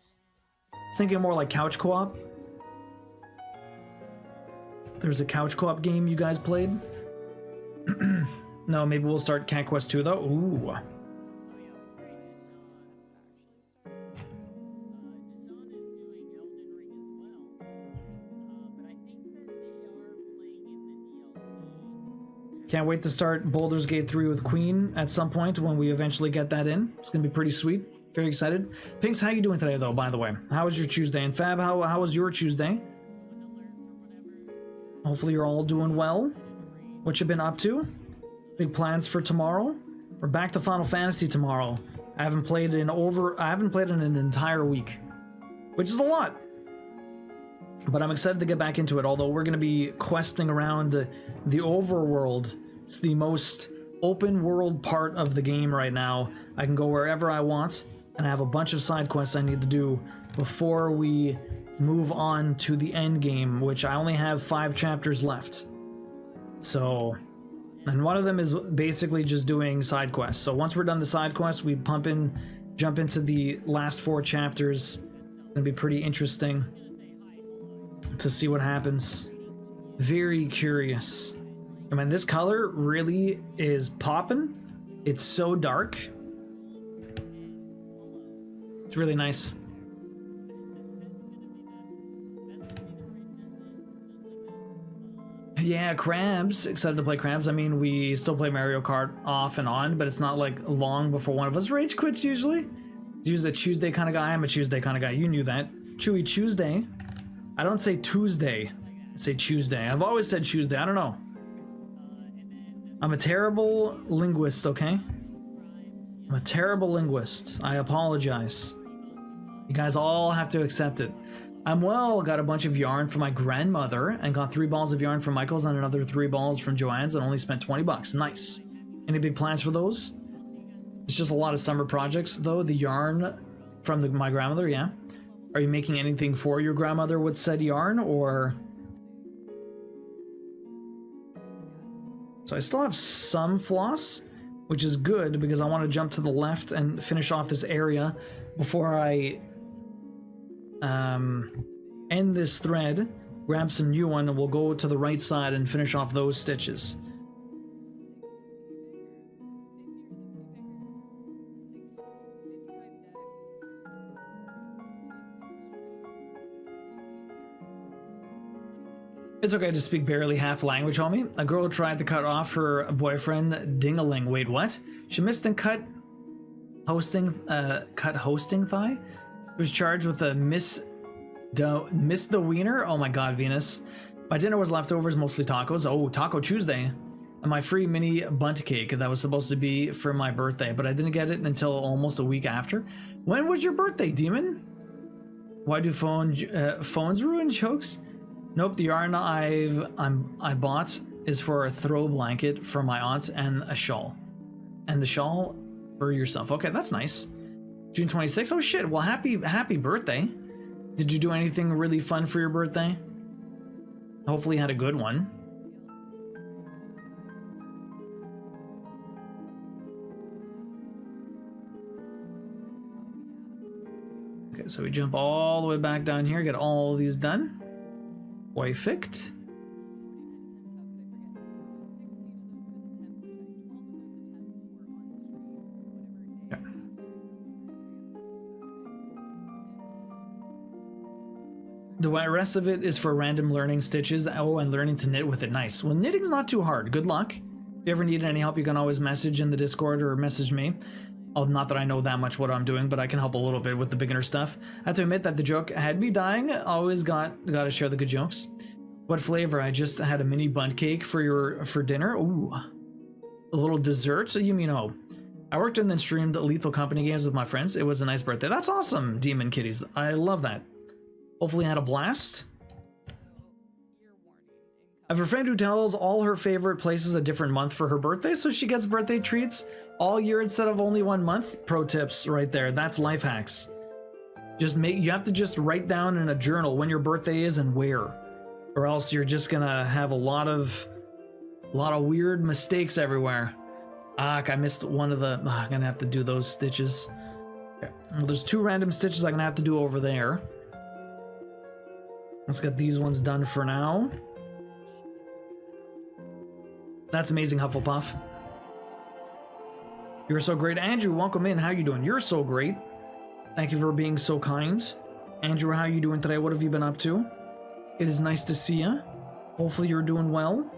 Thinking more like couch co-op. There's a couch co-op game you guys played. No, maybe we'll start Cat Quest 2 though. Ooh. Can't wait to start Baldur's Gate 3 with Queen at some point when we eventually get that in. It's gonna be pretty sweet. Very excited. Pinks, how you doing today though, by the way? How was your Tuesday? And Fab, how was your Tuesday? Hopefully you're all doing well. What you been up to? Big plans for tomorrow? We're back to Final Fantasy tomorrow. I haven't played in an entire week, which is a lot. But I'm excited to get back into it, although we're going to be questing around the overworld. It's the most open world part of the game right now. I can go wherever I want, and I have a bunch of side quests I need to do before we move on to the end game, which I only have 5 chapters left. So, and one of them is basically just doing side quests. So once we're done the side quests, we jump into the last 4 chapters. It's going to be pretty interesting to see what happens. Very curious. I mean, this color really is popping. It's so dark. It's really nice. Yeah, Crabs. Excited to play Crabs. I mean, we still play Mario Kart off and on, but it's not like long before one of us rage quits usually. He's a Tuesday kind of guy. I'm a Tuesday kind of guy. You knew that. Chewy Tuesday. I don't say Tuesday. I say Tuesday. I've always said Tuesday. I don't know. I'm a terrible linguist, okay? I'm a terrible linguist. I apologize. You guys all have to accept it. I'm well, got a bunch of yarn from my grandmother and got 3 balls of yarn from Michael's and another 3 balls from Joanne's and only spent 20 bucks. Nice. Any big plans for those? It's just a lot of summer projects though. The yarn from my grandmother, yeah. Are you making anything for your grandmother with said yarn, or? So I still have some floss, which is good because I want to jump to the left and finish off this area before I end this thread, grab some new one, and we'll go to the right side and finish off those stitches. It's okay to speak barely half language, homie. A girl tried to cut off her boyfriend dingaling. Wait, what? She missed and cut hosting thigh? She was charged with a miss the wiener? Oh my god, Venus. My dinner was leftovers, mostly tacos. Oh, Taco Tuesday. And my free mini bunt cake that was supposed to be for my birthday, but I didn't get it until almost a week after. When was your birthday, Demon? Why do phones ruin jokes? Nope, the yarn I bought is for a throw blanket for my aunt and a shawl. And the shawl for yourself. Okay, that's nice. June 26th. Oh shit, well happy birthday. Did you do anything really fun for your birthday? Hopefully you had a good one. Okay, so we jump all the way back down here, get all these done. Perfect. The rest of it is for random learning stitches. Oh, and learning to knit with it. Nice. Well, knitting's not too hard. Good luck. If you ever need any help, you can always message in the Discord or message me. Oh, not that I know that much what I'm doing, but I can help a little bit with the beginner stuff. I have to admit that the joke had me dying. Always gotta share the good jokes. What flavor? I just had a mini bundt cake for dinner. Ooh, a little dessert. So you mean I worked and then streamed Lethal Company games with my friends. It was a nice birthday. That's awesome, Demon Kitties. I love that. Hopefully, I had a blast. I have a friend who tells all her favorite places a different month for her birthday, so she gets birthday treats all year instead of only 1 month. Pro tips right there. That's life hacks. You have to just write down in a journal when your birthday is and where, or else you're just gonna have a lot of weird mistakes everywhere. I missed one of the. I'm gonna have to do those stitches. Okay. Well, there's 2 random stitches I'm gonna have to do over there. Let's get these ones done for now. That's amazing, Hufflepuff. You're so great. Andrew, welcome in. How you doing? You're so great. Thank you for being so kind. Andrew, how you doing today? What have you been up to? It is nice to see you. Hopefully you're doing well.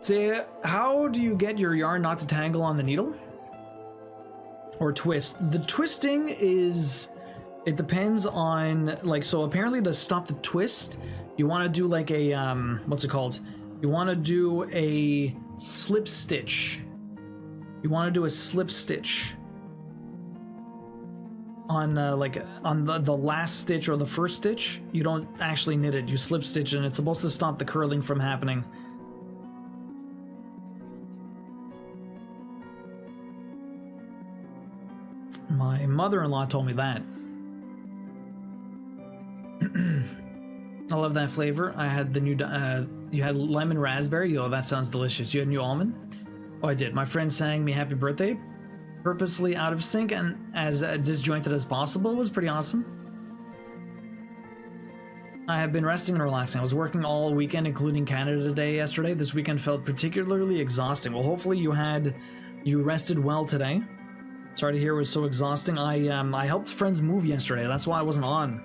Say, how do you get your yarn not to tangle on the needle? Or twist? The twisting is... It depends on, so apparently to stop the twist, you want to do like a, what's it called? You want to do a slip stitch. You want to do a slip stitch on, on the last stitch or the first stitch. You don't actually knit it, you slip stitch, and it's supposed to stop the curling from happening. My mother-in-law told me that. I love that flavor. I had the new, you had lemon raspberry. Oh, that sounds delicious. You had new almond? Oh, I did. My friend sang me happy birthday, purposely out of sync and as disjointed as possible. It was pretty awesome. I have been resting and relaxing. I was working all weekend, including Canada Day yesterday. This weekend felt particularly exhausting. Well, hopefully you rested well today. Sorry to hear it was so exhausting. I helped friends move yesterday. That's why I wasn't on.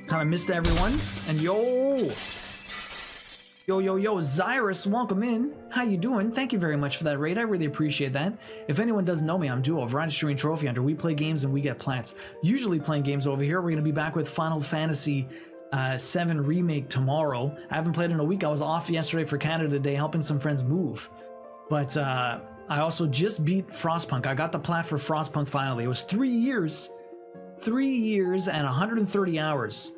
Kind of missed everyone. And yo, Zyrus, welcome in. How you doing? Thank you very much for that raid. I really appreciate that. If anyone doesn't know me, I'm Duo of Registering Trophy Hunter. We play games and we get plats. Usually playing games over here. We're going to be back with Final Fantasy 7 Remake tomorrow. I haven't played in a week. I was off yesterday for Canada Day helping some friends move. But I also just beat Frostpunk. I got the plat for Frostpunk finally. It was 3 years. 3 years and 130 hours,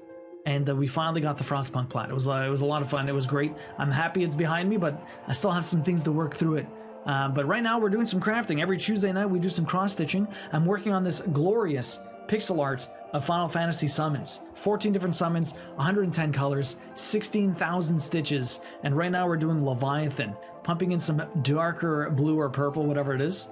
and we finally got the Frostpunk plat. It was a lot of fun. It was great. I'm happy it's behind me, but I still have some things to work through it. But right now we're doing some crafting. Every Tuesday night we do some cross-stitching. I'm working on this glorious pixel art of Final Fantasy summons. 14 different summons, 110 colors, 16,000 stitches, and right now we're doing Leviathan, pumping in some darker blue or purple, whatever it is.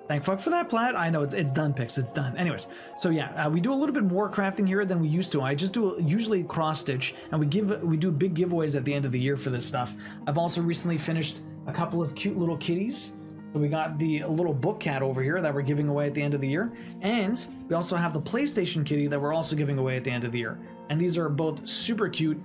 Thank fuck for that plat. I know it's done, Pix. It's done. Anyways, so yeah, we do a little bit more crafting here than we used to. I just do usually cross stitch, and we do big giveaways at the end of the year for this stuff. I've also recently finished a couple of cute little kitties. So we got the little book cat over here that we're giving away at the end of the year. And we also have the PlayStation kitty that we're also giving away at the end of the year. And these are both super cute.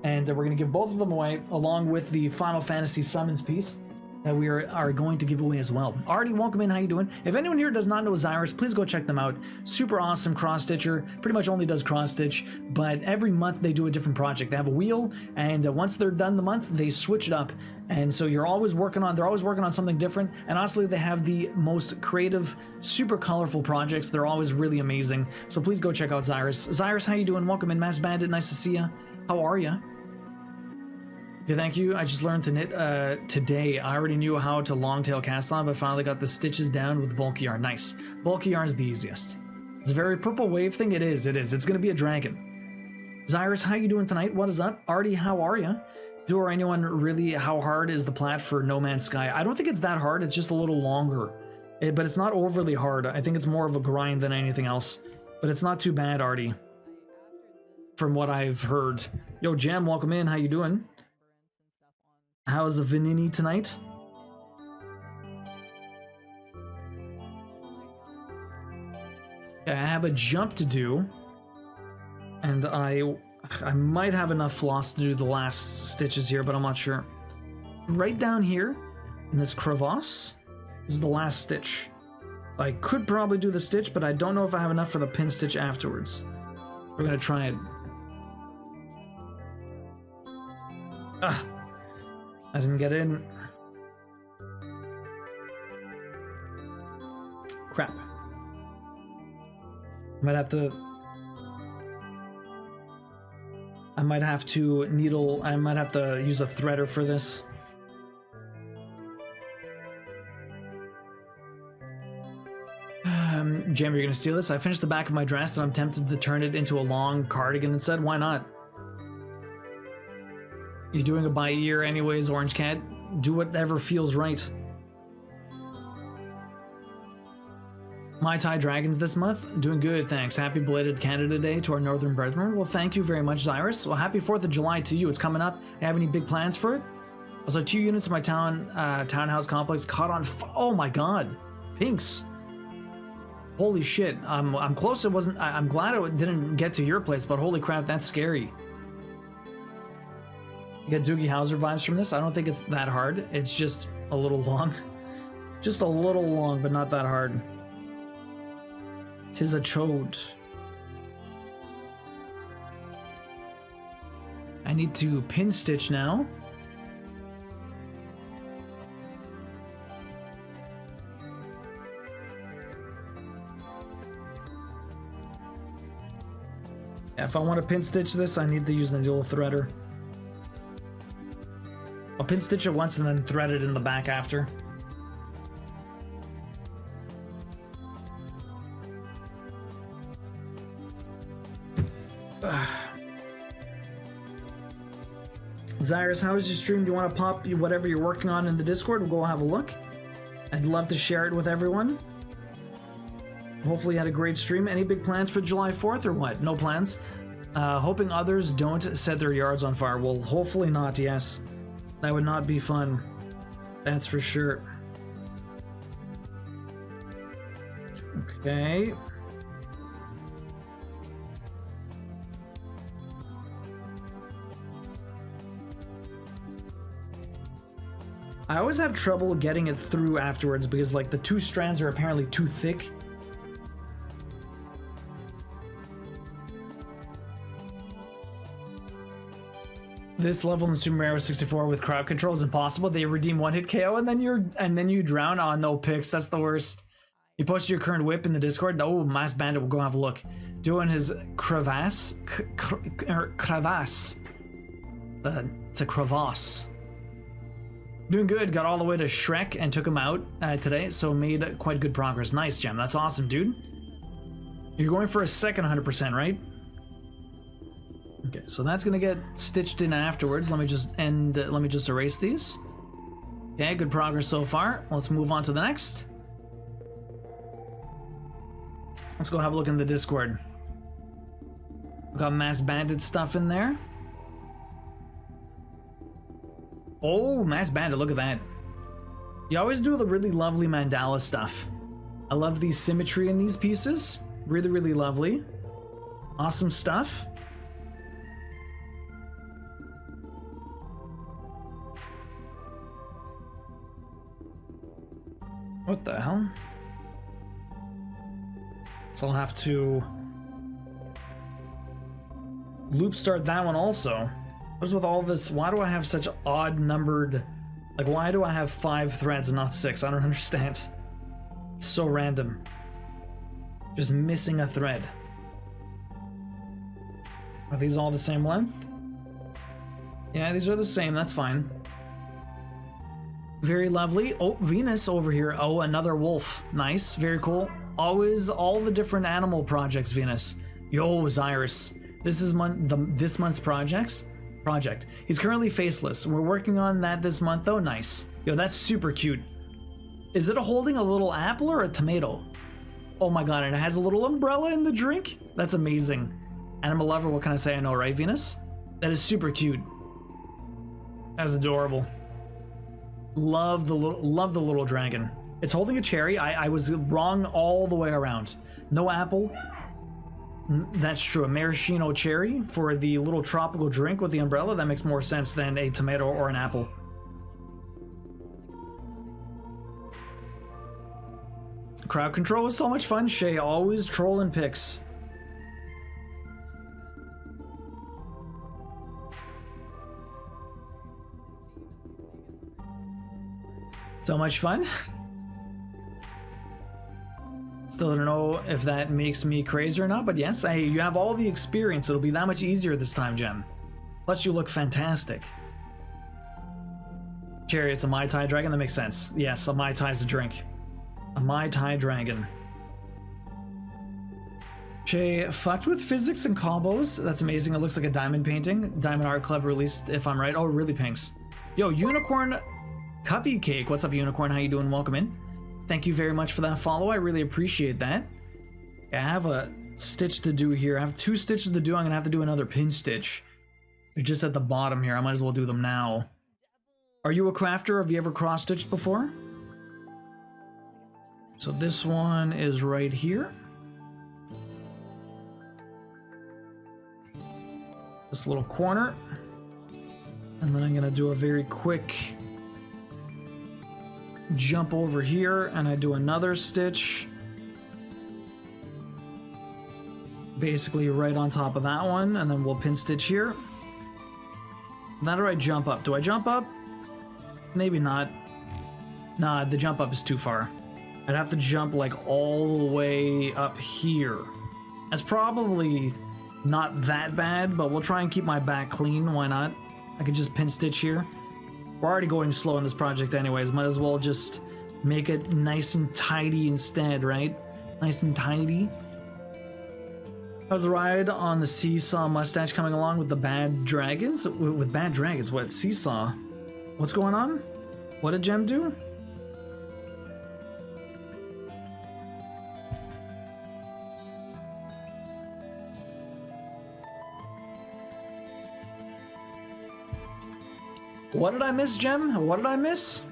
And we're going to give both of them away along with the Final Fantasy Summons piece that we are going to give away as well. Artie, welcome in. How you doing? If anyone here does not know Zyrus, please go check them out. Super awesome cross-stitcher. Pretty much only does cross-stitch, but every month they do a different project. They have a wheel, and once they're done the month, they switch it up. And so they're always working on something different. And honestly, they have the most creative, super colorful projects. They're always really amazing. So please go check out Zyrus. Zyrus, how you doing? Welcome in, Mass Bandit. Nice to see you. How are you? Okay, thank you. I just learned to knit today. I already knew how to longtail cast on, but finally got the stitches down with bulky yarn. Nice. Bulky yarn is the easiest. It's a very purple wave thing. It is. It's going to be a dragon. Zyrus, how you doing tonight? What is up? Artie, how are you? Or anyone really, how hard is the plat for No Man's Sky? I don't think it's that hard. It's just a little longer. But it's not overly hard. I think it's more of a grind than anything else. But it's not too bad, Artie. From what I've heard. Yo, Jam, welcome in. How you doing? How's the Vanini tonight? Okay, I have a jump to do. And I might have enough floss to do the last stitches here, but I'm not sure. Right down here, in this crevasse, is the last stitch. I could probably do the stitch, but I don't know if I have enough for the pin stitch afterwards. We're gonna try it. Ah! I didn't get in. Crap. I might have to needle, I might have to use a threader for this. Jam, you're gonna steal this? I finished the back of my dress and I'm tempted to turn it into a long cardigan instead. Why not? You're doing it by ear anyways, Orange Cat. Do whatever feels right. My Thai Dragons this month? Doing good, thanks. Happy belated Canada Day to our northern brethren. Well, thank you very much, Zyrus. Well, happy 4th of July to you. It's coming up. Have any big plans for it? Also, 2 units of my townhouse complex caught on oh my god. Pinks. Holy shit. I'm close. It wasn't. I'm glad it didn't get to your place, but holy crap, that's scary. You get Doogie Howser vibes from this? I don't think it's that hard. It's just a little long. Just a little long, but not that hard. 'Tis a chode. I need to pin stitch now. Yeah, if I want to pin stitch this, I need to use the needle threader. I'll pin stitch it once and then thread it in the back after. Zyrus, how is your stream? Do you want to pop whatever you're working on in the Discord? We'll go have a look. I'd love to share it with everyone. Hopefully you had a great stream. Any big plans for July 4th or what? No plans? Hoping others don't set their yards on fire. Well, hopefully not, yes. That would not be fun. That's for sure. Okay. I always have trouble getting it through afterwards because like the 2 strands are apparently too thick. This level in Super Mario 64 with crowd control is impossible. They redeem 1-hit KO and then you drown. Oh, no picks. That's the worst. You posted your current whip in the Discord. Oh, Mass Bandit will go have a look. Doing his crevasse. Crevasse. It's a crevasse. Doing good. Got all the way to Shrek and took him out today, so made quite good progress. Nice, Gem. That's awesome, dude. You're going for a second 100%, right? Okay, so that's gonna get stitched in afterwards. Let me just erase these. Okay, good progress so far. Let's move on to the next. Let's go have a look in the Discord. We've got Mass Bandit stuff in there. Oh, Mass Bandit, look at that. You always do the really lovely mandala stuff. I love the symmetry in these pieces. Really, really lovely. Awesome stuff. What the hell? So I'll have to loop start that one also. What's with all this? Why do I have such odd numbered... Like, why do I have 5 threads and not 6? I don't understand. It's so random. Just missing a thread. Are these all the same length? Yeah, these are the same. That's fine. Very lovely. Oh, Venus over here. Oh, another wolf. Nice. Very cool. Always all the different animal projects, Venus. Yo, Zyrus. This is this month's project. He's currently faceless. We're working on that this month, though. Nice. Yo, that's super cute. Is it holding a little apple or a tomato? Oh my god, and it has a little umbrella in the drink? That's amazing. Animal lover, what can I say? I know, right, Venus? That is super cute. That's adorable. Love the little dragon. It's holding a cherry. I was wrong all the way around. No apple. That's true. A maraschino cherry for the little tropical drink with the umbrella. That makes more sense than a tomato or an apple. Crowd control was so much fun. Shay always trolling pics. So much fun. Still don't know if that makes me crazy or not, but yes, you have all the experience. It'll be that much easier this time, Gem. Plus, you look fantastic. Cherry, it's a Mai Tai dragon. That makes sense. Yes, a Mai Tai is a drink. A Mai Tai dragon. Shay fucked with physics and combos. That's amazing. It looks like a diamond painting. Diamond Art Club released, if I'm right. Oh, really, Pinks. Yo, Unicorn Cuppy Cake. What's up, Unicorn? How you doing? Welcome in. Thank you very much for that follow. I really appreciate that. I have a stitch to do here. I have 2 stitches to do. I'm gonna have to do another pin stitch. They're just at the bottom here. I might as well do them now. Are you a crafter? Have you ever cross-stitched before? So this one is right here. This little corner. And then I'm gonna do a very quick jump over here, and I do another stitch basically right on top of that one, and then we'll pin stitch here. Now do I jump up? Do I jump up? Maybe not. Nah, the jump up is too far. I'd have to jump like all the way up here. That's probably not that bad, but we'll try and keep my back clean. Why not? I could just pin stitch here. We're already going slow in this project anyways. Might as well just make it nice and tidy instead, right? Nice and tidy. How's the ride on the seesaw mustache coming along with the bad dragons? With bad dragons? What? Seesaw? What's going on? What did Gem do? What did I miss, Gem? What did I miss?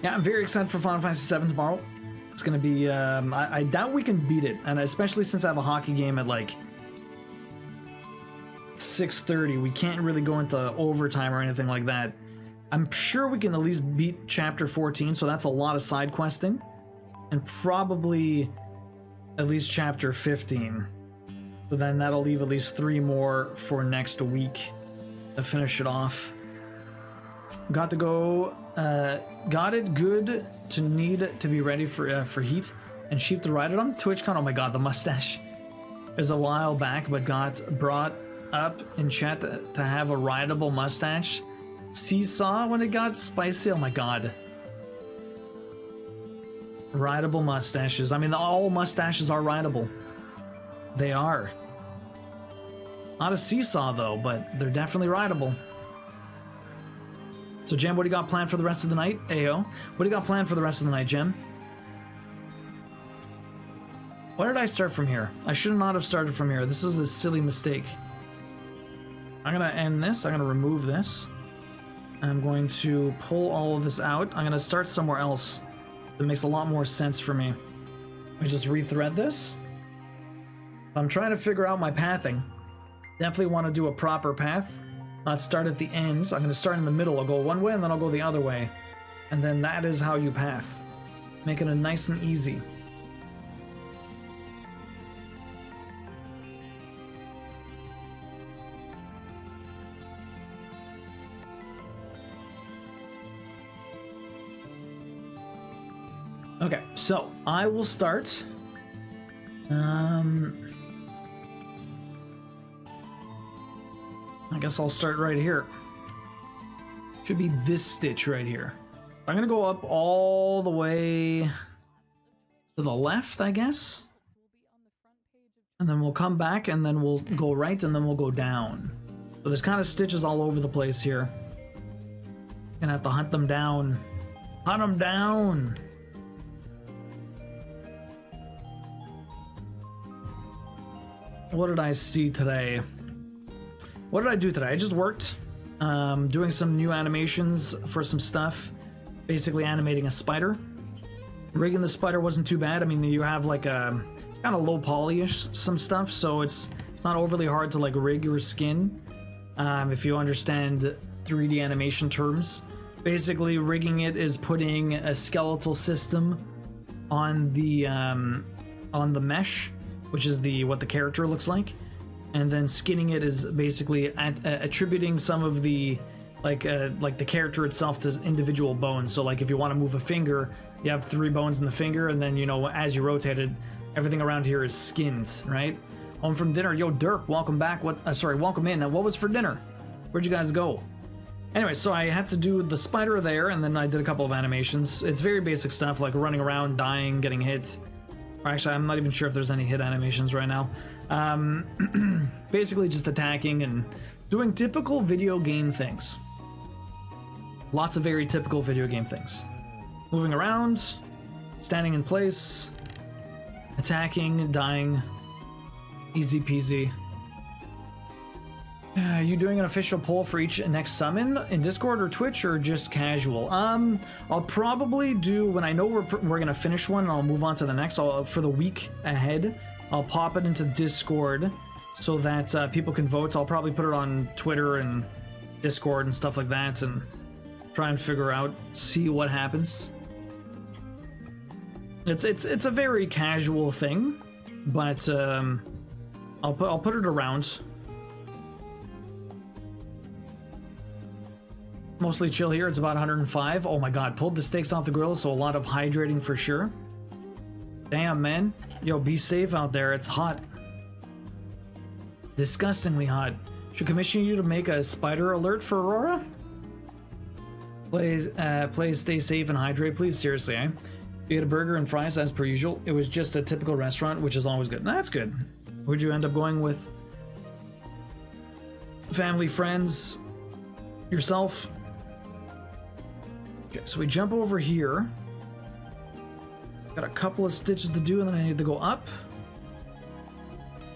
Yeah, I'm very excited for Final Fantasy VII tomorrow. It's gonna be, I doubt we can beat it, and especially since I have a hockey game at like 6:30, we can't really go into overtime or anything like that. I'm sure we can at least beat Chapter 14, so that's a lot of side questing, and probably at least Chapter 15. So then that'll leave at least 3 more for next week to finish it off. Got to go, got it good to need to be ready for heat and sheep to ride it on TwitchCon. Oh my god, the mustache. It was a while back, but got brought up in chat to have a rideable mustache. Seesaw when it got spicy. Oh my god. Rideable mustaches. I mean, all mustaches are rideable. They are. Not a seesaw though, but they're definitely rideable. So Gem, what do you got planned for the rest of the night? Ayo. What do you got planned for the rest of the night, Gem? Why did I start from here? I should not have started from here. This is a silly mistake. I'm gonna end this. I'm gonna remove this. I'm going to pull all of this out. I'm gonna start somewhere else. That makes a lot more sense for me. I just rethread this. I'm trying to figure out my pathing. Definitely want to do a proper path. Not start at the end. I'm going to start in the middle. I'll go one way and then I'll go the other way. And then that is how you path. Making it nice and easy. Okay, so I will start. I guess I'll start right here. Should be this stitch right here. I'm gonna go up all the way to the left, I guess. And then we'll come back and then we'll go right and then we'll go down. So there's kind of stitches all over the place here. Gonna have to hunt them down. Hunt them down! What did I see today? What did I do today? I just worked, doing some new animations for some stuff. Basically animating a spider. Rigging the spider wasn't too bad. I mean, you have like a, it's kind of low poly-ish some stuff, so it's not overly hard to like rig your skin, if you understand 3D animation terms. Basically, rigging it is putting a skeletal system on the mesh, which is what the character looks like, and then skinning it is basically attributing some of the like the character itself to individual bones. So like if you want to move a finger, you have 3 bones in the finger, and then, you know, as you rotate it, everything around here is skinned, right? Home from dinner. Yo, Dirk, welcome back. Sorry, welcome in. Now, what was for dinner? Where'd you guys go? Anyway, so I had to do the spider there, and then I did a couple of animations. It's very basic stuff, like running around, dying, getting hit. Or actually, I'm not even sure if there's any hit animations right now. Basically just attacking and doing typical video game things. Lots of very typical video game things. Moving around, standing in place, attacking, dying. Easy peasy. Are you doing an official poll for each next summon in Discord or Twitch, or just casual? I'll probably do, when I know we're gonna finish one and I'll move on to the next. For the week ahead, I'll pop it into Discord so that people can vote. I'll probably put it on Twitter and Discord and stuff like that, and try and figure out, see what happens. It's a very casual thing, but I'll put it around. Mostly chill here. It's about 105. Oh my god, pulled the steaks off the grill, so a lot of hydrating for sure. Damn, man. Yo, be safe out there. It's hot. Disgustingly hot. Should commission you to make a spider alert for Aurora? Please stay safe and hydrate, please. Seriously, eh? You get a burger and fries as per usual. It was just a typical restaurant, which is always good. That's good. Who'd you end up going with? Family, friends, yourself? Okay, so we jump over here. Got a couple of stitches to do, and then I need to go up.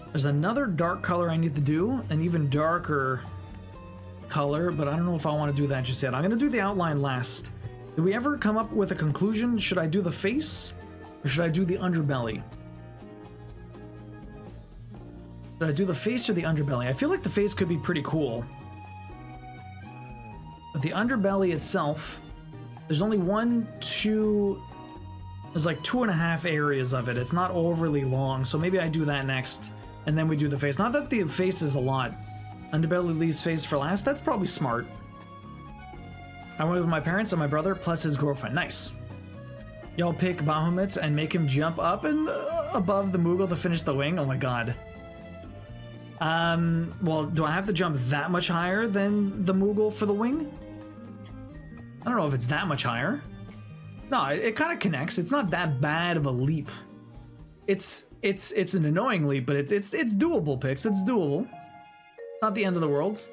There's another dark color I need to do, an even darker color, but I don't know if I want to do that just yet. I'm going to do the outline last. Did we ever come up with a conclusion? Should I do the face, or should I do the underbelly? Should I do the face or the underbelly? I feel like the face could be pretty cool. But the underbelly itself, there's only there's like 2.5 areas of it. It's not overly long, so maybe I do that next, and then we do the face. Not that the face is a lot. Underbelly leaves face for last. That's probably smart. I went with my parents and my brother, plus his girlfriend. Nice. Y'all pick Bahamut and make him jump up and above the Moogle to finish the wing? Oh my god. Well, do I have to jump that much higher than the Moogle for the wing? I don't know if it's that much higher. No, it kind of connects. It's not that bad of a leap. It's an annoying leap, but it's doable, Pix. It's doable. Not the end of the world.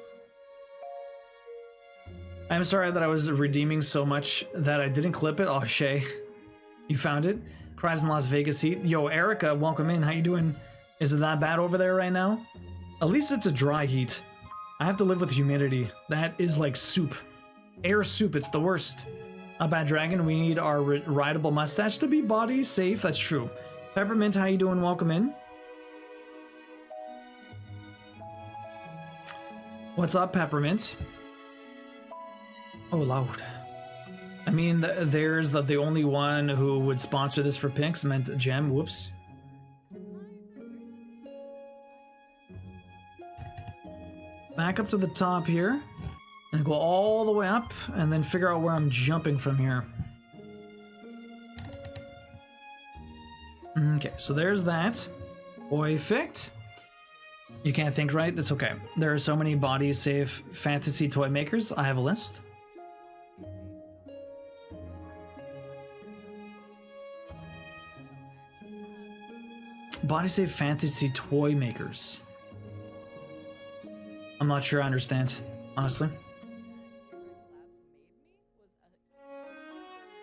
I'm sorry that I was redeeming so much that I didn't clip it. Oh, Shay, you found it. Cries in Las Vegas heat. Yo, Erica, welcome in. How you doing? Is it that bad over there right now? At least it's a dry heat. I have to live with humidity. That is like soup. Air soup, it's the worst. A bad dragon, we need our rideable mustache to be body safe. That's true. Peppermint, how you doing? Welcome in. What's up, Peppermint? Oh, loud. I mean, there's the only one who would sponsor this for pics meant Gem. Whoops. Back up to the top here. And go all the way up, and then figure out where I'm jumping from here. Okay, so there's that. Perfect. You can't think right? That's okay. There are so many body-safe fantasy toy makers. I have a list. Body-safe fantasy toy makers. I'm not sure I understand, honestly.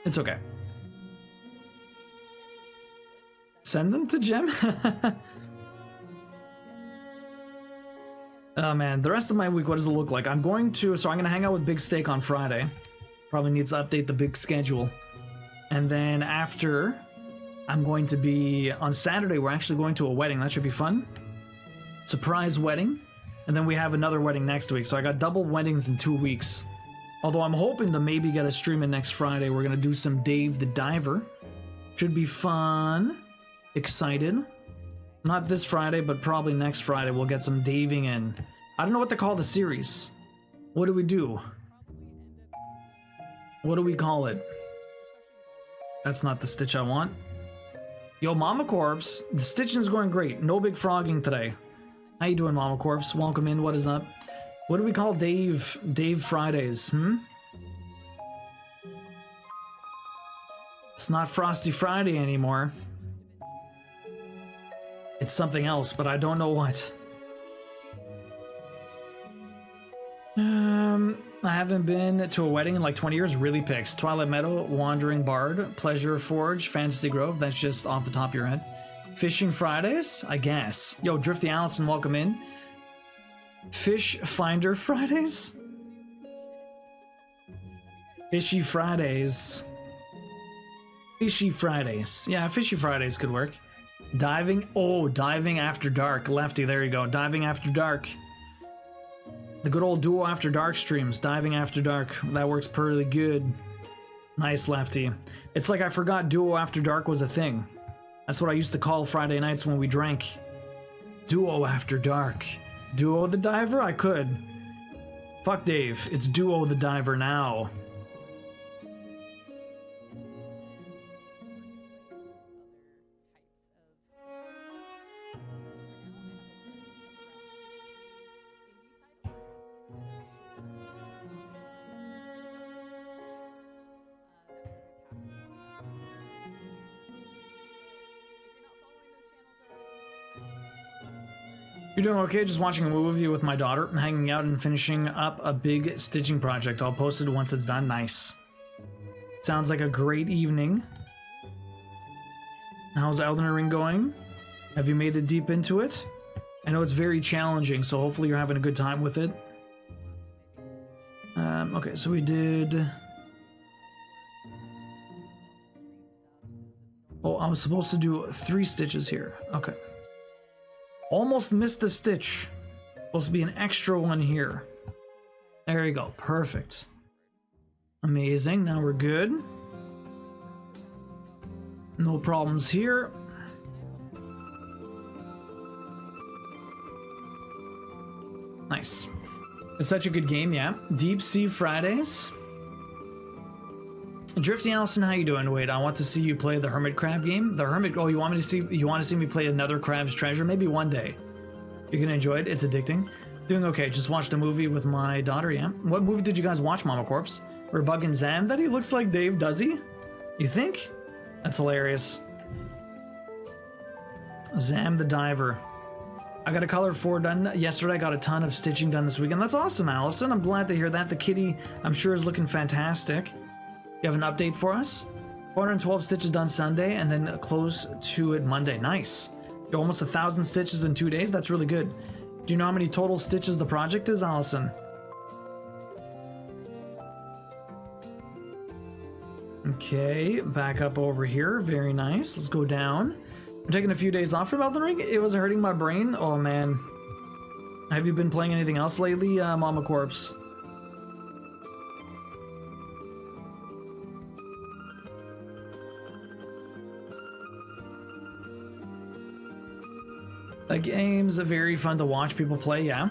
It's okay. Send them to Gem? Oh man, the rest of my week, what does it look like? I'm going to hang out with Big Steak on Friday. Probably needs to update the big schedule. And then after, I'm going to be, on Saturday, we're actually going to a wedding. That should be fun. Surprise wedding. And then we have another wedding next week. So I got double weddings in 2 weeks. Although I'm hoping to maybe get a stream in next Friday. We're going to do some Dave the Diver. Should be fun. Excited. Not this Friday, but probably next Friday we'll get some daving in. I don't know what to call the series. What do we do? What do we call it? That's not the stitch I want. Yo, Mama Corpse. The stitching's going great. No big frogging today. How you doing, Mama Corpse? Welcome in. What is up? What do we call Dave Fridays, It's not Frosty Friday anymore. It's something else, but I don't know what. I haven't been to a wedding in like 20 years. Really picks. Twilight Meadow, Wandering Bard, Pleasure Forge, Fantasy Grove. That's just off the top of your head. Fishing Fridays, I guess. Yo, Drifty Allison, welcome in. Fish Finder Fridays? Fishy Fridays. Fishy Fridays. Yeah, Fishy Fridays could work. Diving. Oh, Diving After Dark. Lefty, there you go. Diving After Dark. The good old Duo After Dark streams. Diving After Dark. That works pretty good. Nice, Lefty. It's like I forgot Duo After Dark was a thing. That's what I used to call Friday nights when we drank. Duo After Dark. Duo the Diver? I could. Fuck Dave. It's Duo the Diver now. You're doing okay, just watching a movie with my daughter, hanging out and finishing up a big stitching project. I'll post it once it's done. Nice. Sounds like a great evening. How's Elden Ring going? Have you made it deep into it? I know it's very challenging, so hopefully you're having a good time with it. Okay, so we did... Oh, I was supposed to do 3 stitches here. Okay. Almost missed the stitch. Supposed to be an extra one here. There you go. Perfect. Amazing. Now we're good. No problems here. Nice. It's such a good game, yeah. Deep Sea Fridays. Drifty Allison, how you doing? Wait, I want to see you play the Hermit Crab game. The Hermit. Oh, you want to see me play another Crab's Treasure? Maybe one day. You're gonna enjoy it. It's addicting. Doing okay. Just watched a movie with my daughter. Yeah. What movie did you guys watch, Mama Corpse? We're bugging Zam that he looks like Dave. Does he? You think? That's hilarious. Zam the Diver. I got a color 4 done yesterday. I got a ton of stitching done this weekend. That's awesome, Allison. I'm glad to hear that. The kitty, I'm sure, is looking fantastic. You have an update for us? 412 stitches done Sunday, and then close to it Monday. Nice. You're almost 1,000 stitches in 2 days. That's really good. Do you know how many total stitches the project is, Allison? Okay, back up over here. Very nice. Let's go down. I'm taking a few days off from Elden Ring. It was hurting my brain. Oh, man. Have you been playing anything else lately, Mama Corpse? The game's very fun to watch people play, yeah.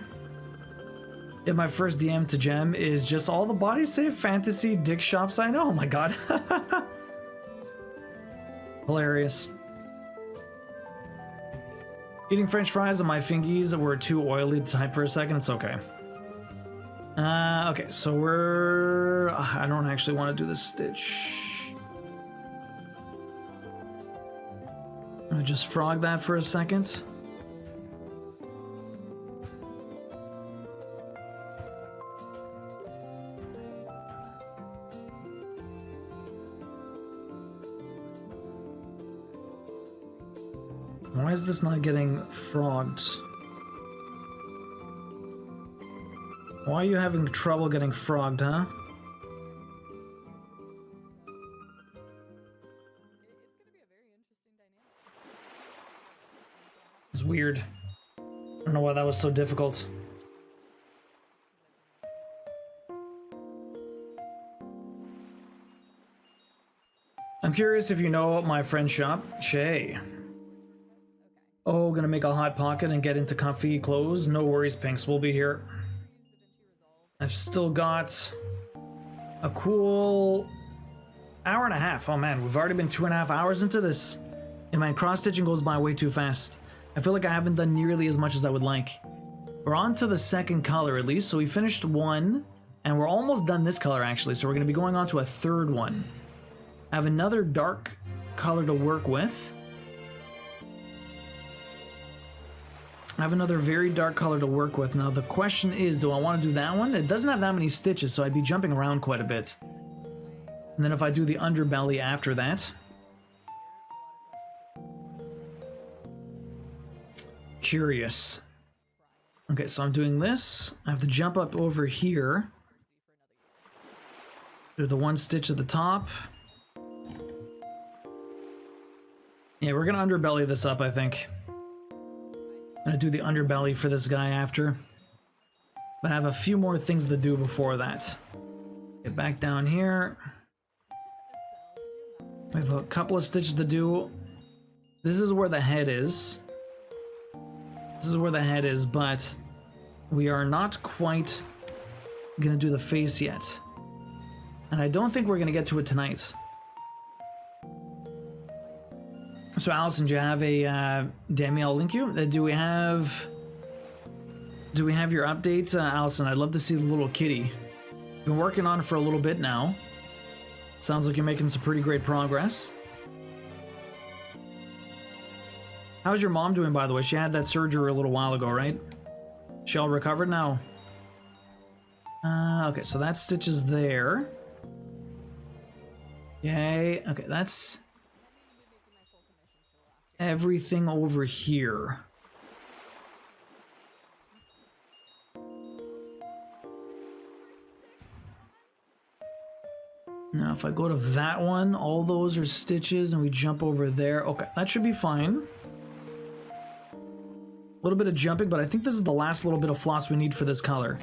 Yeah, my first DM to Gem is just all the body safe fantasy dick shops I know. Oh my god. Hilarious. Eating french fries on my fingies were too oily to type for a second. It's okay. Okay, so we're... I don't actually want to do this stitch. I'm gonna just frog that for a second. Why is this not getting frogged? Why are you having trouble getting frogged, huh? It's weird. I don't know why that was so difficult. I'm curious if you know my friend's shop, Shay. Oh, gonna make a hot pocket and get into comfy clothes? No worries, Pinks, we'll be here. I've still got a cool hour and a half. Oh man, we've already been 2.5 hours into this. And man, cross-stitching goes by way too fast. I feel like I haven't done nearly as much as I would like. We're on to the second color at least, so we finished one, and we're almost done this color actually, so we're gonna be going on to a third one. I have another dark color to work with. I have another very dark color to work with. Now the question is, do I want to do that one? It doesn't have that many stitches, so I'd be jumping around quite a bit. And then if I do the underbelly after that... Curious. Okay, so I'm doing this. I have to jump up over here. Do the one stitch at the top. Yeah, we're gonna underbelly this up, I think. I'm gonna do the underbelly for this guy after. But I have a few more things to do before that. Get back down here. We have a couple of stitches to do. This is where the head is. This is where the head is, but we are not quite gonna do the face yet. And I don't think we're gonna get to it tonight. So Allison, do you have a Dammy? I'll link you. Do we have your update, Allison? I'd love to see the little kitty. Been working on it for a little bit now. Sounds like you're making some pretty great progress. How's your mom doing, by the way? She had that surgery a little while ago, right? She all recovered now? Okay, so that stitch is there. Yay. Okay, that's everything over here. Now if I go to that one, all those are stitches and we jump over there. Okay, that should be fine. A little bit of jumping, but I think this is the last little bit of floss we need for this color.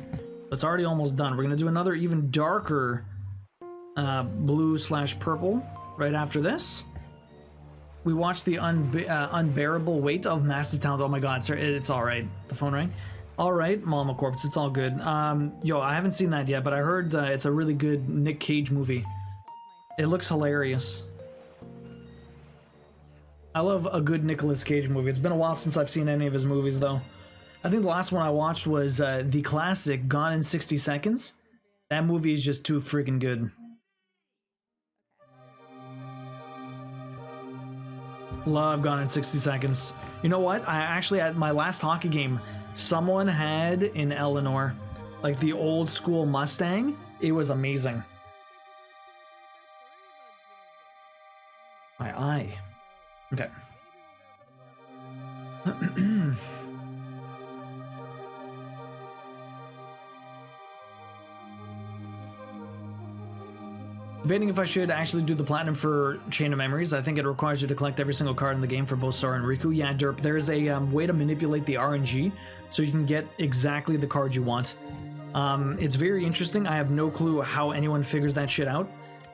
It's already almost done. We're gonna do another even darker blue/purple right after this. We watched the unbearable weight of massive talent. Oh my god, sir, it's all right. The phone rang. All right, Mama Corpse, it's all good. Yo, I haven't seen that yet, but I heard it's a really good Nick Cage movie. It looks hilarious. I love a good Nicolas Cage movie. It's been a while since I've seen any of his movies, though. I think the last one I watched was the classic Gone in 60 Seconds. That movie is just too freaking good. Love Gone in 60 Seconds. You know what? I actually, at my last hockey game, someone had in Eleanor, like the old school Mustang. It was amazing. My eye. Okay. Debating if I should actually do the platinum for Chain of Memories. I think it requires you to collect every single card in the game for both Sora and Riku. Yeah, Derp, there's a way to manipulate the RNG so you can get exactly the card you want. It's very interesting. I have no clue how anyone figures that shit out,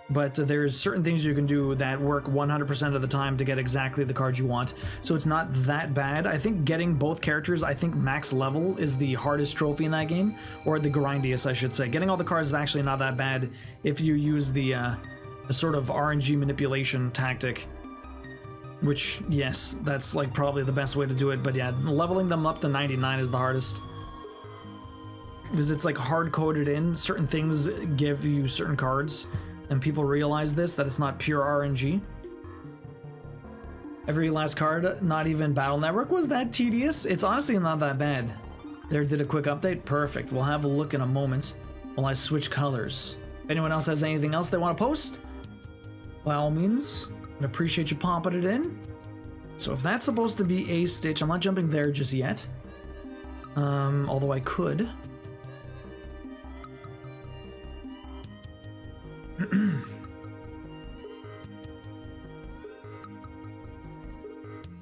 but there's certain things you can do that work 100% of the time to get exactly the card you want. So it's not that bad. I think getting both characters, I think max level is the hardest trophy in that game, or the grindiest, I should say. Getting all the cards is actually not that bad if you use the sort of RNG manipulation tactic. Which, yes, that's like probably the best way to do it, but yeah, leveling them up to 99 is the hardest. Because it's like hard-coded in, certain things give you certain cards, and people realize this, that it's not pure RNG. Every last card, not even Battle Network, was that tedious? It's honestly not that bad. There did a quick update, perfect. We'll have a look in a moment while I switch colors. If anyone else has anything else they want to post, by all means, I appreciate you popping it in. So if that's supposed to be a Stitch, I'm not jumping there just yet. Although I could.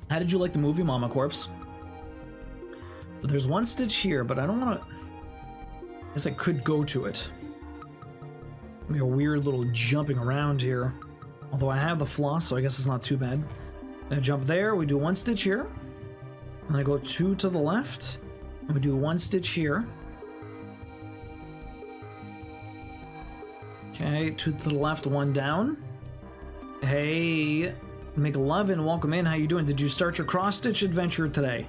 How did you like the movie, Mama Corpse? There's one Stitch here, but I don't want to... I guess I could go to it. Be a weird little jumping around here. Although I have the floss, so I guess it's not too bad. I jump there, we do one Stitch here. And I go 2 to the left. And we do 1 Stitch here. Okay, 2 to the left, 1 down. Hey, McLovin, welcome in. How you doing? Did you start your cross-stitch adventure today?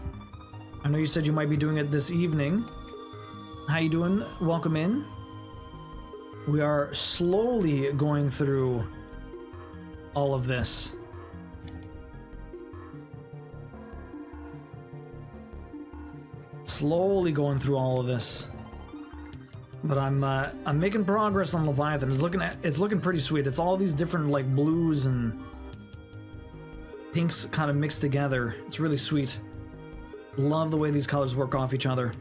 I know you said you might be doing it this evening. How you doing? Welcome in. We are slowly going through all of this. Slowly going through all of this. But I'm making progress on Leviathan. It's looking pretty sweet. It's all these different like blues and pinks kind of mixed together. It's really sweet. Love the way these colors work off each other.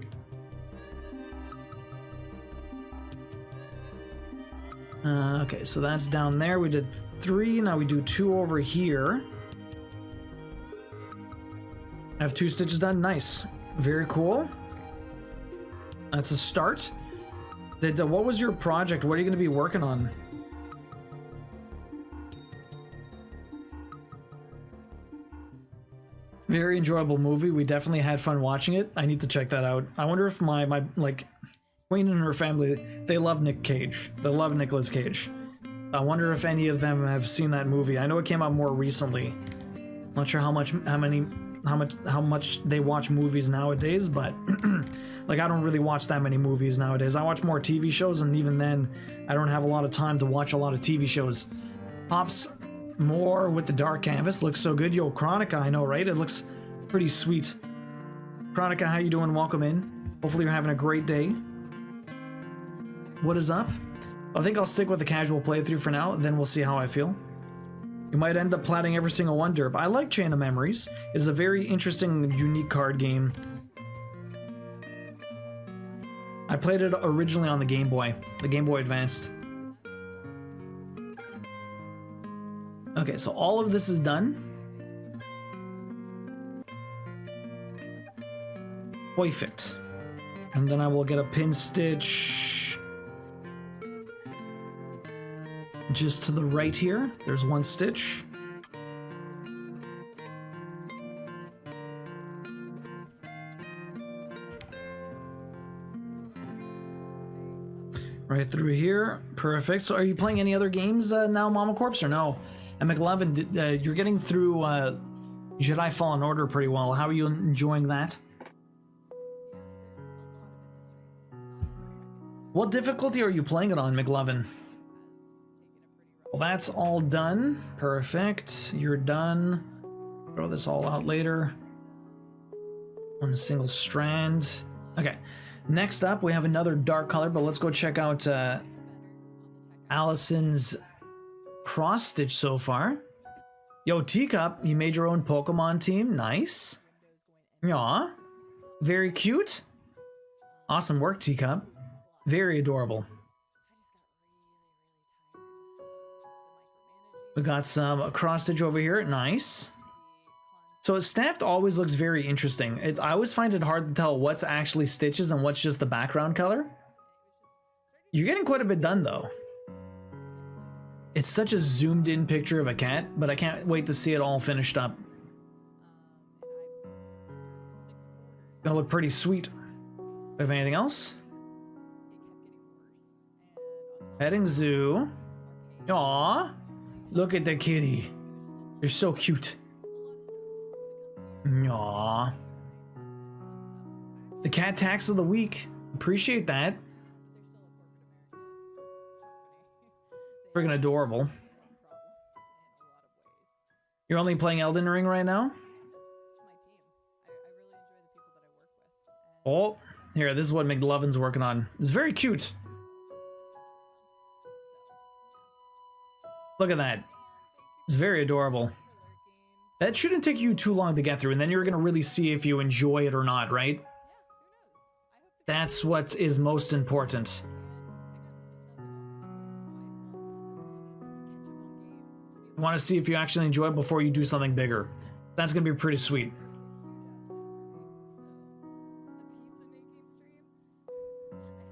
Okay, so that's down there. We did 3. Now we do 2 over here. I have 2 stitches done. Nice. Very cool. That's a start. What was your project? What are you going to be working on? Very enjoyable movie. We definitely had fun watching it. I need to check that out. I wonder if my like Queen and her family, they love Nick Cage. They love Nicolas Cage. I wonder if any of them have seen that movie. I know it came out more recently. Not sure how much they watch movies nowadays, but like I don't really watch that many movies nowadays. I watch more TV shows, and even then I don't have a lot of time to watch a lot of TV shows. Pops more with the dark canvas. Looks so good. Yo, Chronica, I know, right? It looks pretty sweet. Chronica, how you doing? Welcome in. Hopefully you're having a great day. What is up? I think I'll stick with the casual playthrough for now, then we'll see how I feel. You might end up platting every single one, Derp. I like Chain of Memories. It's a very interesting, unique card game. I played it originally on the Game Boy Advanced. Okay, so all of this is done. Perfect. And then I will get a pin stitch just to the right here. There's 1 stitch. Right through here. Perfect. So are you playing any other games now, Mama Corpse, or no? And McLevin, you're getting through Jedi Fallen Order pretty well. How are you enjoying that? What difficulty are you playing it on, McLovin? Well, that's all done. Perfect. You're done. Throw this all out later. 1 single strand. Okay. Next up, we have another dark color, but let's go check out Allison's cross stitch so far. Yo, Teacup, you made your own Pokemon team. Nice. Aw. Very cute. Awesome work, Teacup. Very adorable. We got some cross stitch over here. Nice. So stamped always looks very interesting. I always find it hard to tell what's actually stitches and what's just the background color. You're getting quite a bit done though. It's such a zoomed in picture of a cat, but I can't wait to see it all finished up. Gonna look pretty sweet. Have anything else? Petting zoo. Aw, look at the kitty. They're so cute. Aw. The cat tax of the week. Appreciate that. Freaking adorable. You're only playing Elden Ring right now? Oh, here, this is what McLovin's working on. It's very cute. Look at that. It's very adorable. That shouldn't take you too long to get through, and then you're going to really see if you enjoy it or not, right? That's what is most important. You want to see if you actually enjoy it before you do something bigger. That's going to be pretty sweet.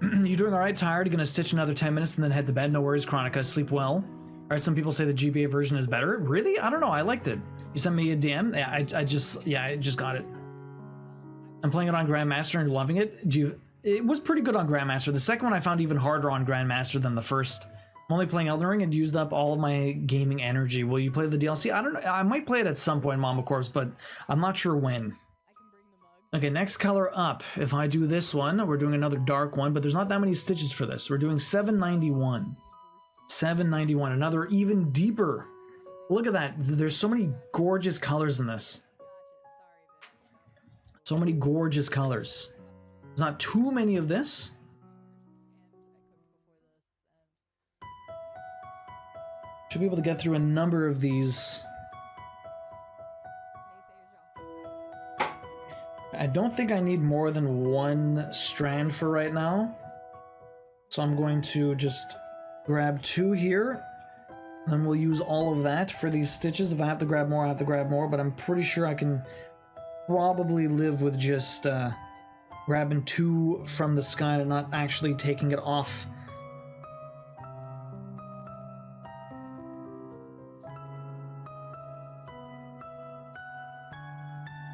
You doing alright? Tired? Gonna stitch another 10 minutes and then head to bed? No worries, Chronica. Sleep well. Alright, some people say the GBA version is better. Really? I don't know. I liked it. You sent me a DM? Yeah, I just got it. I'm playing it on Grandmaster and loving it. It was pretty good on Grandmaster. The second one I found even harder on Grandmaster than the first. I'm only playing Elden Ring and used up all of my gaming energy. Will you play the DLC? I don't know. I might play it at some point, Mama Corpse, but I'm not sure when. Okay, next color up. If I do this one, we're doing another dark one, but there's not that many stitches for this. We're doing 791. 791, another even deeper. Look at that. There's so many gorgeous colors in this. So many gorgeous colors. There's not too many of this. Should be able to get through a number of these. I don't think I need more than one strand for right now. So I'm going to just grab 2 here. Then we'll use all of that for these stitches. If I have to grab more, I have to grab more. But I'm pretty sure I can probably live with just grabbing 2 from the sky and not actually taking it off.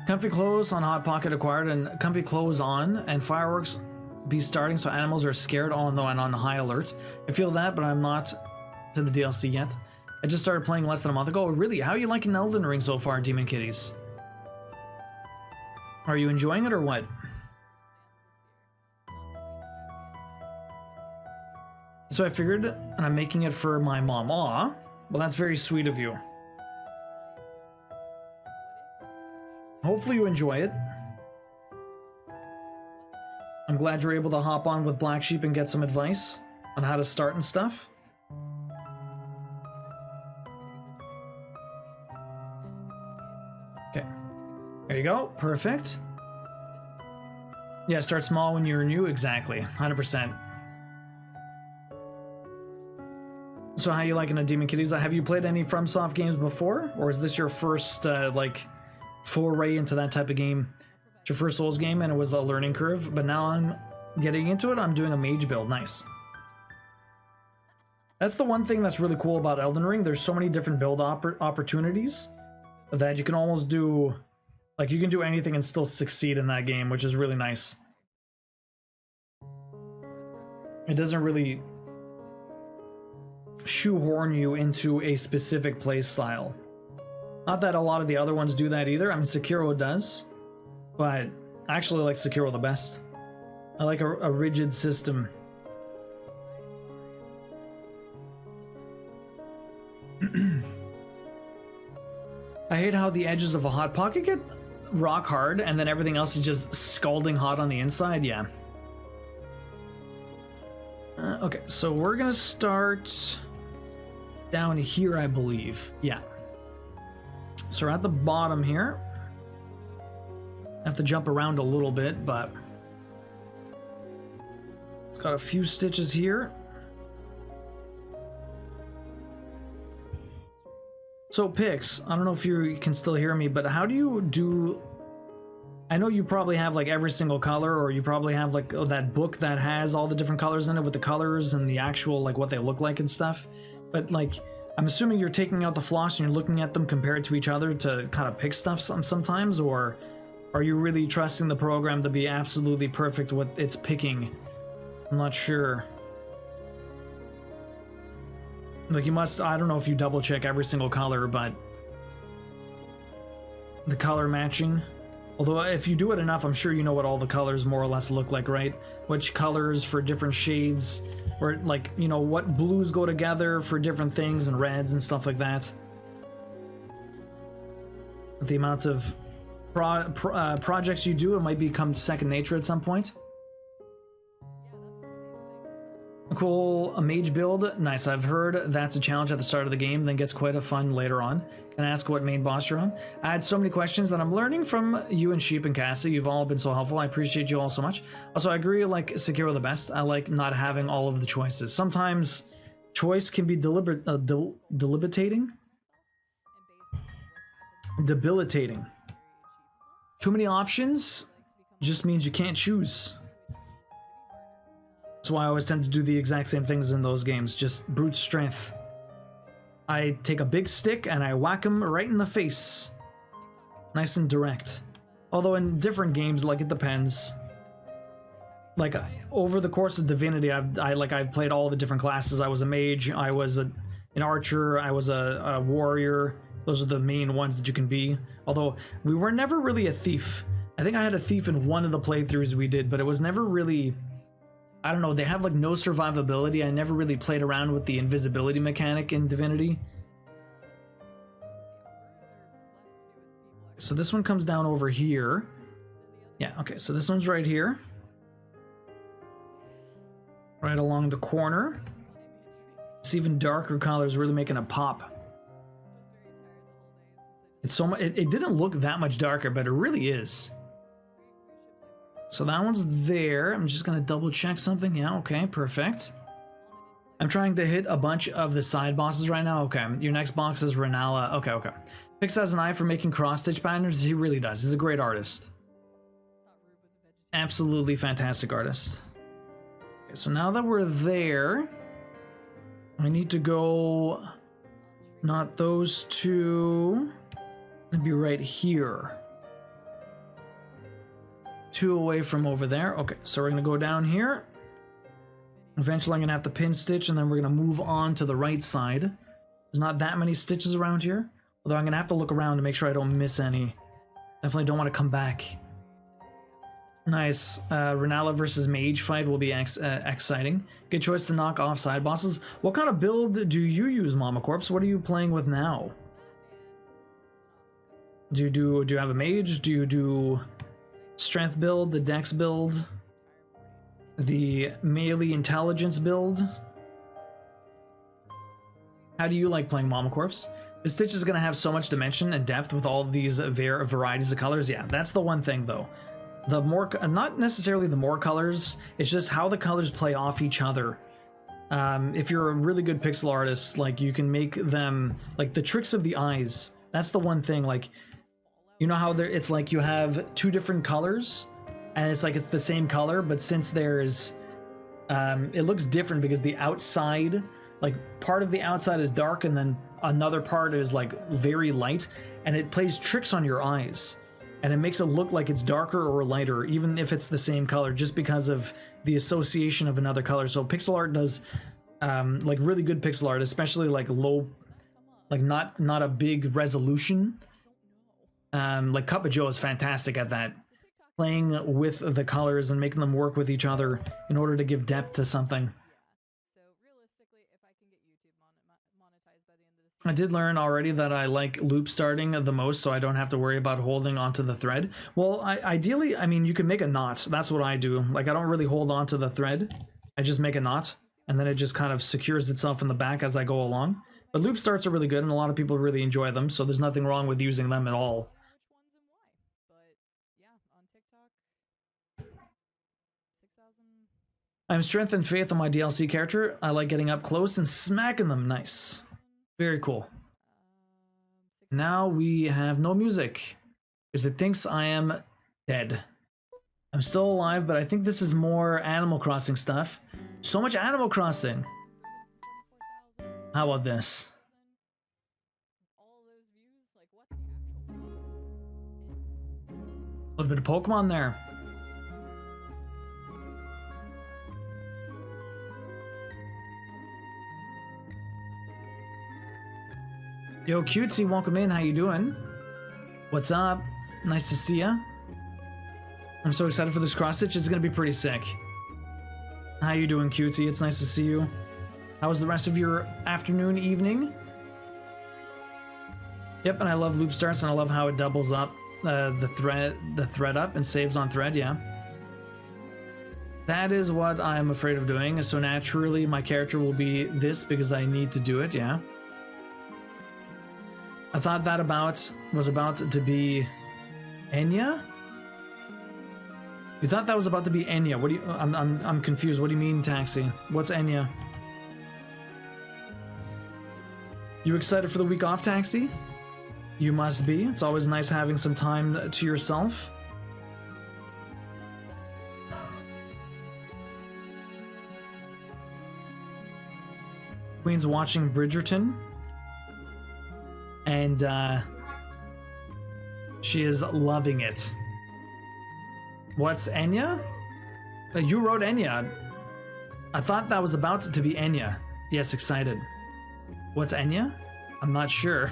Comfy clothes on Hot Pocket acquired and comfy clothes on and fireworks be starting so animals are scared. Oh no, and on high alert. I feel that, but I'm not to the DLC yet. I just started playing less than a month ago. Really? How are you liking Elden Ring so far, Demon Kitties? Are you enjoying it or what? So I figured, and I'm making it for my mom. Aw, well that's very sweet of you. Hopefully you enjoy it. I'm glad you're able to hop on with Black Sheep and get some advice on how to start and stuff. Okay. There you go. Perfect. Yeah, start small when you're new. Exactly. 100%. So how you liking the Demon Kitties? Have you played any FromSoft games before? Or is this your first, like, foray into that type of game? It's your first Souls game and it was a learning curve, but now I'm getting into it. I'm doing a mage build. Nice. That's the one thing that's really cool about Elden Ring. There's so many different build opportunities that you can almost do, like you can do anything and still succeed in that game, which is really nice. It doesn't really shoehorn you into a specific play style. Not that a lot of the other ones do that either. I mean, Sekiro does, but I actually like Sekiro the best. I like a rigid system. I hate how the edges of a Hot Pocket get rock hard and then everything else is just scalding hot on the inside. Yeah. Okay, so we're gonna start down here, I believe. Yeah. So we're at the bottom here. I have to jump around a little bit, but it's got a few stitches here. So Pix, I don't know if you can still hear me, but how do you do... I know you probably have like every single color, or you probably have like that book that has all the different colors in it with the colors and the actual like what they look like and stuff. But like, I'm assuming you're taking out the floss and you're looking at them compared to each other to kind of pick stuff sometimes, or are you really trusting the program to be absolutely perfect what it's picking? I'm not sure. Like you must, I don't know if you double check every single color, but the color matching. Although if you do it enough, I'm sure you know what all the colors more or less look like, right? Which colors for different shades, or like, you know, what blues go together for different things and reds and stuff like that. The amount of projects you do, it might become second nature at some point. Cool, a mage build. Nice, I've heard that's a challenge at the start of the game, then gets quite a fun later on. Can I ask what main boss you're on? I had so many questions that I'm learning from you and Sheep and Cassie. You've all been so helpful. I appreciate you all so much. Also, I agree, like Sekiro the best. I like not having all of the choices. Sometimes choice can be debilitating. Debilitating. Too many options just means you can't choose. That's why I always tend to do the exact same things in those games, just brute strength. I take a big stick and I whack him right in the face. Nice and direct. Although in different games, like it depends. Like over the course of Divinity, I've played all the different classes. I was a mage, I was an archer, I was a warrior. Those are the main ones that you can be. Although we were never really a thief. I think I had a thief in one of the playthroughs we did, but it was never really... I don't know, they have like no survivability. I never really played around with the invisibility mechanic in Divinity. So this one comes down over here. Yeah, okay, so this one's right here. Right along the corner. It's even darker colors, really making a pop. It's so much, it didn't look that much darker, but it really is. So that one's there. I'm just gonna double check something. Yeah, okay, perfect. I'm trying to hit a bunch of the side bosses right now. Okay, your next box is Renala. Okay, okay. Pix has an eye for making cross-stitch patterns. He really does. He's a great artist. Absolutely fantastic artist. Okay, so now that we're there, I need to go... Not those two. It'd be right here. 2 away from over there. Okay, so we're gonna go down here. Eventually I'm gonna have to pin stitch, and then we're gonna move on to the right side. There's not that many stitches around here, although I'm gonna have to look around to make sure I don't miss any. Definitely don't want to come back. Nice. Renala versus Mage fight will be exciting. Good choice to knock off side bosses. What kind of build do you use, Mama Corpse? What are you playing with now? Do you have a mage? Do you do strength build, the dex build, the melee intelligence build? How do you like playing Mama Corpse? The stitch is going to have so much dimension and depth with all these varieties of colors. Yeah, that's the one thing though. The more, not necessarily the more colors, it's just how the colors play off each other. If you're a really good pixel artist, like you can make them, like the tricks of the eyes, that's the one thing, like, you know how there, it's like you have 2 different colors and it's like it's the same color, but since there's it looks different because the outside, like part of the outside is dark and then another part is like very light, and it plays tricks on your eyes and it makes it look like it's darker or lighter even if it's the same color, just because of the association of another color. So pixel art does like really good pixel art, especially like low, like not a big resolution. Like Cup of Joe is fantastic at that, playing with the colors and making them work with each other in order to give depth to something. I did learn already that I like loop starting the most, so I don't have to worry about holding onto the thread. Well, ideally, I mean, you can make a knot. That's what I do. Like, I don't really hold onto the thread. I just make a knot, and then it just kind of secures itself in the back as I go along. But loop starts are really good, and a lot of people really enjoy them, so there's nothing wrong with using them at all. I'm strength and faith on my DLC character. I like getting up close and smacking them. Nice. Very cool. Now we have no music because it thinks I am dead. I'm still alive, but I think this is more Animal Crossing stuff. So much Animal Crossing. How about this? A little bit of Pokemon there. Yo, Cutesy, welcome in. How you doing? What's up? Nice to see ya. I'm so excited for this cross stitch. It's gonna be pretty sick. How you doing, Cutesy? It's nice to see you. How was the rest of your afternoon, evening? Yep, and I love loop starts, and I love how it doubles up the thread up and saves on thread. Yeah. That is what I'm afraid of doing. So naturally, my character will be this because I need to do it. Yeah. I thought that was about to be Enya. You thought that was about to be Enya? What do you? I'm confused. What do you mean, Taxi? What's Enya? You excited for the week off, Taxi? You must be. It's always nice having some time to yourself. Queen's watching Bridgerton. And she is loving it. What's Enya? You wrote Enya. I thought that was about to be Enya. Yes, excited. What's Enya? I'm not sure.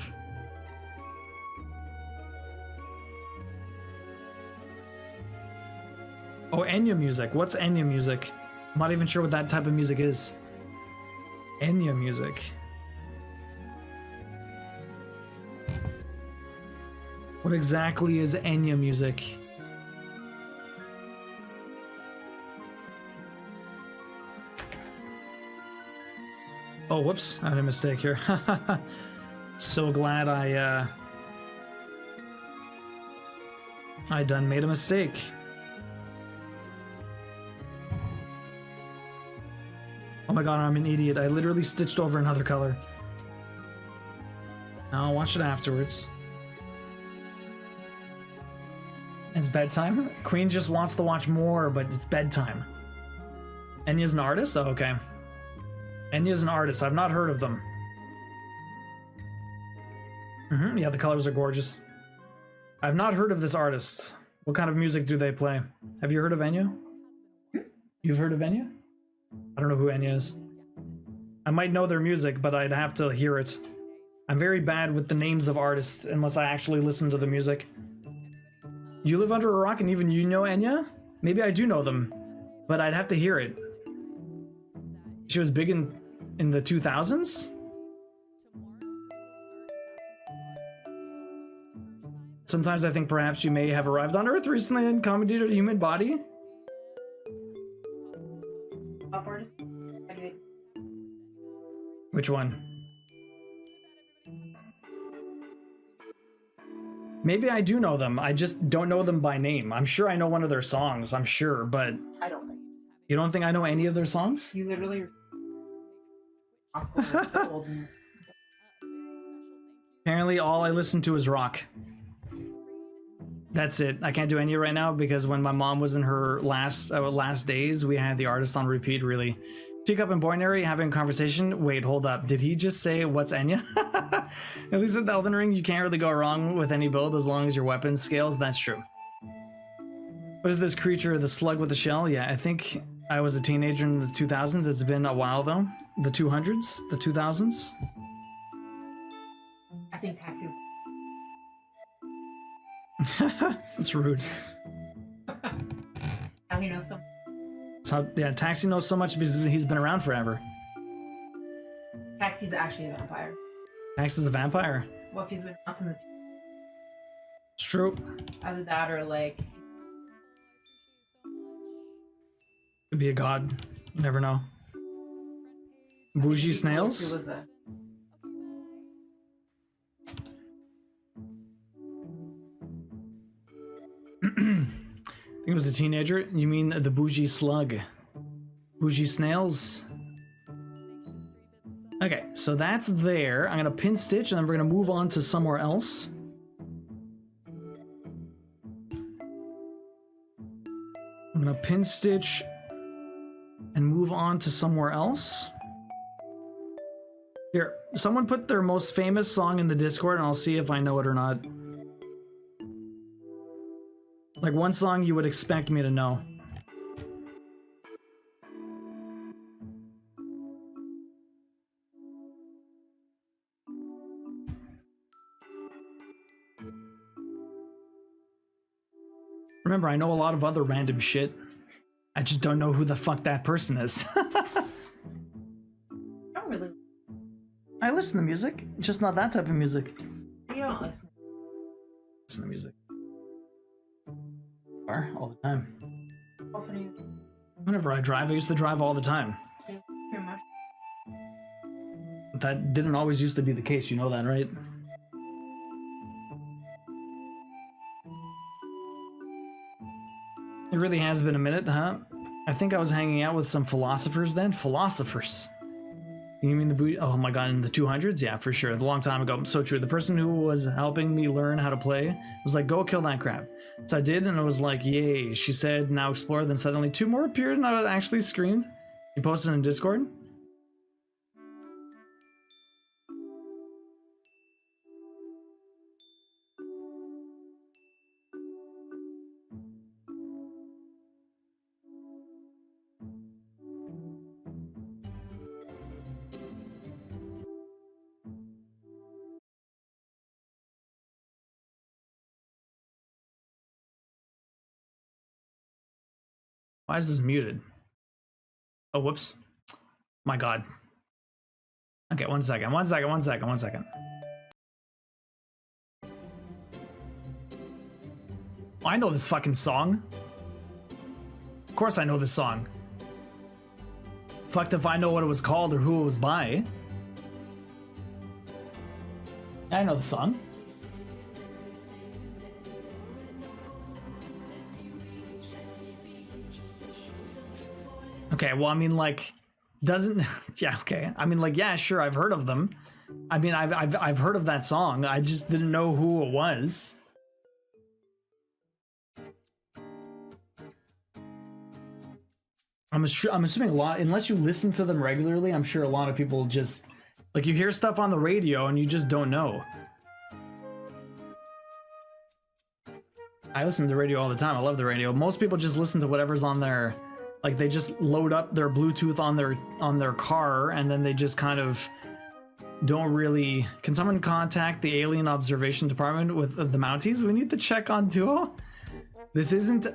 Oh, Enya music. What's Enya music? I'm not even sure what that type of music is. Enya music. What exactly is Enya music? Oh, whoops. I had a mistake here. So glad I done made a mistake. Oh my god, I'm an idiot. I literally stitched over another color. I'll watch it afterwards. It's bedtime? Queen just wants to watch more, but it's bedtime. Enya's an artist? Oh, okay. Enya's an artist. I've not heard of them. Yeah, the colors are gorgeous. I've not heard of this artist. What kind of music do they play? Have you heard of Enya? You've heard of Enya? I don't know who Enya is. I might know their music, but I'd have to hear it. I'm very bad with the names of artists unless I actually listen to the music. You live under a rock and even you know Enya? Maybe I do know them, but I'd have to hear it. She was big in the 2000s? Sometimes I think perhaps you may have arrived on Earth recently and accommodated a human body. Pop artist? Which one? Maybe I do know them. I just don't know them by name. I'm sure I know one of their songs. I'm sure, but I don't think. You don't think I know any of their songs? You literally. Apparently, all I listen to is rock. That's it. I can't do any right now because when my mom was in her last days, we had the artist on repeat. Really, Teacup and Boynary having a conversation. Wait, hold up. Did he just say what's Enya? At least with Elden Ring, you can't really go wrong with any build as long as your weapon scales. That's true. What is this creature? The slug with the shell? Yeah, I think I was a teenager in the 2000s. It's been a while though. The 200s, the 2000s. I think Taxi was. That's rude. How he knows so. That's how, yeah, Taxi knows so much because he's been around forever. Taxi's actually a vampire. Taxi's a vampire. Well, if he's been awesome, It's true. either that or like. Could be a god. You never know. Bougie snails? He was a. I think it was a teenager. You mean the bougie slug? Bougie snails? Okay, so that's there. I'm gonna pin stitch and then we're gonna move on to somewhere else. I'm gonna pin stitch and move on to somewhere else. Here, someone put their most famous song in the Discord and I'll see if I know it or not. Like one song you would expect me to know. Remember, I know a lot of other random shit. I just don't know who the fuck that person is. I don't really. I listen to music, just not that type of music. You don't listen. Listen to music. All the time. Often you. Whenever I drive, I used to drive all the time. Yeah, pretty much. That didn't always used to be the case, you know that, right? It really has been a minute, huh? I think I was hanging out with some philosophers then. Philosophers. You mean the boot? Oh my god, in the 200s? Yeah, for sure. A long time ago. So true. The person who was helping me learn how to play was like, go kill that crab. So I did, and it was like, yay. She said, now explore. Then suddenly 2 more appeared, and I actually screamed. You posted in Discord? Why is this muted? Oh, whoops. My god. Okay, one second. Oh, I know this fucking song. Of course I know this song. Fucked if I know what it was called or who it was by. I know the song. Okay, well, I mean, like, doesn't... Yeah, okay. I mean, like, yeah, sure, I've heard of them. I mean, I've heard of that song. I just didn't know who it was. I'm assuming a lot, unless you listen to them regularly, I'm sure a lot of people just... Like, you hear stuff on the radio and you just don't know. I listen to the radio all the time. I love the radio. Most people just listen to whatever's on their... Like, they just load up their Bluetooth on their car, and then they just kind of don't really... Can someone contact the Alien Observation Department with the Mounties? We need to check on Duo. This isn't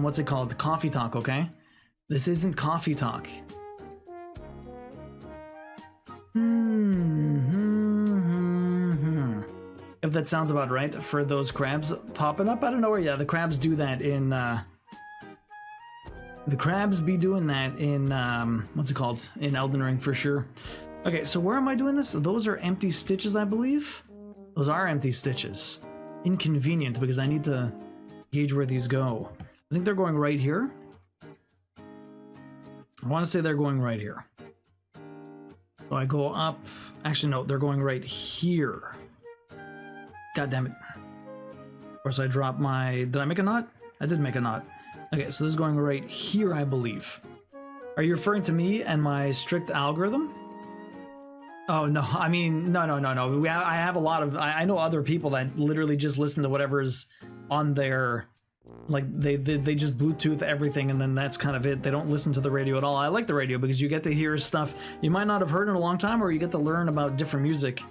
what's it called? Coffee Talk, okay? This isn't Coffee Talk. If that sounds about right for those crabs popping up out of nowhere. Yeah, the crabs do that in... The crabs be doing that in, what's it called? In Elden Ring, for sure. Okay, so where am I doing this? Those are empty stitches, I believe? Those are empty stitches. Inconvenient, because I need to gauge where these go. I think they're going right here. I want to say they're going right here. So I go up... Actually, no, they're going right here. God damn it. Of course, I dropped my... Did I make a knot? I did make a knot. Okay, so this is going right here, I believe. Are you referring to me and my strict algorithm? Oh, no, I mean, no. I have a lot of... I know other people that literally just listen to whatever's on their... Like, they just Bluetooth everything, and then that's kind of it. They don't listen to the radio at all. I like the radio because you get to hear stuff you might not have heard in a long time, or you get to learn about different music,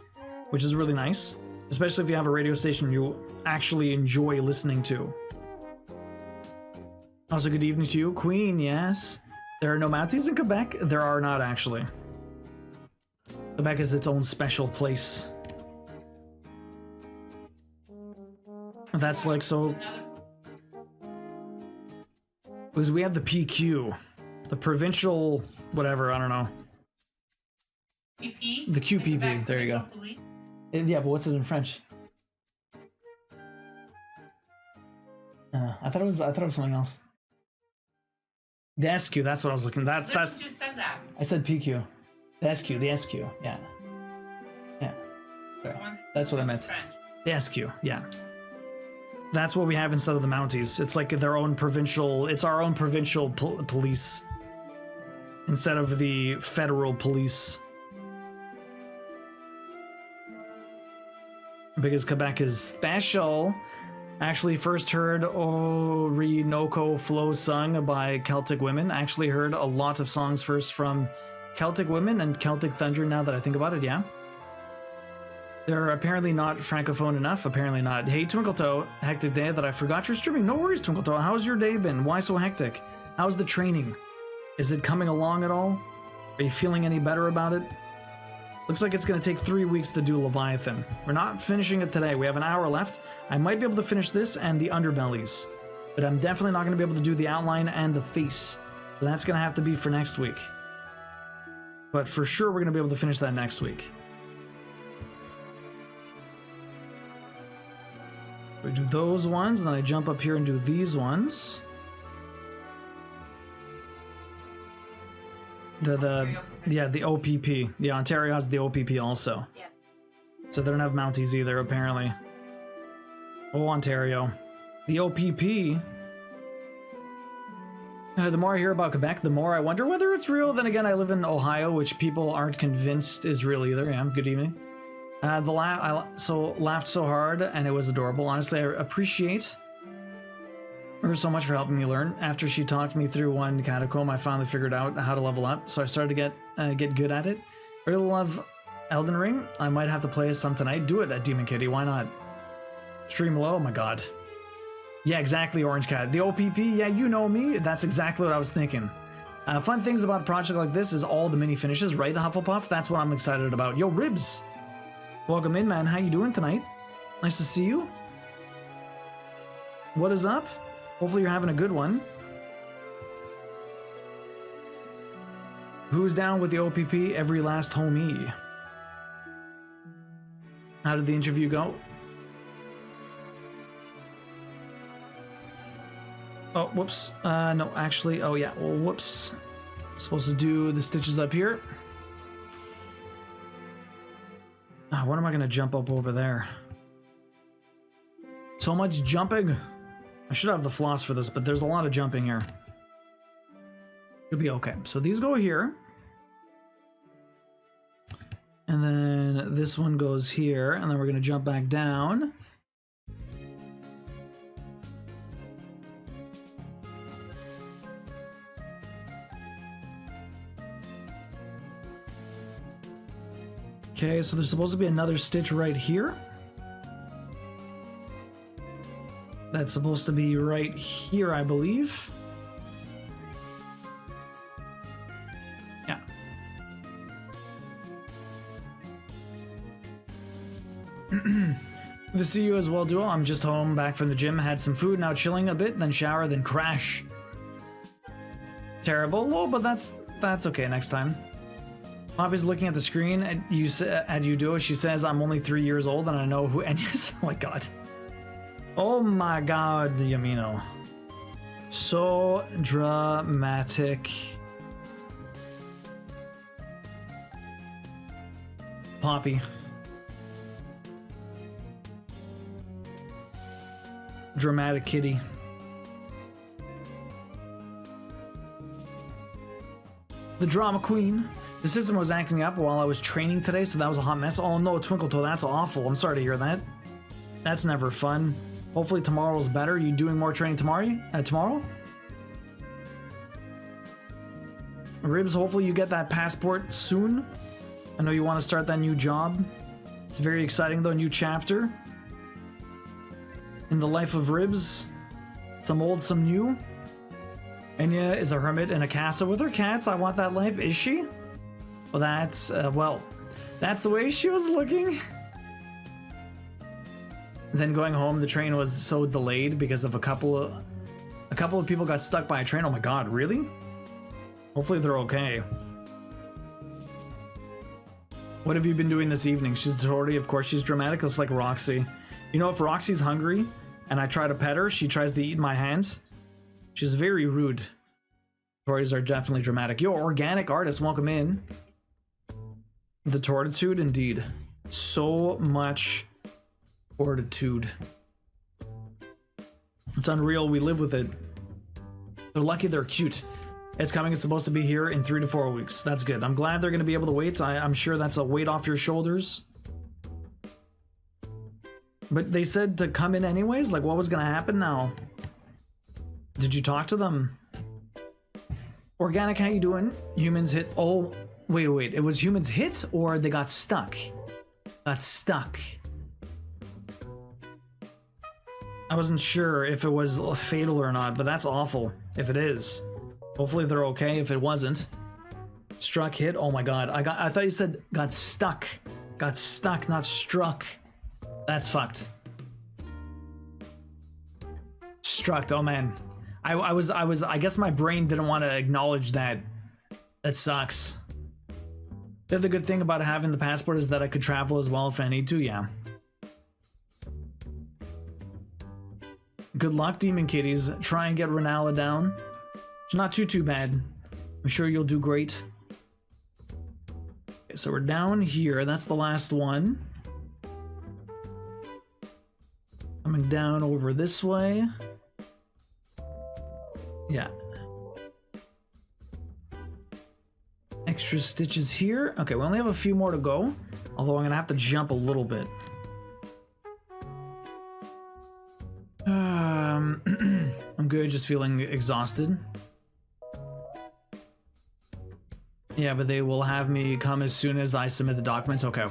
which is really nice. Especially if you have a radio station you actually enjoy listening to. Also, good evening to you. Queen, yes. There are no Mounties in Quebec? There are not, actually. Quebec is its own special place. That's like so... Because we have the PQ. The provincial... whatever, I don't know. QP? The QPP, there you go. Yeah, but what's it in French? I thought it was something else. The SQ, that's what I was looking. That's. You just said that. I said PQ. The SQ, the SQ, yeah. Yeah. Sorry. That's what I meant. The SQ, yeah. That's what we have instead of the Mounties. It's like their own provincial, it's our own provincial police instead of the federal police. Because Quebec is special. Actually first heard Orinoco Flow sung by Celtic women. Actually heard a lot of songs first from Celtic women and Celtic Thunder now that I think about it, yeah. They're apparently not francophone enough, apparently not. Hey Twinkletoe, hectic day that I forgot you're streaming. No worries Twinkletoe, how's your day been? Why so hectic? How's the training? Is it coming along at all? Are you feeling any better about it? Looks like it's going to take 3 weeks to do Leviathan. We're not finishing it today. We have an hour left. I might be able to finish this and the underbellies. But I'm definitely not going to be able to do the outline and the face. So that's going to have to be for next week. But for sure we're going to be able to finish that next week. We do those ones, and then I jump up here and do these ones. The OPP. Yeah, Ontario has the OPP also. Yeah. So they don't have Mounties either, apparently. Oh, Ontario. The OPP. The more I hear about Quebec, the more I wonder whether it's real. Then again, I live in Ohio, which people aren't convinced is real either. Yeah, good evening. I laughed so hard, and it was adorable. Honestly, I appreciate her so much for helping me learn. After she talked me through one catacomb, I finally figured out how to level up, so I started to get good at it. I really love Elden Ring. I might have to play some tonight. Do it at Demon Kitty, why not? Stream low, oh my god. Yeah, exactly, Orange Cat. The OPP, yeah, you know me. That's exactly what I was thinking. Fun things about a project like this is all the mini finishes, right, Hufflepuff? That's what I'm excited about. Yo, Ribs! Welcome in, man. How you doing tonight? Nice to see you. What is up? Hopefully you're having a good one. Who's down with the OPP? Every last homie. How did the interview go? Oh, whoops. No, actually, oh yeah, well, whoops. Supposed to do the stitches up here. What am I gonna jump up over there? So much jumping. I should have the floss for this, but there's a lot of jumping here. It'll be okay. So these go here. And then this one goes here, and then we're gonna jump back down. Okay, so there's supposed to be another stitch right here. That's supposed to be right here, I believe. Yeah. Good to see you as well, Duo. I'm just home, back from the gym, had some food, now chilling a bit, then shower, then crash. Terrible. Oh, but that's okay next time. Poppy's looking at the screen at you Duo. She says, I'm only 3 years old and I know who Enya is. Oh my god. Oh my god, Yamino. So dramatic. Poppy. Dramatic kitty. The drama queen. The system was acting up while I was training today, so that was a hot mess. Oh no, Twinkletoe, that's awful. I'm sorry to hear that. That's never fun. Hopefully tomorrow's better. You doing more training tomorrow? Ribs, hopefully you get that passport soon. I know you want to start that new job. It's very exciting though, new chapter in the life of Ribs. Some old, some new. Enya is a hermit in a castle with her cats. I want that life. Is she? Well, that's the way she was looking. Then going home, the train was so delayed because of a couple of people got stuck by a train. Oh my god, really? Hopefully they're okay. What have you been doing this evening? She's Tori, of course she's dramatic, just like Roxy. You know, if Roxy's hungry and I try to pet her, she tries to eat my hand. She's very rude. Tories are definitely dramatic. Yo, organic artist, welcome in. The tortitude, indeed. So much fortitude. It's unreal, we live with it. They're lucky they're cute. It's coming, it's supposed to be here in 3 to 4 weeks. That's good. I'm glad they're going to be able to wait. I'm sure that's a weight off your shoulders. But they said to come in anyways? Like, what was going to happen now? Did you talk to them? Organic, how you doing? Humans hit... Oh, wait. It was humans hit or they got stuck? Got stuck. I wasn't sure if it was fatal or not, but that's awful if it is. Hopefully they're okay if it wasn't. Struck, hit, oh my god. I thought you said got stuck. Got stuck, not struck. That's fucked. Struck, oh man. I guess my brain didn't want to acknowledge that. That sucks. The other good thing about having the passport is that I could travel as well if I need to, yeah. Good luck, Demon Kitties. Try and get Renala down. It's not too bad. I'm sure you'll do great. Okay, so we're down here. That's the last one. Coming down over this way. Yeah. Extra stitches here. Okay, we only have a few more to go. Although I'm gonna have to jump a little bit. I'm good, just feeling exhausted. Yeah, but they will have me come as soon as I submit the documents. Okay.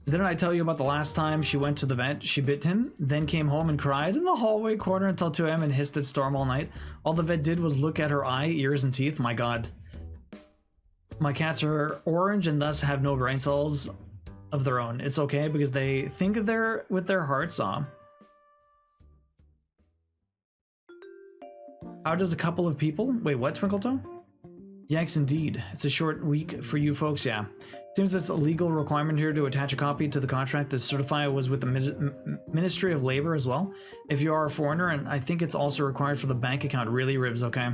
Didn't I tell you about the last time she went to the vet? She bit him, then came home and cried in the hallway corner until 2 a.m. and hissed at Storm all night. All the vet did was look at her eye, ears, and teeth. My god. My cats are orange and thus have no brain cells of their own. It's okay because they think they're with their hearts on. How does a couple of people... Wait, what, Twinkletoe? Yikes, indeed. It's a short week for you folks, yeah. Seems it's a legal requirement here to attach a copy to the contract to certify it was with the Ministry of Labor as well. If you are a foreigner, and I think it's also required for the bank account. Really, Ribs, okay?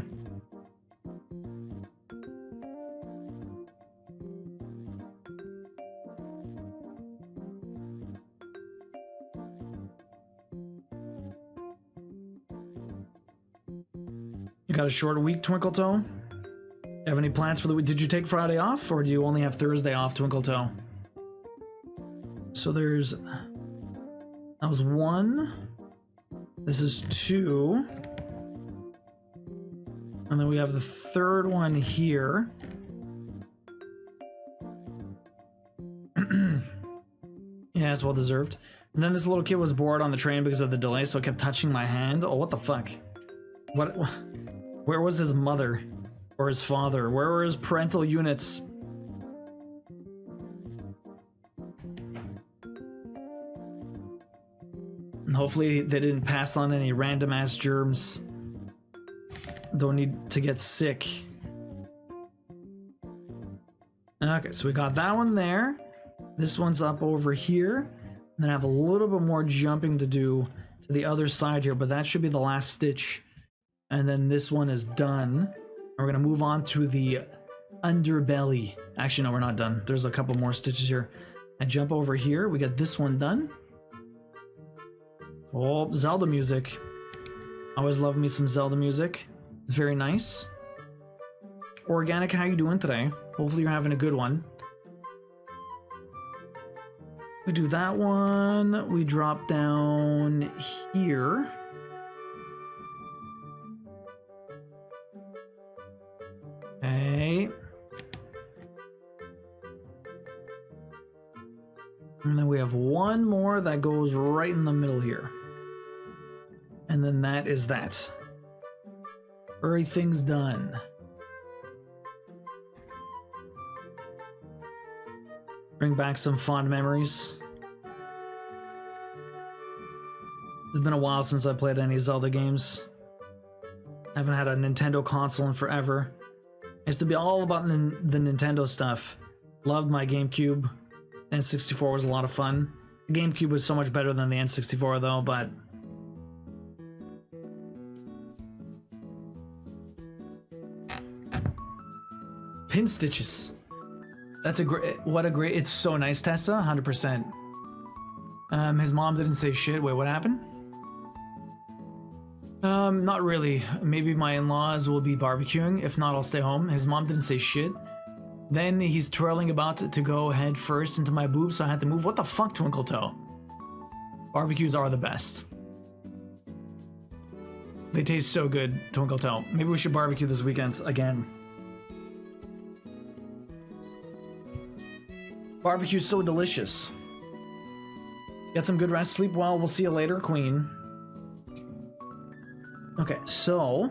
You got a short week, Twinkletoe? You have any plans for the week? Did you take Friday off, or do you only have Thursday off, Twinkletoe? So there's... That was 1. This is 2. And then we have the third one here. Yeah, it's well deserved. And then this little kid was bored on the train because of the delay, so it kept touching my hand. Oh, what the fuck? What? Where was his mother? Or his father? Where were his parental units? And hopefully they didn't pass on any random ass germs. Don't need to get sick. Okay, so we got that one there. This one's up over here. And then I have a little bit more jumping to do to the other side here, but that should be the last stitch. And then this one is done. We're gonna move on to the underbelly. Actually, no, we're not done. There's a couple more stitches here. I jump over here. We got this one done. Oh, Zelda music. I always love me some Zelda music. It's very nice. Organic, how you doing today? Hopefully you're having a good one. We do that one. We drop down here. Okay. And then we have one more that goes right in the middle here. And then that is that. Everything's done. Bring back some fond memories. It's been a while since I played any Zelda games. I haven't had a Nintendo console in forever. I used to be all about the Nintendo stuff. Loved my GameCube. N64 was a lot of fun. The GameCube was so much better than the N64 though, but... Pin stitches. That's a great, what a great, it's so nice, Tessa, 100%. His mom didn't say shit. Wait, what happened? Not really. Maybe my in-laws will be barbecuing. If not, I'll stay home. His mom didn't say shit. Then he's twirling about to go head first into my boob, so I had to move. What the fuck, Twinkle Toe? Barbecues are the best. They taste so good, Twinkle Toe. Maybe we should barbecue this weekend again. Barbecue's so delicious. Get some good rest, sleep well. We'll see you later, Queen. Okay, so...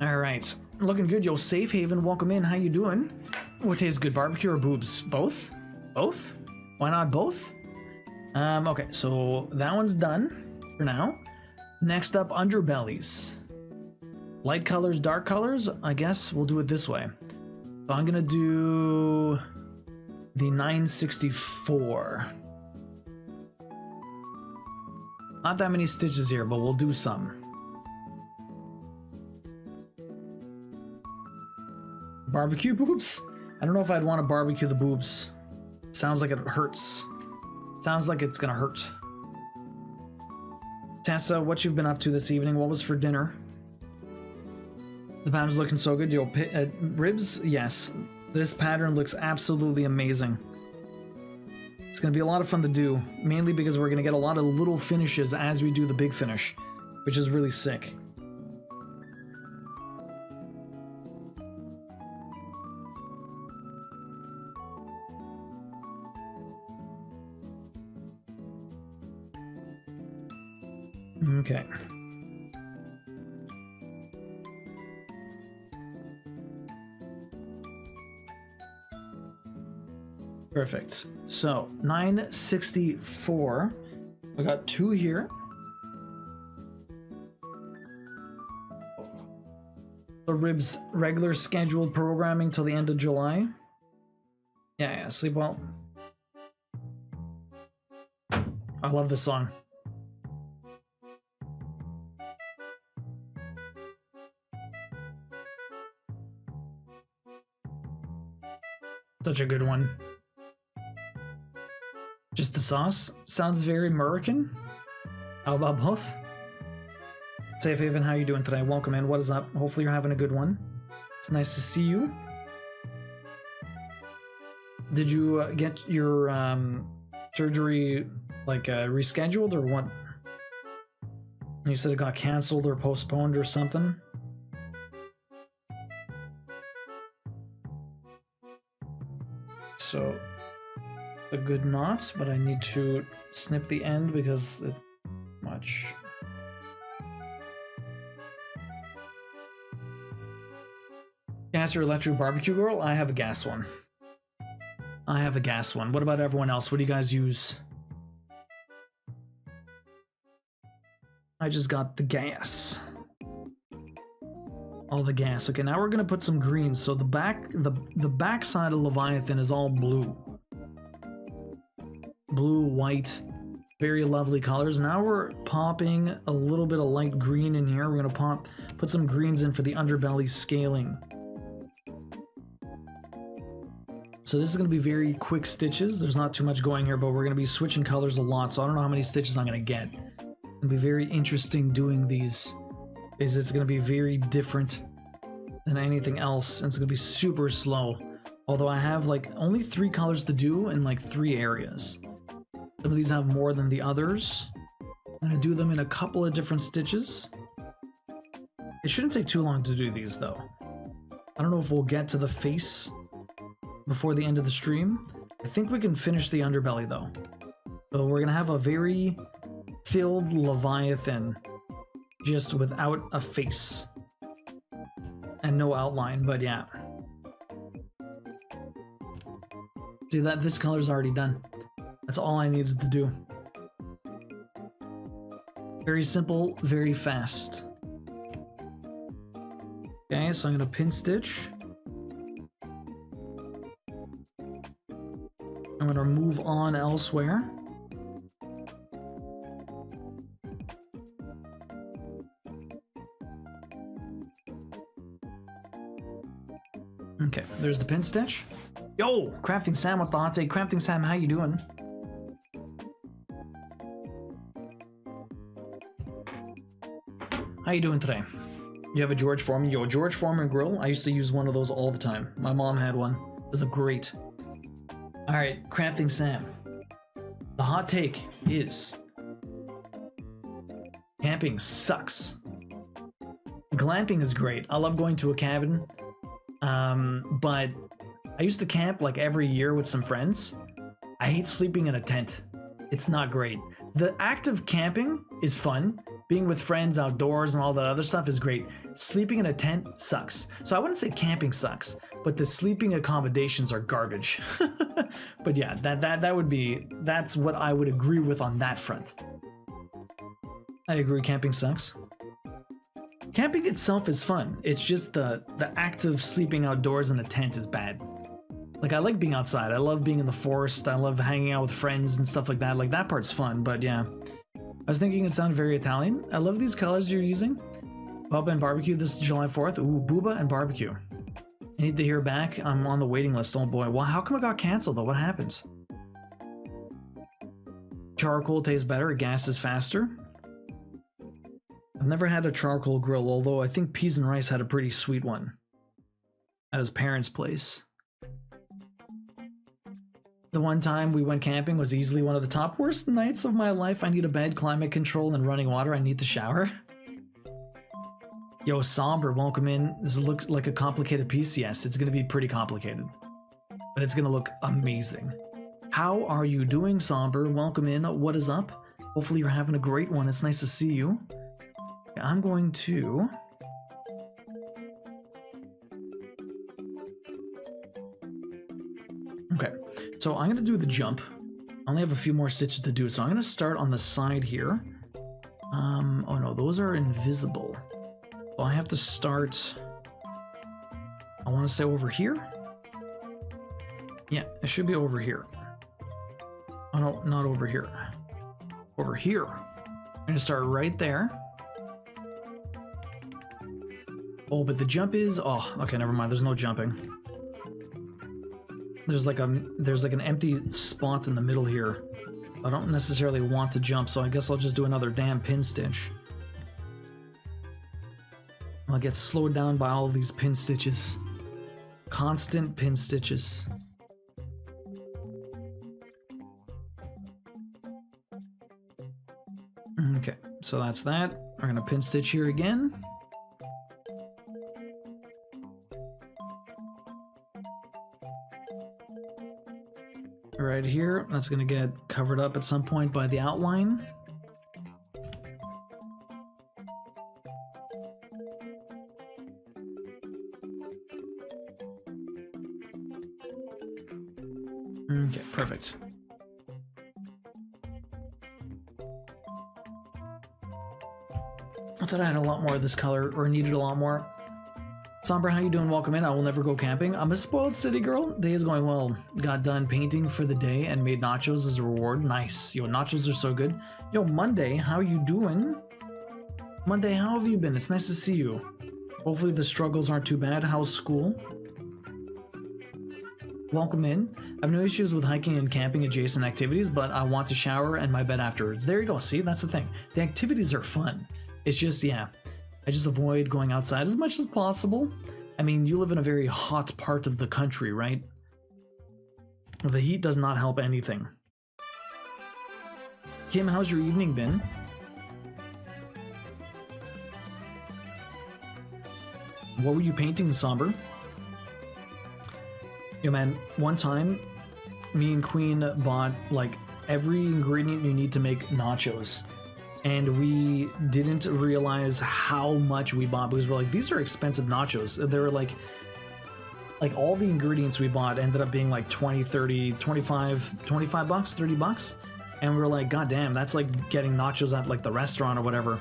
Alright. Looking good, yo. Safe Haven, welcome in. How you doing? What tastes good, barbecue or boobs? Both? Both? Why not both? Okay, so that one's done for now. Next up, underbellies. Light colors, dark colors? I guess we'll do it this way. So I'm gonna do the 964. Not that many stitches here, but we'll do some. Barbecue boobs? I don't know if I'd want to barbecue the boobs. Sounds like it hurts. Sounds like it's gonna hurt. Tessa, what you've been up to this evening? What was for dinner? The pattern's looking so good. Yo, ribs? Yes. This pattern looks absolutely amazing. It's gonna be a lot of fun to do, mainly because we're gonna get a lot of little finishes as we do the big finish, which is really sick. Okay. Perfect. So 964. I got 2 here. The ribs regular scheduled programming till the end of July. Yeah, sleep well. I love this song. Such a good one. Just the sauce? Sounds very American. How about both? Safe Haven, how you doing today? Welcome in. What is up? Hopefully you're having a good one. It's nice to see you. Did you get your surgery like rescheduled or what? You said it got canceled or postponed or something? So, a good knot, but I need to snip the end because it's much. Gas or electric barbecue grill? I have a gas one. I have a gas one. What about everyone else? What do you guys use? I just got the gas. All the gas. Okay, now we're gonna put some greens. So the back side of Leviathan is all blue. Blue, white, very lovely colors. Now we're popping a little bit of light green in here. We're gonna put some greens in for the underbelly scaling. So this is gonna be very quick stitches. There's not too much going here, but we're gonna be switching colors a lot. So I don't know how many stitches I'm gonna get. It'll be very interesting doing these. It's going to be very different than anything else, and it's going to be super slow. Although I have like only 3 colors to do in like 3 areas. Some of these have more than the others. I'm going to do them in a couple of different stitches. It shouldn't take too long to do these though. I don't know if we'll get to the face before the end of the stream. I think we can finish the underbelly though. So we're going to have a very filled Leviathan. Just without a face. And no outline, but yeah. See that this color's already done. That's all I needed to do. Very simple, very fast. Okay, so I'm gonna pin stitch. I'm gonna move on elsewhere. there's the pin stitch. Yo, Crafting Sam with the hot take. Crafting Sam, how you doing? How you doing today? You have a George Foreman? Yo, George Foreman grill? I used to use one of those all the time. My mom had one. It was a great. Alright, Crafting Sam. The hot take is... camping sucks. Glamping is great. I love going to a cabin. But I used to camp like every year with some friends. I hate sleeping in a tent. It's not great. The act of camping is fun. Being with friends outdoors and all that other stuff is great. Sleeping in a tent sucks. So I wouldn't say camping sucks, but the sleeping accommodations are garbage. But yeah, that's what I would agree with on that front. I agree, camping sucks. Camping itself is fun. It's just the act of sleeping outdoors in a tent is bad. Like, I like being outside. I love being in the forest. I love hanging out with friends and stuff like that. Like, that part's fun, but yeah. I was thinking it sounded very Italian. I love these colors you're using. Bubba and barbecue this July 4th. Ooh, booba and barbecue. I need to hear back. I'm on the waiting list. Oh boy. Well, how come it got canceled though? What happened? Charcoal tastes better. Gas is faster. I've never had a charcoal grill, although I think Peas and Rice had a pretty sweet one at his parents' place. The one time we went camping was easily one of the top worst nights of my life. I need a bed, climate control, and running water. I need to shower. Yo, Somber, welcome in. This looks like a complicated piece. Yes, it's going to be pretty complicated, but it's going to look amazing. How are you doing, Somber? Welcome in. What is up? Hopefully you're having a great one. It's nice to see you. I'm going to... Okay, so I'm going to do the jump. I only have a few more stitches to do, so I'm going to start on the side here. Oh no, those are invisible. So I have to start... I want to say over here? Yeah, it should be over here. Oh no, not over here. Over here. I'm going to start right there. Oh, but the jump is... Oh, okay, never mind. There's no jumping. There's like an empty spot in the middle here. I don't necessarily want to jump, so I guess I'll just do another damn pin stitch. I'll get slowed down by all of these pin stitches. Constant pin stitches. Okay, so that's that. We're gonna pin stitch here again. Right here, that's gonna get covered up at some point by the outline. Okay, perfect. I thought I had a lot more of this color, or needed a lot more. Somber, how you doing? Welcome in. I will never go camping. I'm a spoiled city girl. Day is going well. Got done painting for the day and made nachos as a reward. Nice. Yo, nachos are so good. Yo, Monday, how you doing? Monday, how have you been? It's nice to see you. Hopefully the struggles aren't too bad. How's school? Welcome in. I have no issues with hiking and camping adjacent activities, but I want to shower and my bed afterwards. There you go. See, that's the thing. The activities are fun. It's just, yeah. I just avoid going outside as much as possible. I mean, you live in a very hot part of the country, right? The heat does not help anything. Kim, how's your evening been? What were you painting, Somber? Yo man, one time, me and Queen bought like every ingredient you need to make nachos. And we didn't realize how much we bought because we're like, these are expensive nachos. They were like all the ingredients we bought ended up being like 20, 30, 25 bucks, 30 bucks. And we were like, God damn, that's like getting nachos at like the restaurant or whatever.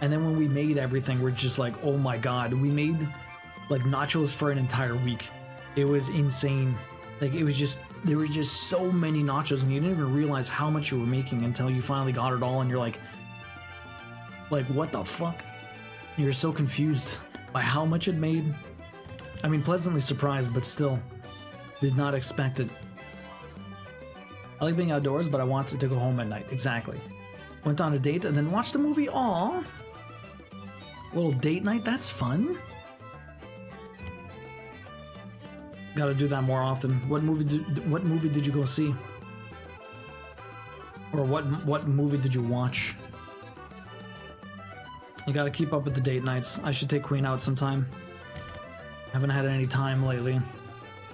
And then when we made everything, we're just like, oh my God, we made like nachos for an entire week. It was insane. Like it was just, there were just so many nachos and you didn't even realize how much you were making until you finally got it all and you're like, what the fuck? You're so confused by how much it made. I mean, pleasantly surprised, but still did not expect it. I like being outdoors, but I wanted to go home at night. Exactly. Went on a date and then watched a movie. Aw. Little date night, that's fun. Gotta do that more often. What movie did you go see? Or what movie did you watch? You gotta keep up with the date nights. I should take Queen out sometime. Haven't had any time lately.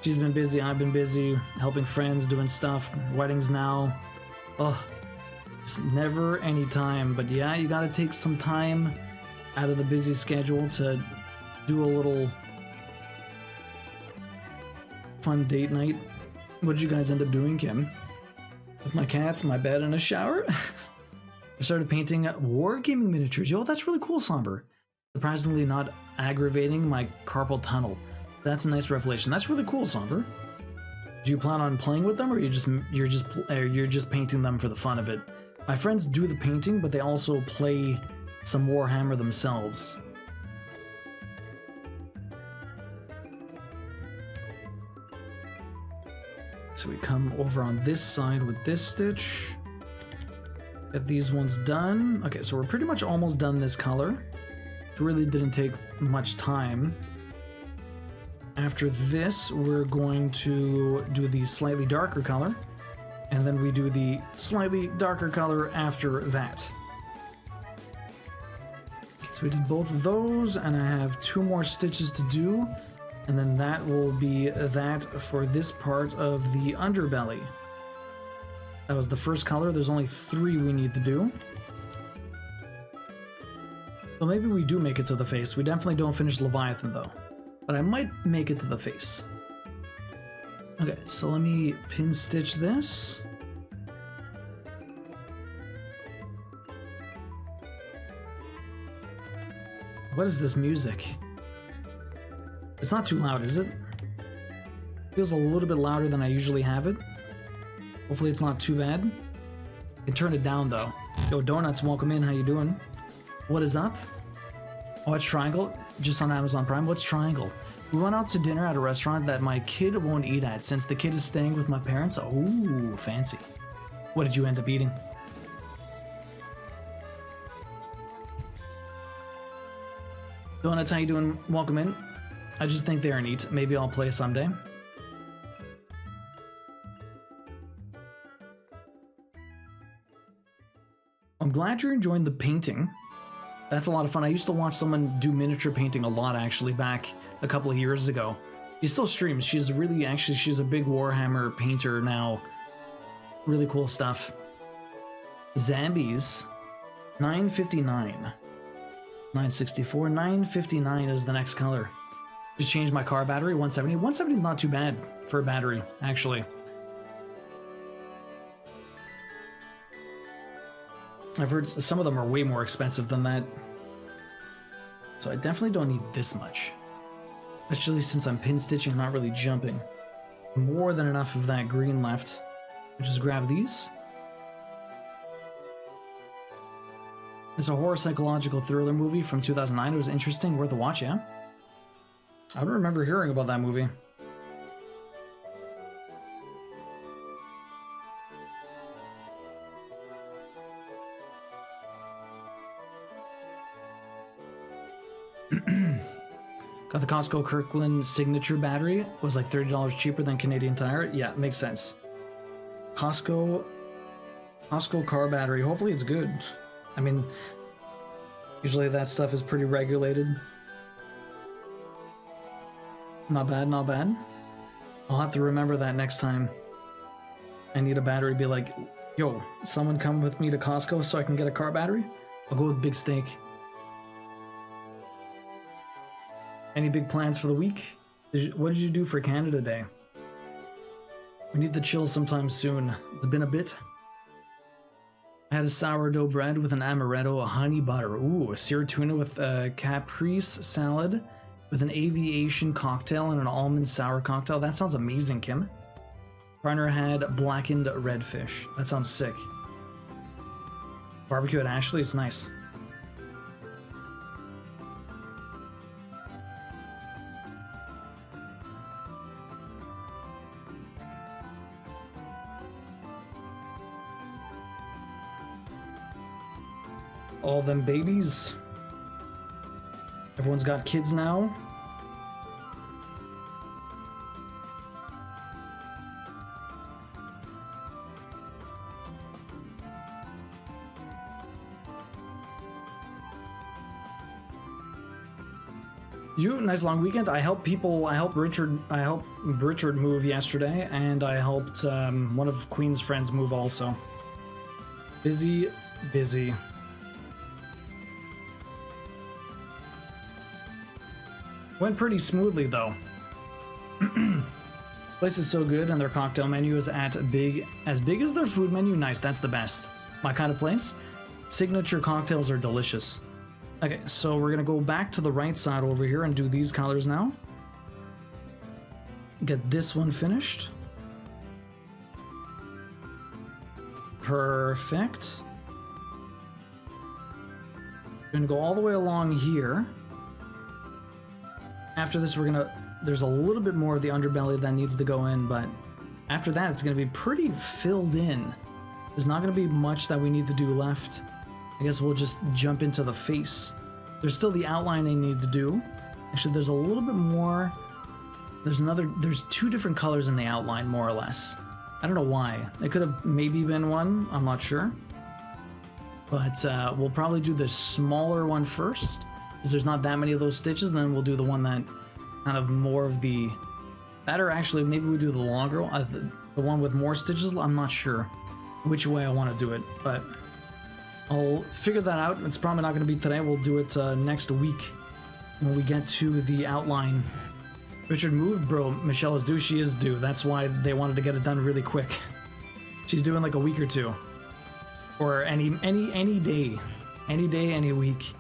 She's been busy, I've been busy, helping friends, doing stuff, weddings now. Ugh, it's never any time. But yeah, you gotta take some time out of the busy schedule to do a little fun date night. What did you guys end up doing, Kim? With my cats, my bed, and a shower? I started painting wargaming miniatures. Yo, that's really cool, Somber. Surprisingly not aggravating my carpal tunnel. That's a nice revelation. That's really cool, Somber. Do you plan on playing with them, or you're just painting them for the fun of it? My friends do the painting, but they also play some Warhammer themselves. So we come over on this side with this stitch. Get these ones done. Okay, so we're pretty much almost done this color. It really didn't take much time. After this, we're going to do the slightly darker color, and then we do the slightly darker color after that. So we did both of those, and I have 2 more stitches to do, and then that will be that for this part of the underbelly. That was the first color. There's only 3 we need to do. So maybe we do make it to the face. We definitely don't finish Leviathan though. But I might make it to the face. Okay, so let me pin stitch this. What is this music? It's not too loud, is it? Feels a little bit louder than I usually have it. Hopefully it's not too bad. I can turn it down though. Yo, Donuts, welcome in. How you doing? What is up? Oh, it's Triangle. Just on Amazon Prime. What's Triangle? We went out to dinner at a restaurant that my kid won't eat at since the kid is staying with my parents. Ooh, fancy. What did you end up eating? Donuts, how you doing? Welcome in. I just think they're neat. Maybe I'll play someday. I'm glad you're enjoying the painting. That's a lot of fun. I used to watch someone do miniature painting a lot, actually, back a couple of years ago. She still streams. She's a big Warhammer painter now. Really cool stuff. Zambies. 959. 964. 959 is the next color. Just changed my car battery. 170. 170 is not too bad for a battery, actually. I've heard some of them are way more expensive than that. So I definitely don't need this much. Especially since I'm pin stitching, not really jumping. More than enough of that green left. I'll just grab these. It's a horror psychological thriller movie from 2009. It was interesting, worth a watch, yeah? I don't remember hearing about that movie. Got the Costco Kirkland signature battery. Was like $30 cheaper than Canadian Tire. Yeah, makes sense. Costco car battery. Hopefully it's good. I mean, usually that stuff is pretty regulated. Not bad, not bad. I'll have to remember that next time I need a battery. Be like, yo, someone come with me to Costco so I can get a car battery? I'll go with Big Steak. Any big plans for the week? What did you do for Canada Day? We need to chill sometime soon. It's been a bit. I had a sourdough bread with an amaretto, a honey butter. Ooh, a seared tuna with a caprese salad with an aviation cocktail and an almond sour cocktail. That sounds amazing, Kim. Partner had blackened redfish. That sounds sick. Barbecue at Ashley, it's nice. all them babies. Everyone's got kids now. You nice long weekend. I helped Richard move yesterday, and I helped one of Queen's friends move also. Busy. Went pretty smoothly though. Place is so good, and their cocktail menu is as big as their food menu. Nice, that's the best. My kind of place. Signature cocktails are delicious. Okay, so we're gonna go back to the right side over here and do these colors now. Get this one finished. Perfect. We're gonna go all the way along here. After this, there's a little bit more of the underbelly that needs to go in, but after that, it's gonna be pretty filled in. There's not gonna be much that we need to do left. I guess we'll just jump into the face. There's still the outline I need to do. Actually, there's a little bit more. There's two different colors in the outline, more or less. I don't know why. It could have maybe been one, I'm not sure. But we'll probably do the smaller one first, because there's not that many of those stitches, and then we'll do the one that kind of more of the... That, or actually, maybe we do the longer one, the one with more stitches. I'm not sure which way I want to do it, but I'll figure that out. It's probably not going to be today. We'll do it next week when we get to the outline. Richard moved, bro. Michelle is due. She is due. That's why they wanted to get it done really quick. She's due in like a week or two, or any day, any week.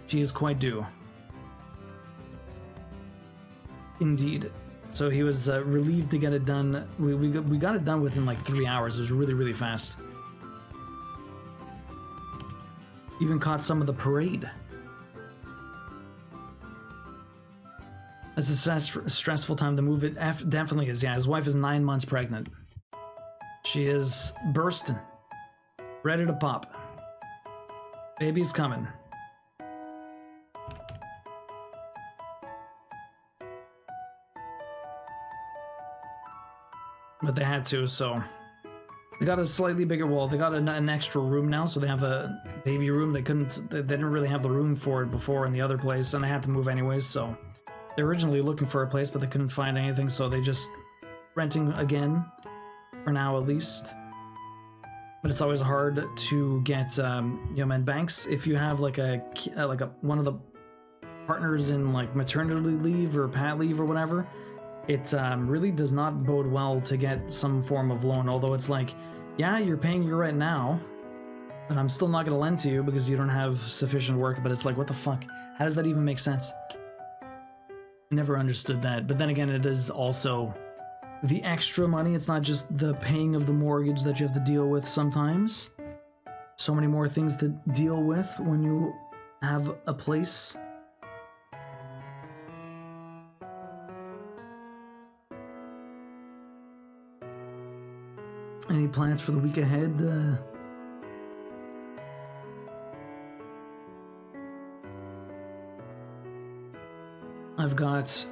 She is quite due. Indeed. So he was relieved to get it done. We got it done within like 3 hours. It was really fast. Even caught some of the parade. It's a stressful time to move. It definitely is. Yeah, his wife is 9 months pregnant. She is bursting, ready to pop. Baby's coming. But they had to, so they got a slightly bigger wall. They got an extra room now, so they have a baby room. They didn't really have the room for it before in the other place, and they had to move anyways. So they're originally looking for a place, but they couldn't find anything, so they just renting again for now at least. But it's always hard to get and banks if you have like a one of the partners in like maternity leave or pat leave or whatever. It really does not bode well to get some form of loan, although it's like, yeah, you're paying your rent now, but I'm still not going to lend to you because you don't have sufficient work. But it's like, what the fuck? How does that even make sense? I never understood that. But then again, it is also the extra money. It's not just the paying of the mortgage that you have to deal with sometimes. So many more things to deal with when you have a place. Any plans for the week ahead? I've got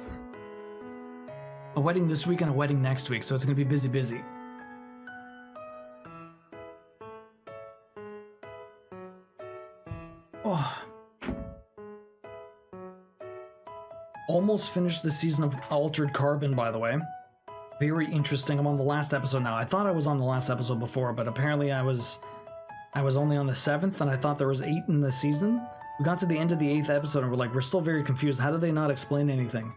a wedding this week and a wedding next week, so it's going to be busy. Oh. Almost finished the season of Altered Carbon, by the way. Very interesting. I'm on the last episode now. I thought I was on the last episode before, but apparently I was only on the 7th, and I thought there was 8 in the season. We got to the end of the 8th episode, and we're still very confused. How did they not explain anything?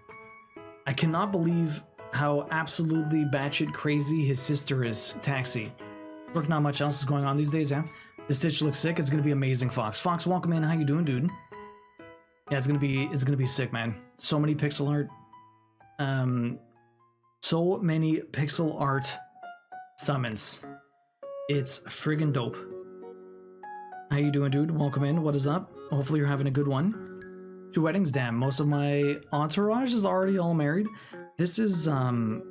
I cannot believe how absolutely batshit crazy his sister is, Taxi. Look, not much else is going on these days, yeah? This Stitch looks sick. It's gonna be amazing, Fox. Fox, welcome in. How you doing, dude? Yeah, it's gonna be sick, man. So many pixel art. So many pixel art summons. It's friggin' dope. How you doing, dude? Welcome in. What is up? Hopefully you're having a good one. 2 weddings, damn. Most of my entourage is already all married. This is, one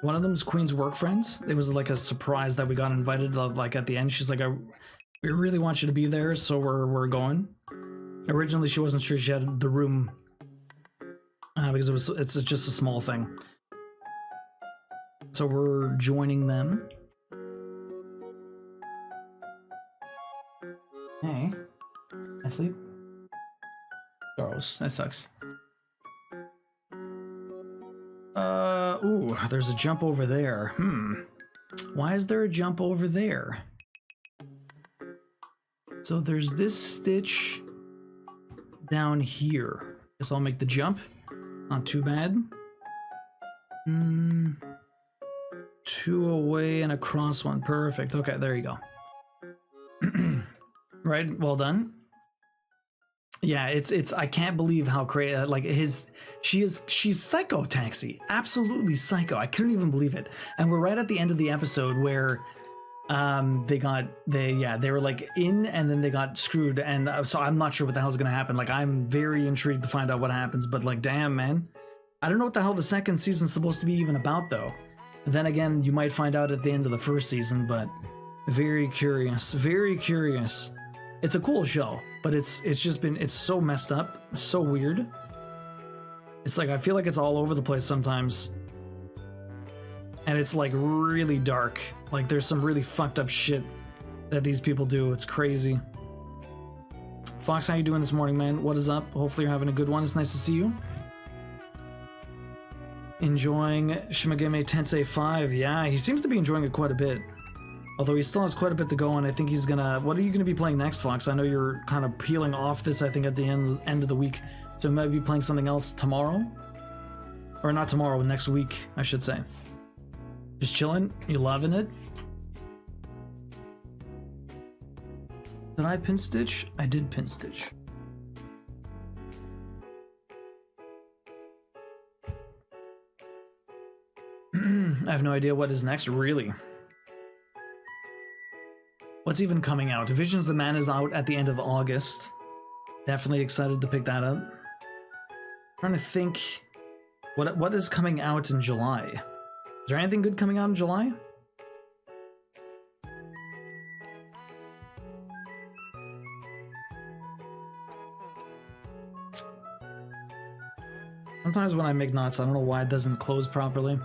of them's Queen's work friend. It was like a surprise that we got invited, like at the end. She's like, We really want you to be there, so we're going. Originally, she wasn't sure she had the room because it's just a small thing. So we're joining them. Hey, I sleep. Gross. That sucks. Ooh, there's a jump over there. Why is there a jump over there? So there's this Stitch down here. Guess I'll make the jump. Not too bad. 2 away and across one. Perfect. Okay, there you go. Right, well done. Yeah, it's I can't believe how crazy, like she's psycho Taxi. Absolutely psycho. I couldn't even believe it. And we're right at the end of the episode where they were like in and then they got screwed, and so I'm not sure what the hell's gonna happen. Like, I'm very intrigued to find out what happens, but like, damn, man, I don't know what the hell the second season's supposed to be even about though. Then again, you might find out at the end of the first season, but very curious, very curious. It's a cool show, but it's so messed up, so weird. It's like, I feel like it's all over the place sometimes. And it's like really dark. Like, there's some really fucked up shit that these people do. It's crazy. Fox, how you doing this morning, man? What is up? Hopefully you're having a good one. It's nice to see you. Enjoying Shimigami Tensei 5. Yeah, he seems to be enjoying it quite a bit. Although he still has quite a bit to go, and I think he's gonna... What are you gonna be playing next, Fox? I know you're kind of peeling off this, I think, at the end of the week. So maybe playing something else tomorrow? Or not tomorrow, next week, I should say. Just chilling? You loving it? Did I pin stitch? I did pin stitch. I have no idea what is next, really. What's even coming out? Visions of Man is out at the end of August. Definitely excited to pick that up. Trying to think what is coming out in July. Is there anything good coming out in July? Sometimes when I make knots, I don't know why it doesn't close properly.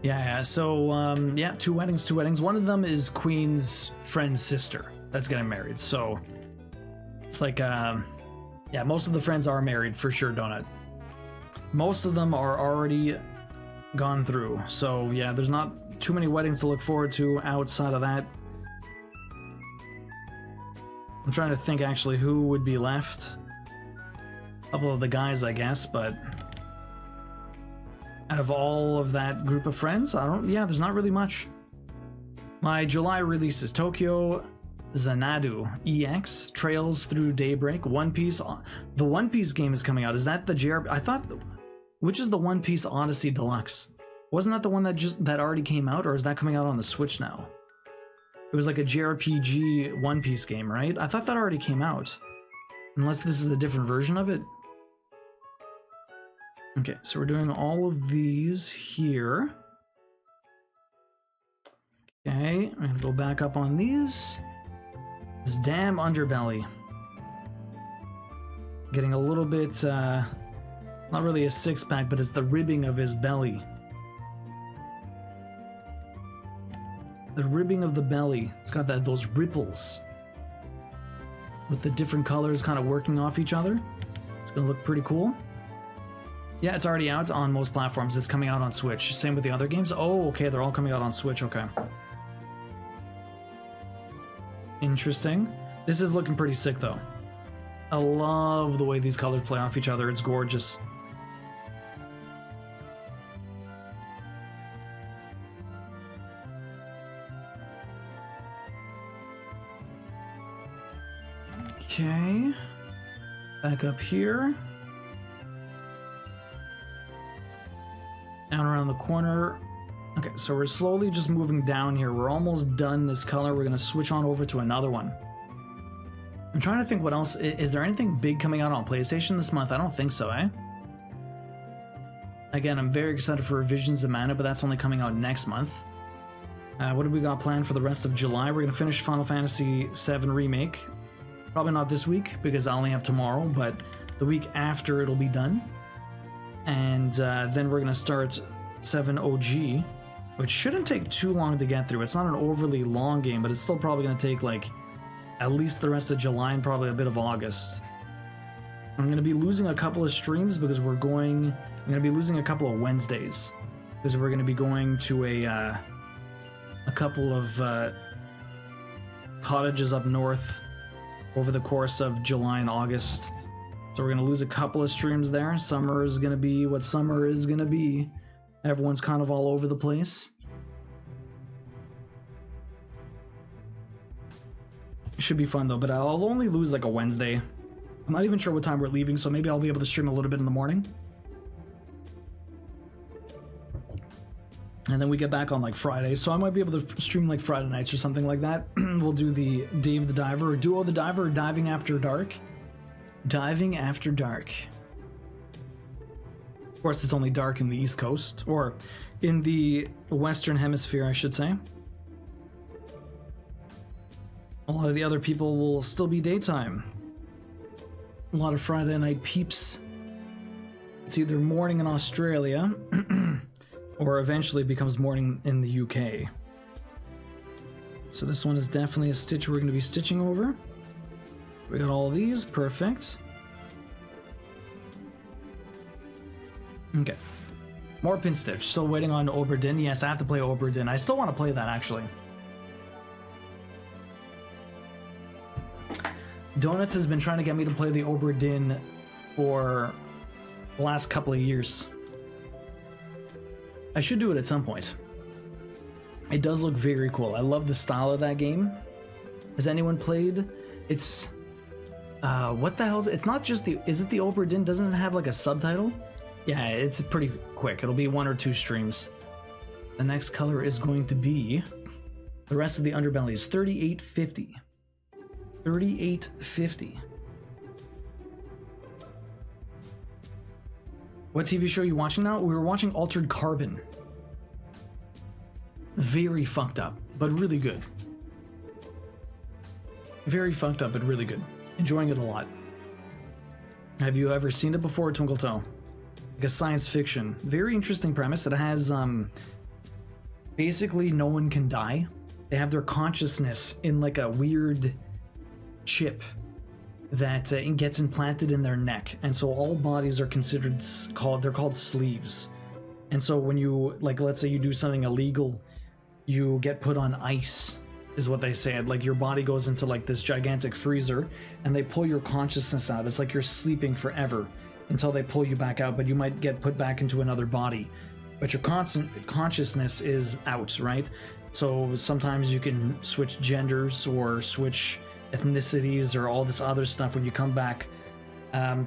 Yeah, so, yeah, two weddings. One of them is Queen's friend's sister that's getting married, so it's like, yeah, most of the friends are married for sure, Donut. Most of them are already gone through, so yeah, there's not too many weddings to look forward to outside of that. I'm trying to think actually who would be left. A couple of the guys, I guess, but out of all of that group of friends, there's not really much. My July release is Tokyo Xanadu EX, Trails Through Daybreak, One Piece. The One Piece game is coming out. Is that the JRPG? I thought, which is the One Piece Odyssey Deluxe? Wasn't that the one that already came out, or is that coming out on the Switch now? It was like a JRPG One Piece game, right? I thought that already came out. Unless this is a different version of it. Okay, so we're doing all of these here. Okay, I'm gonna go back up on these. This damn underbelly. Getting a little bit, not really a six-pack, but it's the ribbing of his belly. The ribbing of the belly. It's got those ripples. With the different colors kind of working off each other. It's gonna look pretty cool. Yeah, it's already out on most platforms. It's coming out on Switch. Same with the other games. Oh, okay, they're all coming out on Switch. Okay. Interesting. This is looking pretty sick, though. I love the way these colors play off each other. It's gorgeous. Okay. Back up here. Down around the corner. Okay, so we're slowly just moving down here. We're almost done this color. We're going to switch on over to another one. I'm trying to think what else. Is there anything big coming out on PlayStation this month? I don't think so, eh? Again, I'm very excited for Visions of Mana, but that's only coming out next month. What do we got planned for the rest of July? We're going to finish Final Fantasy VII Remake. Probably not this week, because I only have tomorrow, but the week after it'll be done. And then we're going to start 7 OG, which shouldn't take too long to get through. It's not an overly long game, but it's still probably going to take, like, at least the rest of July and probably a bit of August. I'm going to be losing a couple of streams because I'm going to be losing a couple of Wednesdays. Because we're going to be going to a couple of cottages up north over the course of July and August. So we're going to lose a couple of streams there. Summer is going to be what summer is going to be. Everyone's kind of all over the place. It should be fun though, but I'll only lose like a Wednesday. I'm not even sure what time we're leaving, so maybe I'll be able to stream a little bit in the morning. And then we get back on like Friday, so I might be able to stream like Friday nights or something like that. We'll do the Dave the Diver, or Duo the Diver, or Diving After Dark. Diving After Dark. Of course, it's only dark in the East Coast, or in the Western Hemisphere, I should say. A lot of the other people will still be daytime. A lot of Friday night peeps. It's either morning in Australia, or eventually becomes morning in the UK. So this one is definitely a stitch we're going to be stitching over. We got all these, perfect. Okay. More pin stitch. Still waiting on Oberdin. Yes, I have to play Oberdin. I still want to play that, actually. Donuts has been trying to get me to play the Oberdin for the last couple of years. I should do it at some point. It does look very cool. I love the style of that game. Has anyone played? It's... what the hell is it? It's not just the... Is it the Oberdin? Doesn't it have like a subtitle? Yeah, it's pretty quick. It'll be 1 or 2 streams. The next color is going to be... The rest of the underbelly is 3850. 3850. What TV show are you watching now? We were watching Altered Carbon. Very fucked up, but really good. Very fucked up, but really good. Enjoying it a lot. Have you ever seen it before, Twinkle Toe? Like a science fiction. Very interesting premise. It has, basically no one can die. They have their consciousness in like a weird chip that gets implanted in their neck, and so all bodies are considered they're called sleeves. And so when you, like, let's say you do something illegal, you get put on ice, is what they say. Like your body goes into like this gigantic freezer, and they pull your consciousness out. It's like you're sleeping forever until they pull you back out, but you might get put back into another body, but your consciousness is out, right? So sometimes you can switch genders or switch ethnicities or all this other stuff when you come back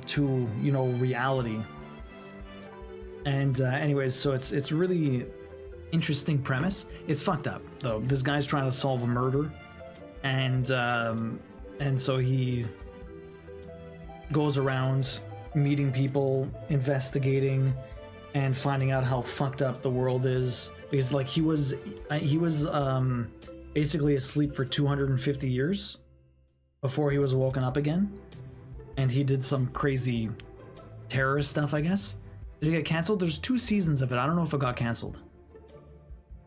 to, you know, reality. And anyways, so it's really interesting premise. It's fucked up though. This guy's trying to solve a murder, and so he goes around meeting people, investigating, and finding out how fucked up the world is, because like he was basically asleep for 250 years before he was woken up again, and he did some crazy terrorist stuff, I guess. Did it get canceled? There's 2 seasons of it. I don't know if it got canceled.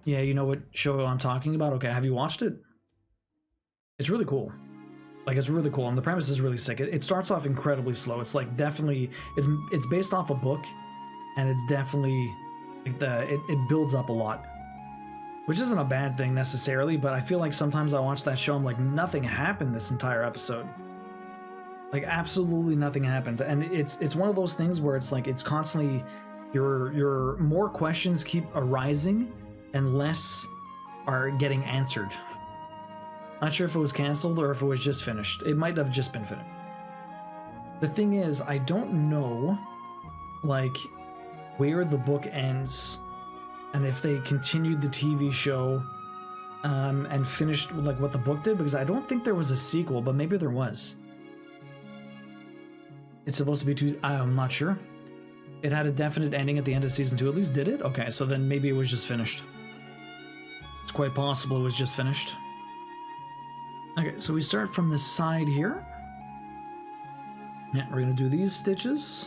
Yeah, you know what show I'm talking about? Okay, have you watched it? It's really cool. Like, it's really cool, and the premise is really sick. It starts off incredibly slow. It's like definitely, it's based off a book, and it's definitely like it builds up a lot, which isn't a bad thing necessarily, but I feel like sometimes I watch that show, I'm like, nothing happened this entire episode. Like, absolutely nothing happened. And it's one of those things where it's like, it's constantly, your more questions keep arising and less are getting answered. Not sure if it was canceled or if it was just finished. It might have just been finished. The thing is, I don't know, like, where the book ends, and if they continued the TV show and finished like what the book did, because I don't think there was a sequel, but maybe there was. It's supposed to be 2. I'm not sure. It had a definite ending at the end of season 2. At least did it? Okay, so then maybe it was just finished. It's It's quite possible it was just finished. Okay, so we start from this side here. Yeah, we're gonna do these stitches.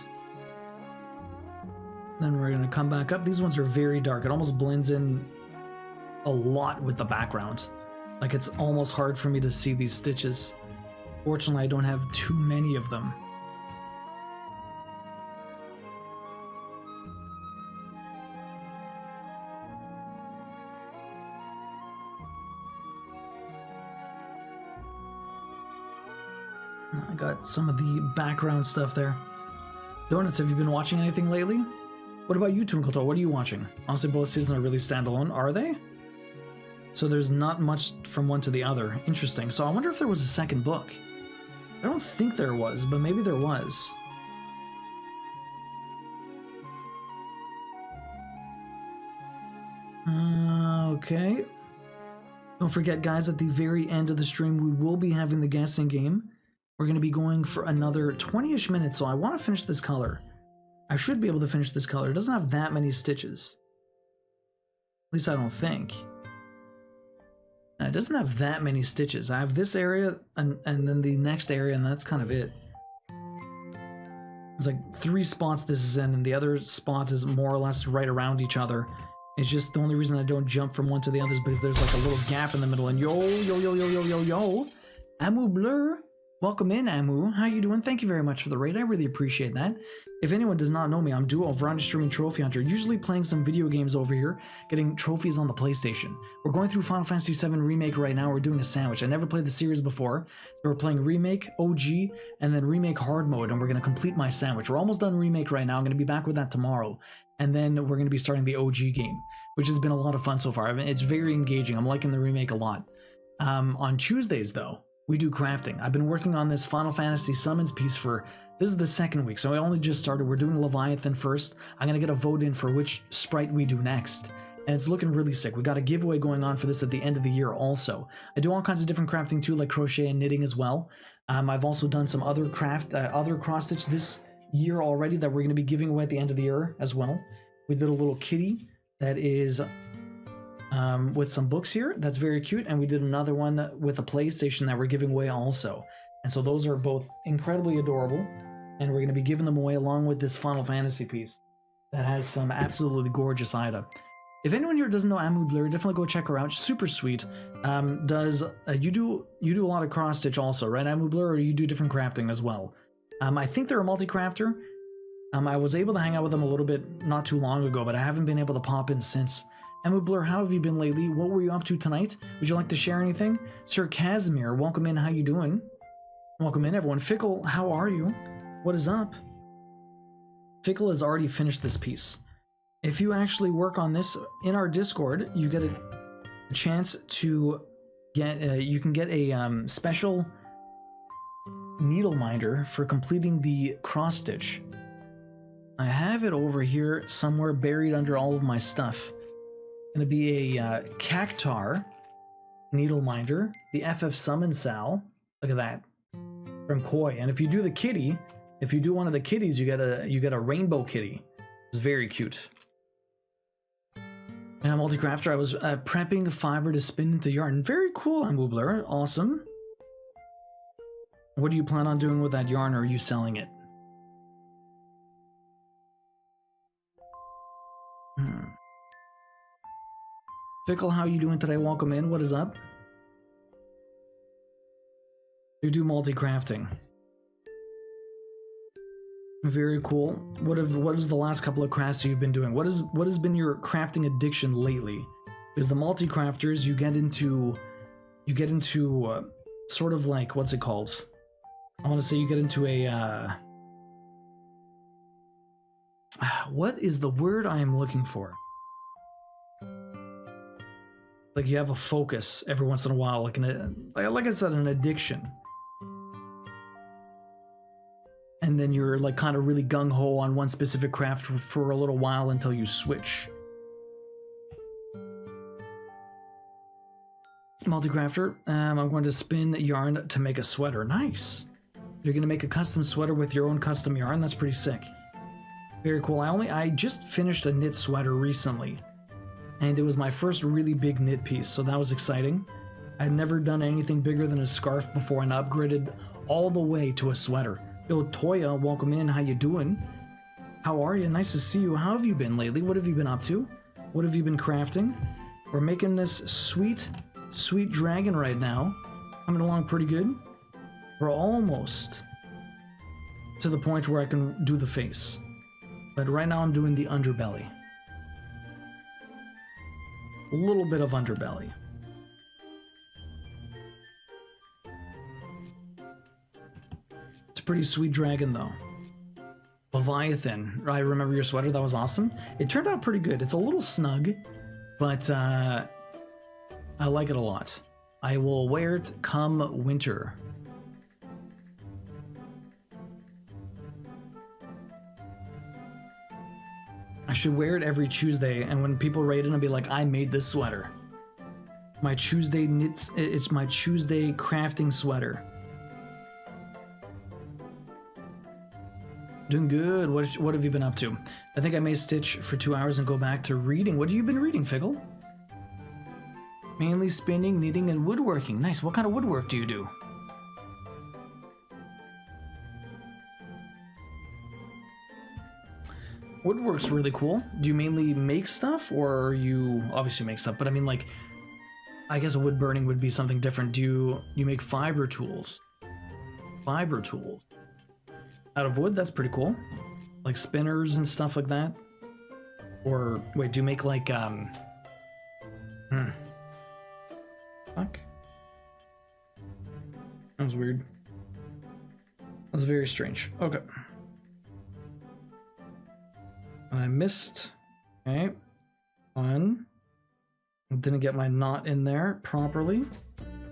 Then we're gonna come back up. These ones are very dark. It almost blends in a lot with the background. Like, it's almost hard for me to see these stitches. Fortunately, I don't have too many of them. I got some of the background stuff there. Donuts, have you been watching anything lately? What about you, Twinkle Toe? What are you watching? Honestly, both seasons are really standalone. Are they? So there's not much from one to the other. Interesting. So I wonder if there was a second book. I don't think there was, but maybe there was. Okay. Don't forget, guys, at the very end of the stream, we will be having the guessing game. We're going to be going for another 20-ish minutes, so I want to finish this color. I should be able to finish this color. It doesn't have that many stitches. At least I don't think. It doesn't have that many stitches. I have this area and then the next area, and that's kind of it. There's like 3 spots this is in, and the other spot is more or less right around each other. It's just the only reason I don't jump from one to the other is because there's like a little gap in the middle. And yo, Amu Blur. Welcome in, Amu. How you doing? Thank you very much for the raid. I really appreciate that. If anyone does not know me, I'm Duo, Variety Streaming Trophy Hunter, usually playing some video games over here, getting trophies on the PlayStation. We're going through Final Fantasy VII Remake right now. We're doing a sandwich. I never played the series before, so we're playing Remake, OG, and then Remake Hard Mode, and we're going to complete my sandwich. We're almost done Remake right now. I'm going to be back with that tomorrow, and then we're going to be starting the OG game, which has been a lot of fun so far. I mean, it's very engaging. I'm liking the Remake a lot. On Tuesdays, though, we do crafting. I've been working on this Final Fantasy Summons piece for, this is the 2nd week, so I only just started. We're doing Leviathan first. I'm gonna get a vote in for which sprite we do next. And it's looking really sick. We got a giveaway going on for this at the end of the year also. I do all kinds of different crafting too, like crochet and knitting as well. I've also done some other other cross stitch this year already that we're gonna be giving away at the end of the year as well. We did a little kitty that is with some books here. That's very cute. And we did another one with a PlayStation that we're giving away also. And so those are both incredibly adorable. And we're going to be giving them away along with this Final Fantasy piece that has some absolutely gorgeous items. If anyone here doesn't know Amu Blur, definitely go check her out. She's super sweet. You do a lot of cross stitch also, right, Amu Blur, or you do different crafting as well? I think they're a multi-crafter. I was able to hang out with them a little bit not too long ago, but I haven't been able to pop in since. Amu Blur, how have you been lately? What were you up to tonight? Would you like to share anything? Sir Casimir, welcome in. How you doing? Welcome in, everyone. Fickle, how are you? What is up? Fickle has already finished this piece. If you actually work on this in our Discord, you get a chance to get, you can get a special needle minder for completing the cross stitch. I have it over here somewhere buried under all of my stuff. Going to be a Cactar needle minder, the FF Summon Sal. Look at that, from Koi. And if you do the kitty, if you do one of the kitties, you get a rainbow kitty. It's very cute. And multi-crafter, I was prepping fiber to spin into yarn. Very cool, Amu Blur. Awesome. What do you plan on doing with that yarn, or are you selling it? Fickle, how you doing today? Welcome in. What is up? You do multi-crafting. Very cool. What is the last couple of crafts you've been doing? What has been your crafting addiction lately? Because the multi-crafters, you get into sort of like, what's it called? I want to say you get into a what is the word I am looking for? Like you have a focus every once in a while, like like I said, an addiction. And then you're like kind of really gung-ho on one specific craft for a little while until you switch. Multi-crafter, I'm going to spin yarn to make a sweater. Nice. You're going to make a custom sweater with your own custom yarn. That's pretty sick. Very cool. I just finished a knit sweater recently. and it was my first really big knit piece, so that was exciting. I'd never done anything bigger than a scarf before and upgraded all the way to a sweater. Yo, Toya, welcome in. How you doing? How are you? Nice to see you. How have you been lately? What have you been up to? What have you been crafting? We're making this sweet, sweet dragon right now. Coming along pretty good. We're almost to the point where I can do the face. But right now I'm doing the underbelly. A little bit of underbelly. It's a pretty sweet dragon though. Leviathan. I remember your sweater, that was awesome. It turned out pretty good. It's a little snug, but I like it a lot. I will wear it come winter. I should wear it every Tuesday, and when people rate it, I'll be like, I made this sweater. My Tuesday knits, it's my Tuesday crafting sweater. Doing good. What have you been up to? I think I may stitch for 2 hours and go back to reading. What have you been reading, Fickle? Mainly spinning, knitting, and woodworking. Nice. What kind of woodwork do you do? Woodwork's really cool. Do you mainly make stuff, or you obviously make stuff, but I mean, like, I guess wood burning would be something different. Do you make fiber tools? Fiber tools. Out of wood? That's pretty cool. Like spinners and stuff like that? Or, wait, do you make like, Fuck. That was weird. That was very strange. Okay. And I missed. Okay. Fun. Didn't get my knot in there properly.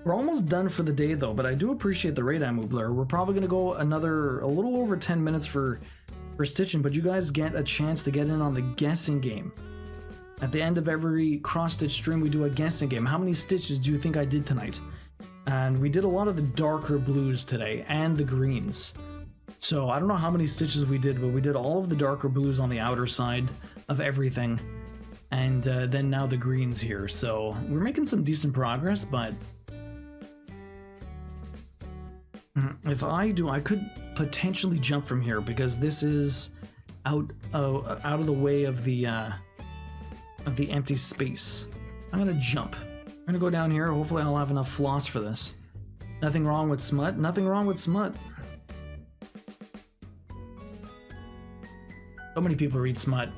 We're almost done for the day though, but I do appreciate the radar Moobler. We're probably gonna go a little over 10 minutes for stitching, but you guys get a chance to get in on the guessing game. At the end of every cross-stitch stream, we do a guessing game. How many stitches do you think I did tonight? And we did a lot of the darker blues today, and the greens. So I don't know how many stitches we did, but we did all of the darker blues on the outer side of everything. And then now the greens here. So we're making some decent progress, but if I could potentially jump from here because this is out of the way of the empty space. I'm gonna jump. I'm gonna go down here. Hopefully I'll have enough floss for this. Nothing wrong with smut. Nothing wrong with smut. So many people read smut.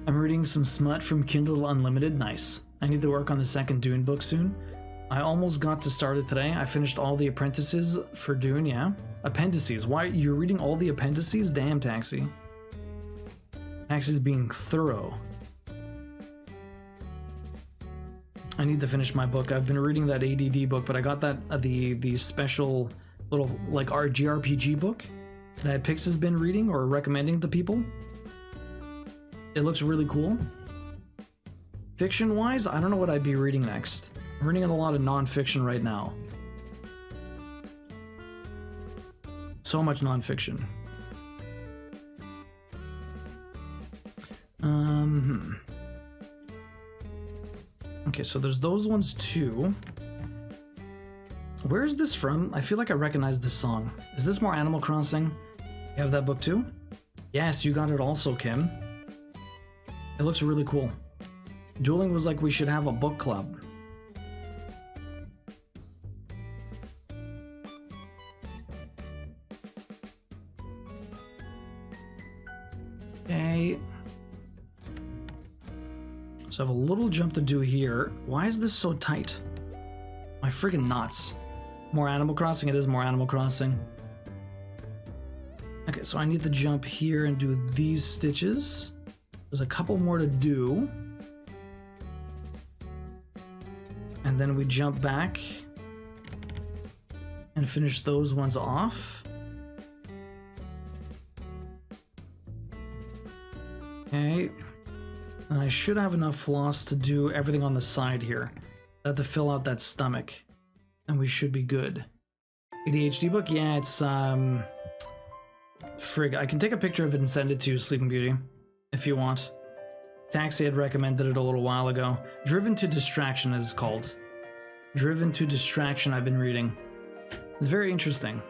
I'm reading some smut from Kindle Unlimited. Nice. I need to work on the second Dune book soon. I almost got to start it today. I finished all the apprentices for Dune, yeah. Appendices. Why? You're reading all the appendices? Damn, Taxi. Taxi's being thorough. I need to finish my book. I've been reading that ADD book, but I got that the special little like JRPG book that Pix has been reading or recommending to people. It looks really cool. Fiction-wise, I don't know what I'd be reading next. I'm reading a lot of non-fiction right now. So much non-fiction. Okay, so there's those ones too. Where is this from? I feel like I recognize this song. Is this more Animal Crossing? You have that book too? Yes, you got it also, Kim. It looks really cool. Dueling was like we should have a book club. Okay. So I have a little jump to do here. Why is this so tight? My friggin' knots. More Animal Crossing? It is more Animal Crossing. Okay, so I need to jump here and do these stitches. There's a couple more to do. And then we jump back and finish those ones off. Okay. And I should have enough floss to do everything on the side here. I have to fill out that stomach. And we should be good. ADHD book? Yeah, it's frig. I can take a picture of it and send it to Sleeping Beauty if you want. Taxi had recommended it a little while ago. Driven to Distraction is called. Driven to Distraction I've been reading. It's very interesting.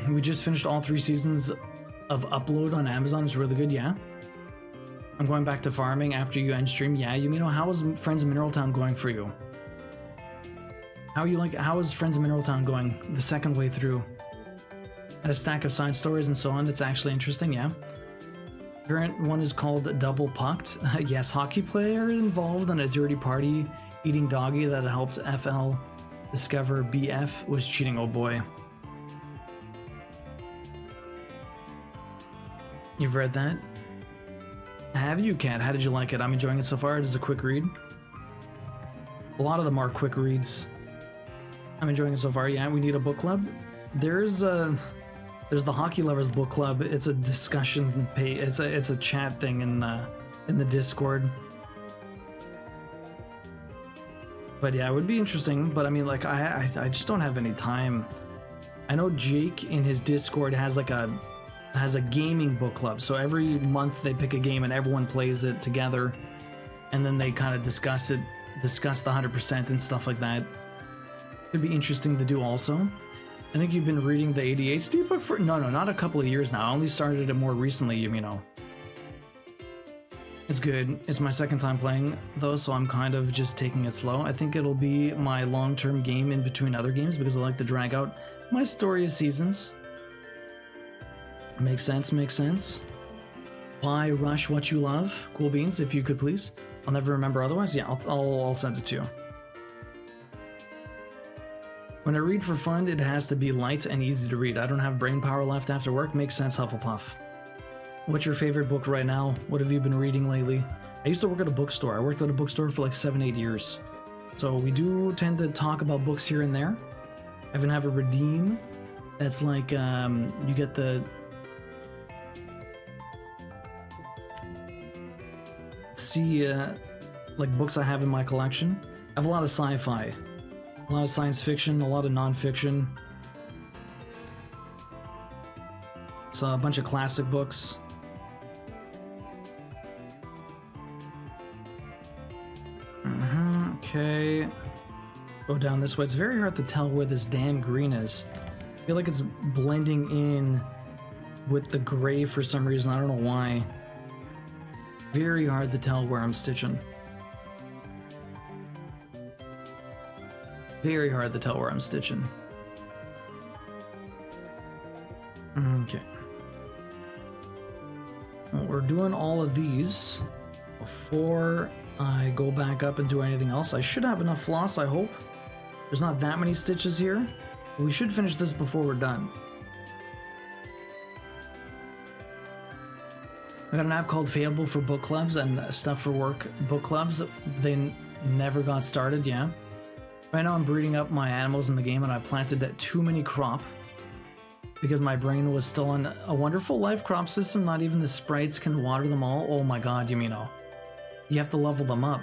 We just finished all 3 seasons of Upload on Amazon. It's really good, yeah. I'm going back to farming after you end stream. Yeah, Yumino, how is Friends of Mineral Town going for you? How is Friends of Mineral Town going the second way through? Had a stack of side stories and so on. That's actually interesting, yeah. Current one is called Double Pucked. Yes, hockey player involved in a dirty party eating doggy that helped FL discover BF was cheating, oh boy. You've read that? Have you, Kat? How did you like it? I'm enjoying it so far. It is a quick read. A lot of them are quick reads. I'm enjoying it so far. Yeah, we need a book club. There's the Hockey Lovers book club. It's a discussion page. It's a chat thing in the Discord. But yeah, it would be interesting. But I mean, like, I just don't have any time. I know Jake in his Discord has a gaming book club. So every month they pick a game and everyone plays it together, and then they kind of discuss the 100% and stuff like that. It'd be interesting to do also. I think you've been reading the ADHD book for no, not a couple of years now. I only started it more recently, you know. It's good. It's my second time playing though, so I'm kind of just taking it slow. I think it'll be my long-term game in between other games because I like to drag out my story of seasons. Makes sense, makes sense. Buy Rush What You Love. Cool beans, if you could please. I'll never remember otherwise. Yeah, I'll send it to you. When I read for fun, it has to be light and easy to read. I don't have brain power left after work. Makes sense, Hufflepuff. What's your favorite book right now? What have you been reading lately? I used to work at a bookstore. I worked at a bookstore for like 7-8 years. So we do tend to talk about books here and there. I even have a redeem. That's like, you get the... see like books I have in my collection. I have a lot of sci-fi, a lot of science fiction, a lot of non-fiction. It's a bunch of classic books. Okay, go down this way. It's very hard to tell where this damn green is. I feel like it's blending in with the gray for some reason. I don't know why. Very hard to tell where I'm stitching. Very hard to tell where I'm stitching. Okay. Well, we're doing all of these before I go back up and do anything else. I should have enough floss, I hope. There's not that many stitches here. We should finish this before we're done. I got an app called Fable for book clubs and Stuff for Work book clubs. They never got started, yeah. Right now I'm breeding up my animals in the game and I planted too many crop because my brain was still on a Wonderful Life crop system. Not even the sprites can water them all. Oh my god, Yumino. You have to level them up.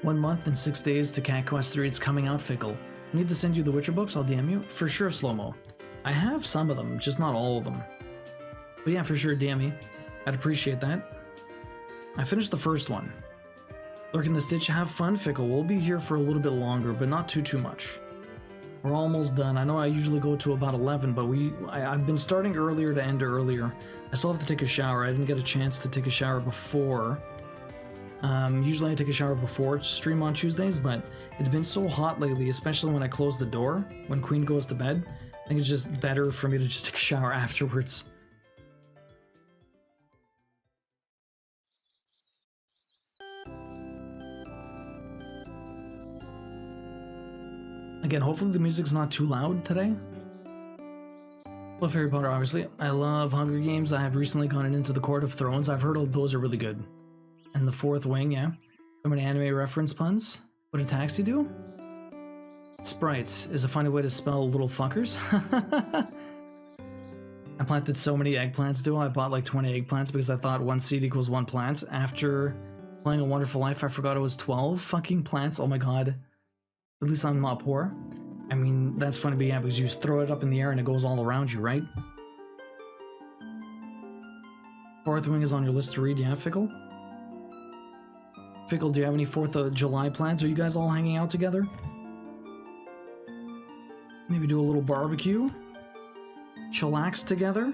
1 month and 6 days to Cat Quest 3. It's coming out, Fickle. I need to send you the Witcher books. I'll DM you. For sure, Slow-Mo. I have some of them, just not all of them. But yeah, for sure, DM me. I'd appreciate that. I finished the first one. Lurking the Stitch, have fun, Fickle. We'll be here for a little bit longer, but not too much. We're almost done. I know I usually go to about 11, but I've been starting earlier to end earlier. I still have to take a shower. I didn't get a chance to take a shower before. Usually I take a shower before stream on Tuesdays, but it's been so hot lately, especially when I close the door, when Queen goes to bed. I think it's just better for me to just take a shower afterwards. Again, hopefully the music's not too loud today. Love Harry Potter, obviously. I love Hunger Games. I have recently gone into the Court of Thrones. I've heard those are really good. And The Fourth Wing, yeah. So many anime reference puns. What did Taxi do? Sprites is a funny way to spell little fuckers. I planted so many eggplants, dude. I bought like 20 eggplants because I thought 1 seed equals 1 plant. After playing A Wonderful Life, I forgot it was 12 fucking plants. Oh my god. At least I'm not poor. I mean, that's funny, but yeah, because you just throw it up in the air and it goes all around you, right? Fourth Wing is on your list to read, yeah, Fickle? Fickle, do you have any 4th of July plans? Are you guys all hanging out together? Maybe do a little barbecue? Chillax together?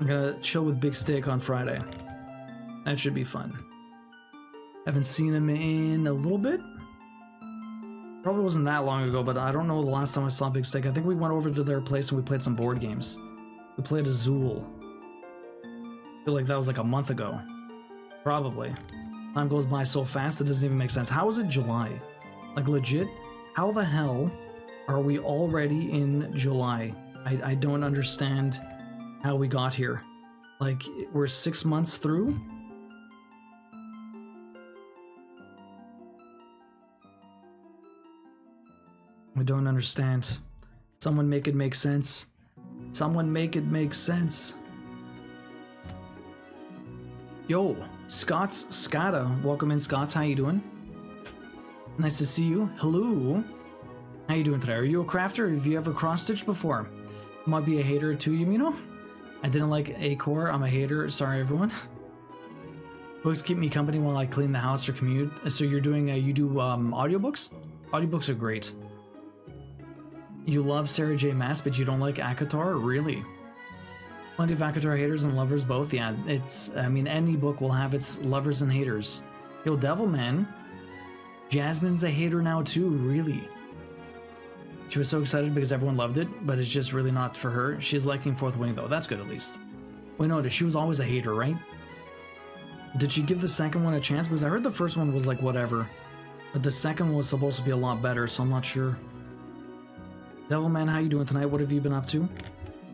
I'm gonna chill with Big Steak on Friday. That should be fun. Haven't seen him in a little bit. Probably wasn't that long ago, but I don't know the last time I saw Big Steak. I think we went over to their place and we played some board games. We played Azul. I feel like that was like a month ago. Probably. Time goes by so fast it doesn't even make sense. How is it July? Like legit? How the hell are we already in July? I don't understand how we got here. Like, we're 6 months through? I don't understand. Someone make it make sense. Someone make it make sense. Yo, Scott's Scotta. Welcome in, Scott's. How you doing? Nice to see you. Hello. How you doing today? Are you a crafter? Have you ever cross-stitched before? Might be a hater too, you know? I didn't like A-Core. I'm a hater. Sorry, everyone. Books keep me company while I clean the house or commute. So you're doing, you do audiobooks? Audiobooks are great. You love Sarah J. Maas, but you don't like ACOTAR? Really? Plenty of ACOTAR haters and lovers both. Yeah, it's, I mean, any book will have its lovers and haters. Yo, Devilman. Jasmine's a hater now too, really. She was so excited because everyone loved it, but it's just really not for her. She's liking Fourth Wing though, that's good at least. Wait, no, she was always a hater, right? Did she give the second one a chance? Because I heard the first one was like whatever, but the second one was supposed to be a lot better, so I'm not sure. Devilman, how you doing tonight? What have you been up to?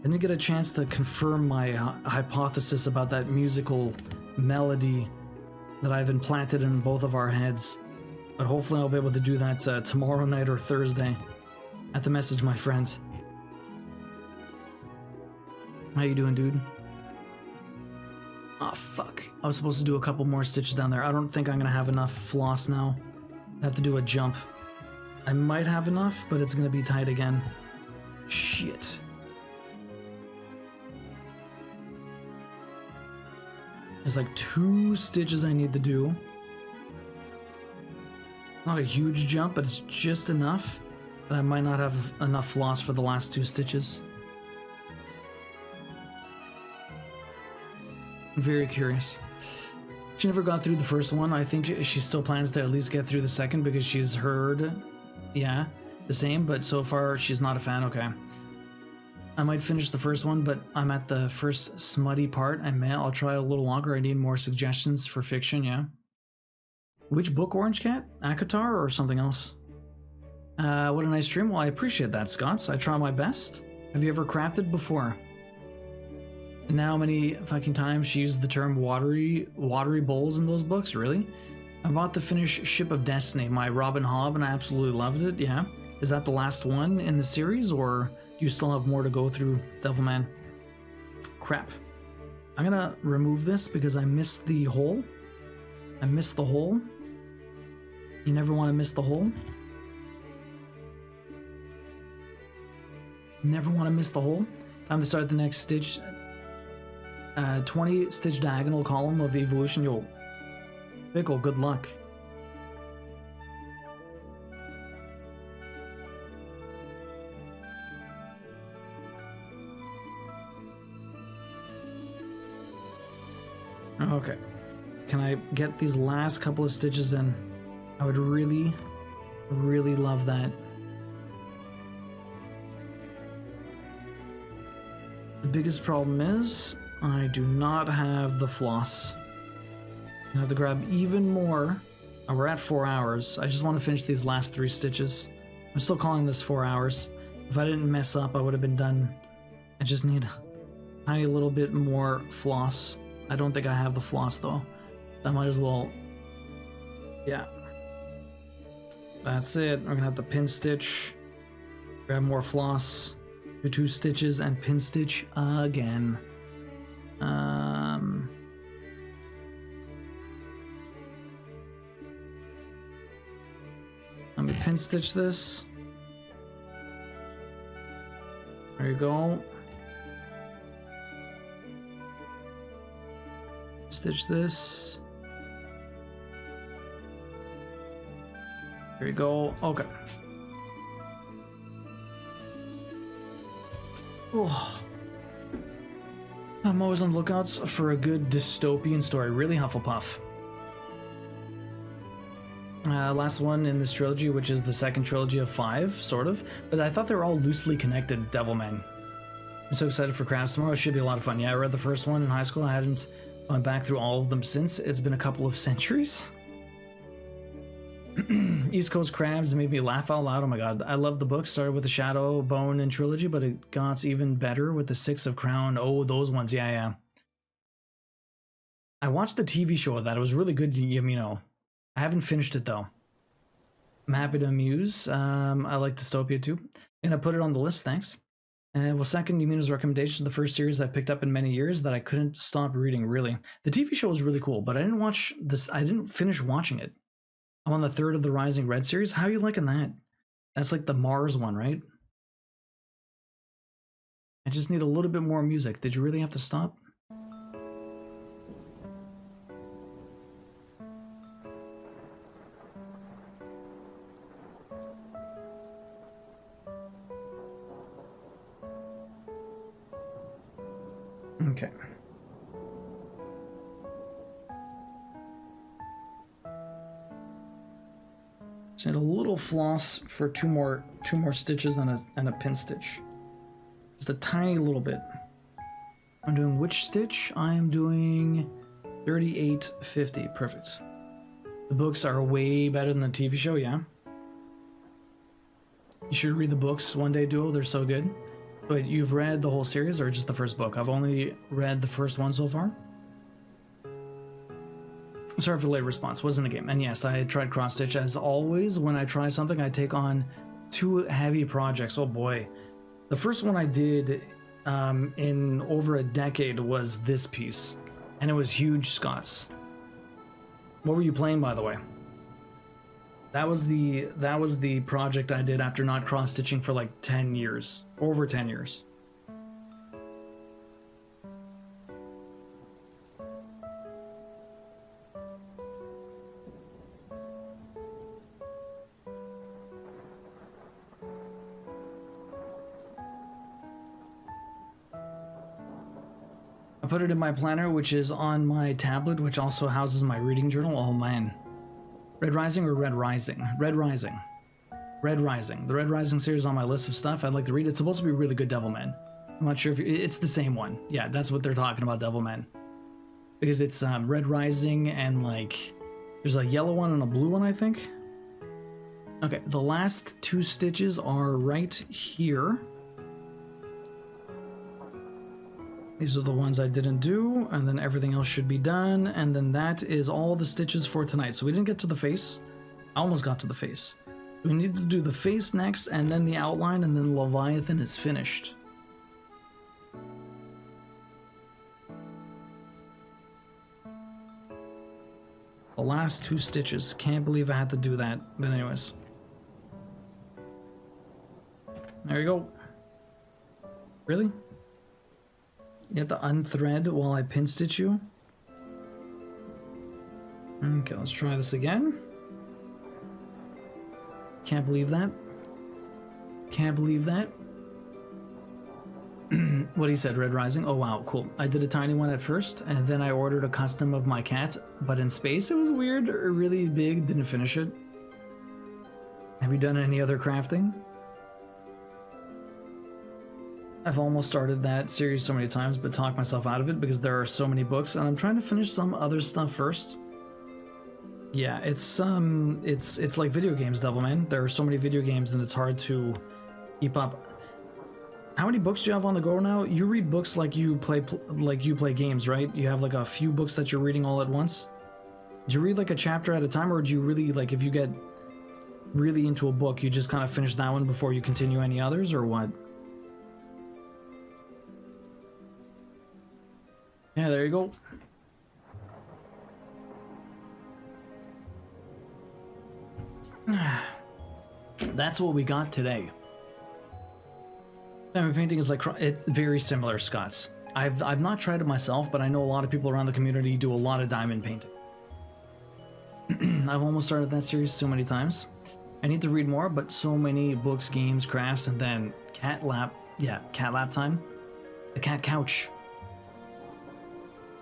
Didn't get a chance to confirm my hypothesis about that musical melody that I've implanted in both of our heads, but hopefully I'll be able to do that tomorrow night or Thursday. At the message, my friend. How you doing, dude? Oh, fuck. I was supposed to do a couple more stitches down there. I don't think I'm gonna have enough floss now. I have to do a jump. I might have enough, but it's gonna be tight again. Shit. There's like 2 stitches I need to do. Not a huge jump, but it's just enough. But I might not have enough floss for the last 2 stitches. I'm very curious. She never got through the first one. I think she still plans to at least get through the second because she's heard, yeah, the same, but so far she's not a fan. Okay. I might finish the first one, but I'm at the first smutty part. I'll try a little longer. I need more suggestions for fiction, yeah. Which book, Orange Cat? ACOTAR or something else? What a nice stream. Well, I appreciate that, Scots. I try my best. Have you ever crafted before? And how many fucking times she used the term watery bowls in those books? Really? I bought the Finnish Ship of Destiny, my Robin Hobb, and I absolutely loved it, yeah. Is that the last one in the series, or do you still have more to go through, Devilman? Crap. I'm gonna remove this because I missed the hole. I missed the hole. You never want to miss the hole. Never want to miss the hole. Time to start the next stitch. 20 stitch diagonal column of evolution. Yo, Pickle, good luck. Okay. Can I get these last couple of stitches in? I would really, really love that. The biggest problem is I do not have the floss. I have to grab even more. Oh, we're at 4 hours. I just want to finish these last 3 stitches. I'm still calling this 4 hours. If I didn't mess up, I would have been done. I just need a tiny little bit more floss. I don't think I have the floss though. I might as well. Yeah. That's it. We're gonna have to pin stitch. Grab more floss. Do 2 stitches and pin stitch again. pin stitch this. There you go. Stitch this. There you go. Okay. Oh. I'm always on the lookout for a good dystopian story. Really Hufflepuff. Last one in this trilogy, which is the second trilogy of 5, sort of. But I thought they were all loosely connected, Devilman. I'm so excited for crafts tomorrow. It should be a lot of fun. Yeah, I read the first one in high school. I hadn't gone back through all of them since. It's been a couple of centuries. East Coast Crabs made me laugh out loud. Oh my god. I love the book. Started with the Shadow, Bone, and Trilogy, but it got even better with the Six of Crown. Oh, those ones. Yeah, yeah. I watched the TV show of that. It was really good, you know. I haven't finished it, though. I'm happy to amuse. I like Dystopia, too. And I put it on the list, thanks. Well, second, Yumina's recommendation is the first series I picked up in many years that I couldn't stop reading, really. The TV show was really cool, but I didn't watch this. I didn't finish watching it. I'm on the third of the Rising Red series. How are you liking that? That's like the Mars one, right? I just need a little bit more music. Did you really have to stop? Okay. Just need a little floss for two more stitches and a pin stitch. Just a tiny little bit. I'm doing which stitch? I'm doing 3850. Perfect. The books are way better than the TV show, yeah. You should read the books one day, Duo. They're so good. Wait, you've read the whole series or just the first book? I've only read the first one so far. Sorry for the late response. Wasn't a game. And yes, I tried cross stitch. As always, when I try something, I take on 2 heavy projects. Oh boy. The first one I did in over a decade was this piece. And it was huge, Scots. What were you playing, by the way? That was the project I did after not cross stitching for like 10 years. Over 10 years. I put it in my planner, which is on my tablet, which also houses my reading journal. Oh man. Red Rising or Red Rising? Red Rising. Red Rising. The Red Rising series is on my list of stuff I'd like to read. It's supposed to be really good, Devilman. I'm not sure if it's the same one. Yeah, that's what they're talking about, Devilman. Because it's Red Rising and like there's a yellow one and a blue one, I think. Okay, the last 2 stitches are right here. These are the ones I didn't do, and then everything else should be done, and then that is all the stitches for tonight. So we didn't get to the face. I almost got to the face. We need to do the face next, and then the outline, and then Leviathan is finished. The last 2 stitches. Can't believe I had to do that. But anyways. There you go. Really? You have to unthread while I pin stitch you. Okay, let's try this again. Can't believe that. Can't believe that. What he said, Red Rising. Oh wow, cool. I did a tiny one at first, and then I ordered a custom of my cat, but in space. It was weird, or really big, didn't finish it. Have you done any other crafting? I've almost started that series so many times, but talked myself out of it because there are so many books, and I'm trying to finish some other stuff first. Yeah, it's like video games, Devilman. There are so many video games, and it's hard to keep up. How many books do you have on the go now? You read books like you play games, right? You have like a few books that you're reading all at once. Do you read like a chapter at a time, or do you really like if you get really into a book, you just kind of finish that one before you continue any others, or what? Yeah, there you go. That's what we got today. Diamond painting is like, it's very similar, Scots. I've not tried it myself, but I know a lot of people around the community do a lot of diamond painting. I've almost started that series so many times. I need to read more, but so many books, games, crafts, and then cat lap. Yeah, cat lap time. The cat couch.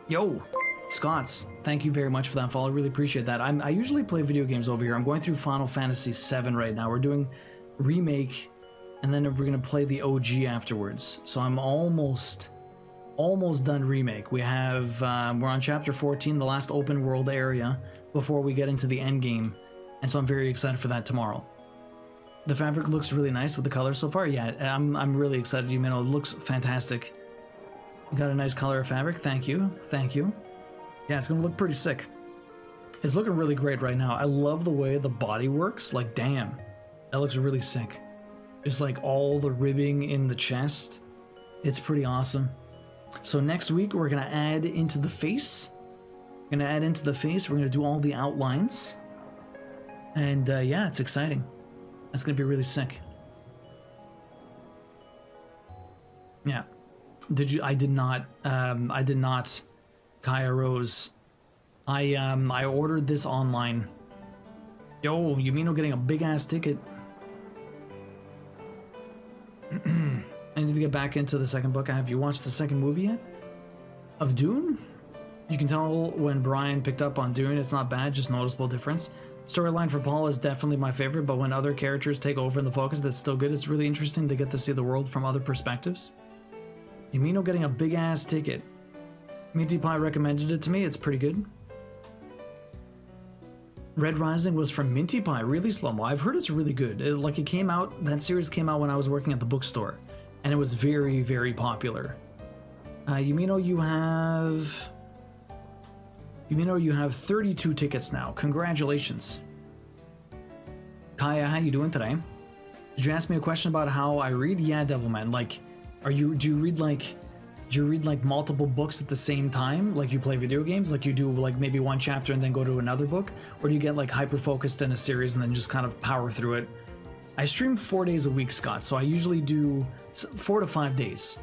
Yo, Scots, thank you very much for that follow. I really appreciate that. I usually play video games over here. I'm going through Final Fantasy VII right now. We're doing remake, and then we're gonna play the OG afterwards. So I'm almost done remake. We have we're on chapter 14, the last open world area before we get into the end game, and so I'm very excited for that tomorrow. The fabric looks really nice with the color so far. Yeah, I'm really excited. You know, it looks fantastic. You got a nice color of fabric. Thank you. Thank you. Yeah, it's gonna look pretty sick. It's looking really great right now. I love the way the body works. Like, damn, that looks really sick. Just like all the ribbing in the chest. It's pretty awesome. So next week we're gonna add into the face. We're gonna do all the outlines. And yeah, it's exciting. That's gonna be really sick. Yeah. I did not, Kaya Rose. I ordered this online. Yo, Yumino getting a big ass ticket. I need to get back into the second book. Have you watched the second movie yet? Of Dune? You can tell when Brian picked up on Dune, it's not bad, just noticeable difference. Storyline for Paul is definitely my favorite, but when other characters take over in the focus, that's still good. It's really interesting to get to see the world from other perspectives. Yumino getting a big ass ticket. Minty Pie recommended it to me, it's pretty good. Red Rising was from Minty Pie, really slow-mo. I've heard it's really good. It came out, that series came out when I was working at the bookstore, and it was very, very popular. Yumino, you have 32 tickets now. Congratulations. Kaya, how you doing today? Did you ask me a question about how I read? Yeah, Devilman. Like, do you read like multiple books at the same time? Like you play video games? Like you do like maybe one chapter and then go to another book? Or do you get like hyper focused in a series and then just kind of power through it? I stream 4 days a week, Scott, so I usually do 4 to 5 days.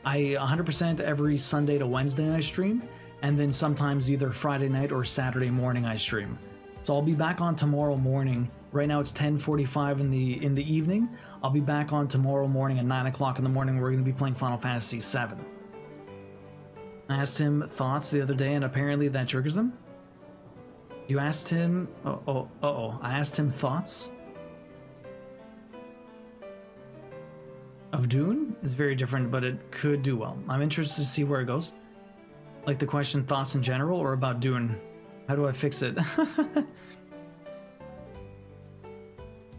I 100% every Sunday to Wednesday I stream, and then sometimes either Friday night or Saturday morning I stream. So I'll be back on tomorrow morning. Right now it's 10:45 in the evening. I'll be back on tomorrow morning at 9 o'clock in the morning. We're going to be playing Final Fantasy VII. I asked him thoughts the other day, and apparently that triggers him. You asked him... I asked him thoughts of Dune. It's very different, but it could do well. I'm interested to see where it goes. Like the question, thoughts in general, or about Dune? How do I fix it?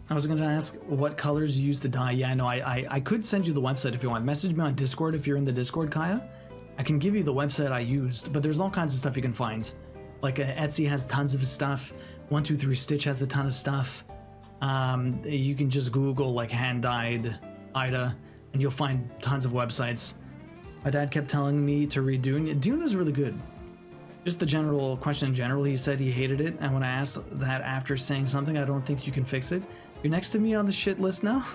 I was going to ask what colors you use to dye. Yeah, no, I could send you the website if you want. Message me on Discord if you're in the Discord, Kaya. I can give you the website I used, but there's all kinds of stuff you can find. Like Etsy has tons of stuff. 123 Stitch has a ton of stuff. You can just Google like hand-dyed Ida, and you'll find tons of websites. My dad kept telling me to read Dune. Dune is really good. Just the general question in general, he said he hated it, and when I asked that after saying something, I don't think you can fix it. You're next to me on the shit list now?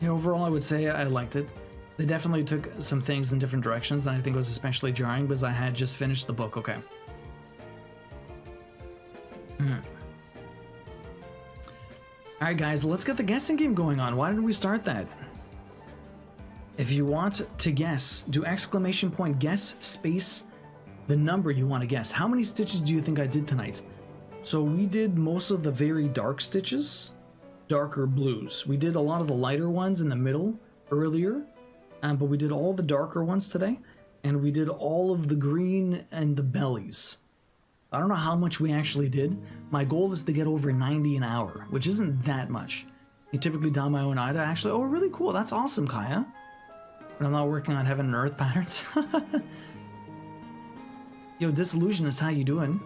Yeah, overall, I would say I liked it. They definitely took some things in different directions, and I think it was especially jarring because I had just finished the book. Okay. Alright guys, let's get the guessing game going on. Why didn't we start that? If you want to guess, do exclamation point guess space the number you want to guess. How many stitches do you think I did tonight? So we did most of the very dark stitches, darker blues. We did a lot of the lighter ones in the middle earlier, but we did all the darker ones today, and we did all of the green and the bellies. I don't know how much we actually did. My goal is to get over 90 an hour, which isn't that much. You typically dye my own Ida, actually. Oh, really cool. That's awesome, Kaya. But I'm not working on heaven and earth patterns. Yo, Disillusionist, how you doing?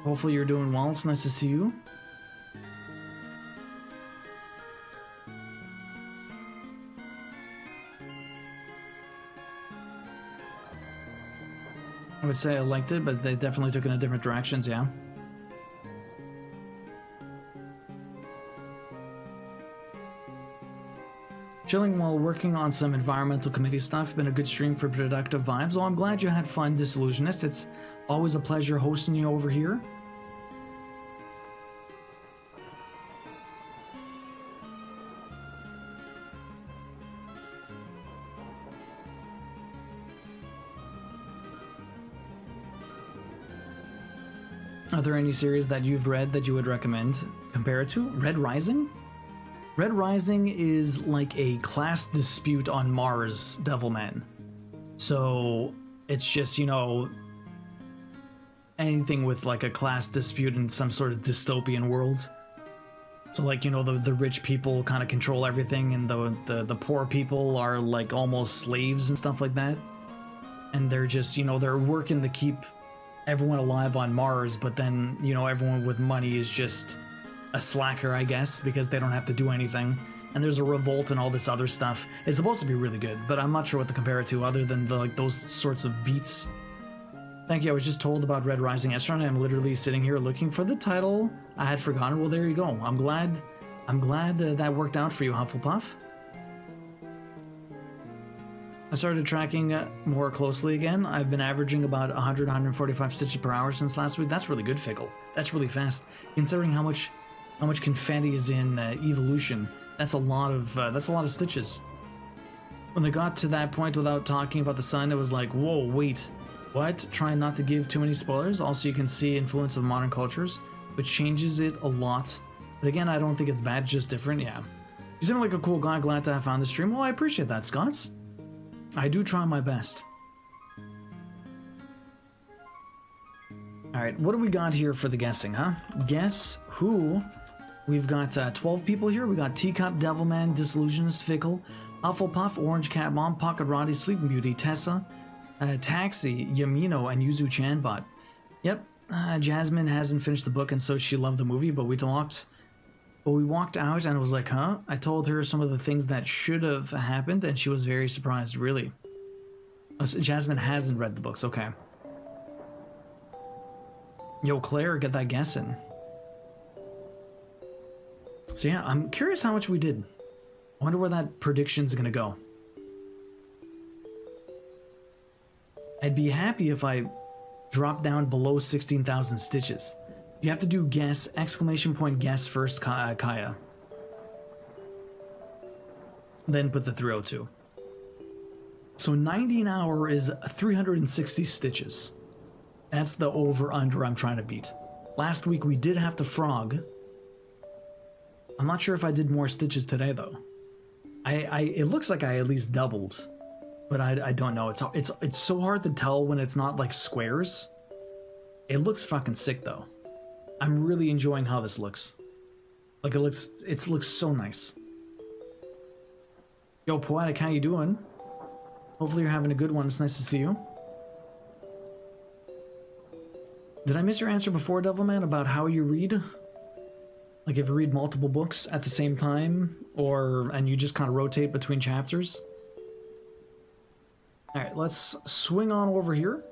Hopefully you're doing well. It's nice to see you. would say I liked it, but they definitely took it in different directions, yeah. Chilling while working on some environmental committee stuff. Been a good stream for productive vibes. Oh, I'm glad you had fun, Disillusionist. It's always a pleasure hosting you over here. Are there any series that you've read that you would recommend compare it to? Red Rising? Red Rising is like a class dispute on Mars, Devilman. So it's just, you know, anything with like a class dispute in some sort of dystopian world. So like, you know, the rich people kind of control everything, and the poor people are like almost slaves and stuff like that. And they're just, you know, they're working to keep everyone alive on Mars, but then, you know, everyone with money is just a slacker, I guess, because they don't have to do anything. And there's a revolt and all this other stuff. It's supposed to be really good, but I'm not sure what to compare it to other than like those sorts of beats. Thank you. I was just told about Red Rising yesterday. I'm literally sitting here looking for the title. I had forgotten. Well, there you go. I'm glad that worked out for you, Hufflepuff. I started tracking more closely again. I've been averaging about 145 stitches per hour since last week. That's really good, Fickle. That's really fast, considering how much confetti is in evolution. That's a lot of stitches. When they got to that point without talking about the sun, it was like, whoa, wait, what? Trying not to give too many spoilers. Also, you can see influence of modern cultures, which changes it a lot. But again, I don't think it's bad, just different. Yeah, you seem like a cool guy. Glad to have found the stream. Well, I appreciate that, Scots. I do try my best. Alright, what do we got here for the guessing, huh? Guess who? We've got 12 people here. We got Teacup, Devilman, Disillusionist, Fickle, Hufflepuff, Orange Cat Mom, Pocket Roddy, Sleeping Beauty, Tessa, Taxi, Yamino, and Yuzu Chanbot. Yep, Jasmine hasn't finished the book, and so she loved the movie, but we walked out and it was like, huh? I told her some of the things that should have happened, and she was very surprised, really. Oh, so Jasmine hasn't read the books, okay. Yo, Claire, get that guess in. So yeah, I'm curious how much we did. I wonder where that prediction's gonna go. I'd be happy if I dropped down below 16,000 stitches. You have to do guess, exclamation point guess first, Kaya. Then put the 302. So 90 an hour is 360 stitches. That's the over-under I'm trying to beat. Last week we did have the frog. I'm not sure if I did more stitches today though. It looks like I at least doubled, but I don't know. It's so hard to tell when it's not like squares. It looks fucking sick though. I'm really enjoying how this looks. Like it looks so nice. Yo, Poetic, how you doing? Hopefully you're having a good one. It's nice to see you. Did I miss your answer before, Devilman, about how you read? Like if you read multiple books at the same time, and you just kind of rotate between chapters? Alright, let's swing on over here.